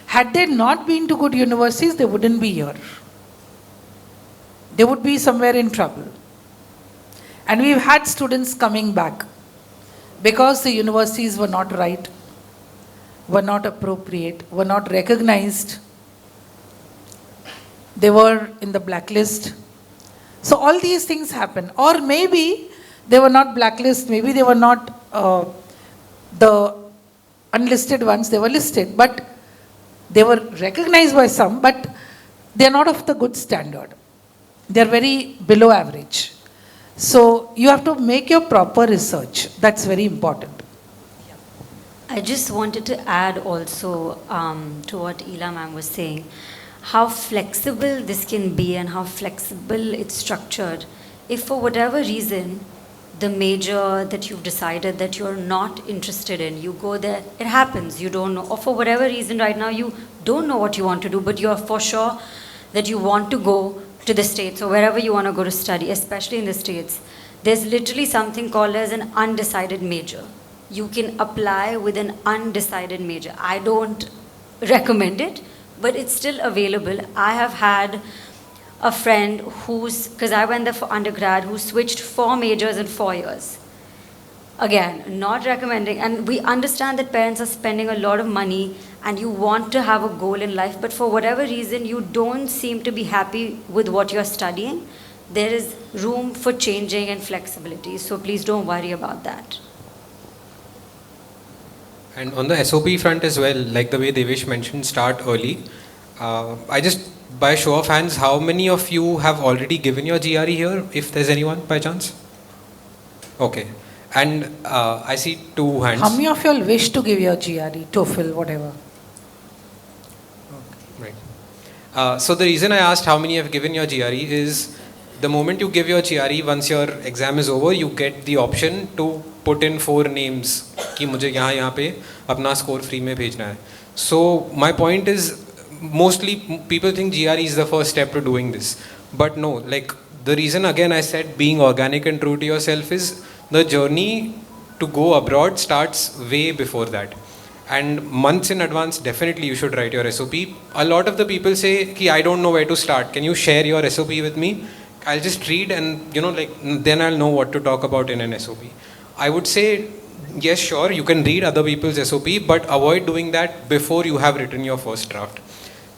Had they not been to good universities, they wouldn't be here. they would be somewhere in trouble. And we've had students coming back because the universities were not right, were not appropriate, were not recognized. They were in the blacklist. So all these things happen. Or maybe they were not blacklist, maybe they were not the unlisted ones, they were listed, but they were recognized by some, but they are not of the good standard. They are very below average. So you have to make your proper research. That's very important. I just wanted to add also to what Ela ma'am was saying, how flexible this can be and how flexible it's structured. If for whatever reason, the major that you've decided that you're not interested in, you go there, it happens, you don't know, or for whatever reason right now you don't know what you want to do, but you're for sure that you want to go to the States or wherever you want to go to study, especially in the States, there's literally something called as an undecided major. You can apply with an undecided major. I don't recommend it, but it's still available. I have had a friend because I went there for undergrad, who switched 4 majors in 4 years. Again, not recommending, and we understand that parents are spending a lot of money and you want to have a goal in life, but for whatever reason you don't seem to be happy with what you're studying, there is room for changing and flexibility. So please don't worry about that. And on the SOP front as well, like the way Devesh mentioned, start early. I just, by show of hands, how many of you have already given your GRE here, if there's anyone by chance? Okay. And I see 2 hands. How many of you all wish to give your GRE, TOEFL, whatever? Right. So the reason I asked how many have given your GRE is the moment you give your GRE, once your exam is over, you get the option to put in 4 names कि मुझे यहाँ पे अपना score free में भेजना है. So my point is, mostly people think GRE is the first step to doing this, but no. Like the reason again I said being organic and true to yourself is the journey to go abroad starts way before that. And months in advance, definitely you should write your SOP. A lot of the people say, ki, I don't know where to start. Can you share your SOP with me? I'll just read and, then I'll know what to talk about in an SOP. I would say, yes, sure, you can read other people's SOP, but avoid doing that before you have written your first draft.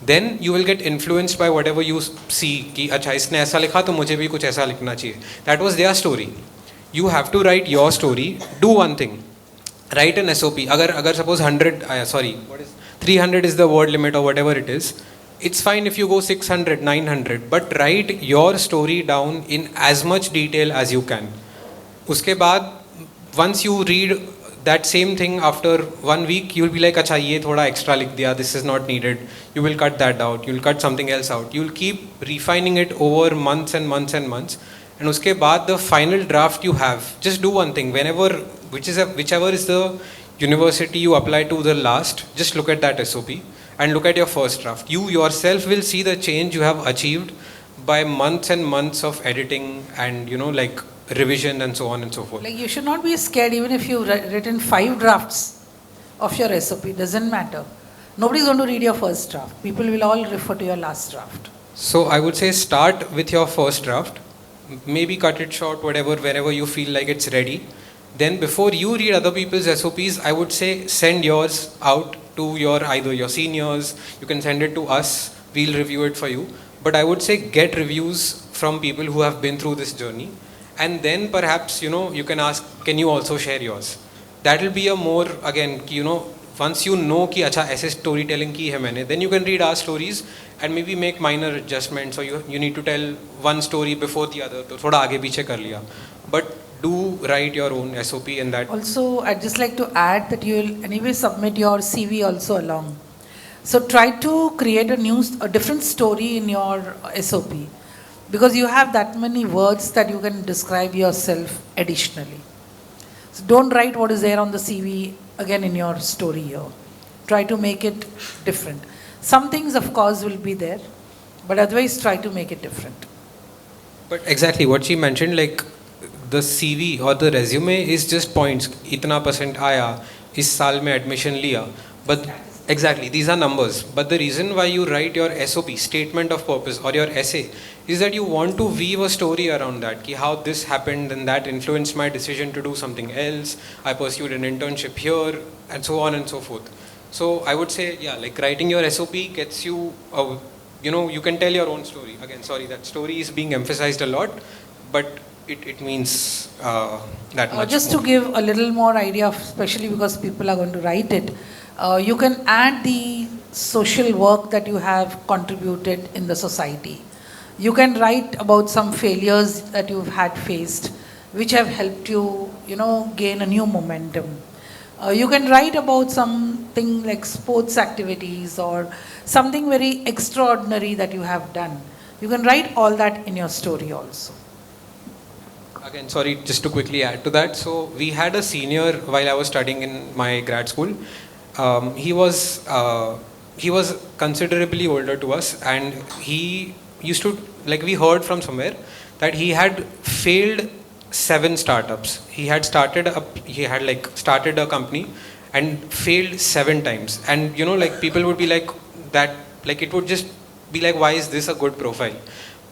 Then you will get influenced by whatever you see, कि अच्छा इसने ऐसा लिखा तो मुझे भी कुछ ऐसा लिखना चाहिए. That was their story. You have to write your story. Do one thing. Write an SOP. Agar suppose 300 is the word limit or whatever it is. It's fine if you go 600, 900, but write your story down in as much detail as you can. Uske baad, once you read that same thing after 1 week, you'll be like, acha, ye thoda extra likh diya, this is not needed. You will cut that out. You'll cut something else out. You'll keep refining it over months and months and months. And uske baad, the final draft you have, just do one thing. Whichever is the university you apply to the last, just look at that SOP and look at your first draft. You yourself will see the change you have achieved by months and months of editing and, revision and so on and so forth. Like you should not be scared even if you've written 5 drafts of your SOP. It doesn't matter. Nobody's going to read your first draft. People will all refer to your last draft. So I would say start with your first draft. Maybe cut it short, wherever you feel like it's ready. Then before you read other people's SOPs, I would say send yours out to either your seniors. You can send it to us. We'll review it for you. But I would say get reviews from people who have been through this journey. And then perhaps, you can ask, can you also share yours? That will be a more, again, once you know कि अच्छा ऐसे storytelling की है मैंने, then you can read our stories and maybe make minor adjustments, or you need to tell one story before the other, तो थोड़ा आगे पीछे कर लिया. But do write your own SOP in that. Also, I'd just like to add that you will anyway submit your CV also along. So try to create a different story in your SOP, because you have that many words that you can describe yourself additionally. So don't write what is there on the CV again in your story here. Try to make it different. Some things, of course, will be there, but otherwise try to make it different. But exactly what she mentioned, like the CV or the resume is just points. इतना % आया, इस साल में admission लिया. But Exactly, these are numbers. But the reason why you write your SOP, statement of purpose, or your essay, is that you want to weave a story around that. Ki how this happened and that influenced my decision to do something else. I pursued an internship here, and so on and so forth. So I would say, yeah, like writing your SOP gets you, you can tell your own story. Again, sorry, that story is being emphasized a lot, but it means that much. Just more. to give a little more idea, especially because people are going to write it, you can add the social work that you have contributed in the society. You can write about some failures that you've had faced, which have helped you, gain a new momentum. You can write about something like sports activities or something very extraordinary that you have done. You can write all that in your story also. Again, sorry, just to quickly add to that. So we had a senior while I was studying in my grad school. He was considerably older to us, and he used to, like, we heard from somewhere that he had failed 7 startups. He had started a company and failed 7 times. And like people would be like that, like it would just be like, why is this a good profile?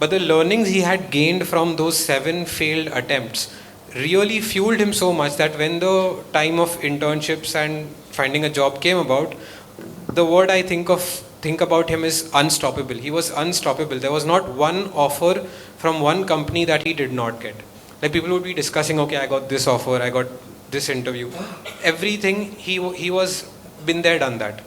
But the learnings he had gained from those 7 failed attempts really fueled him so much that when the time of internships and finding a job came about, the word I think about him is unstoppable. He was unstoppable. There was not one offer from one company that he did not get. Like people would be discussing, okay, I got this offer, I got this interview. Everything, he was been there, done that.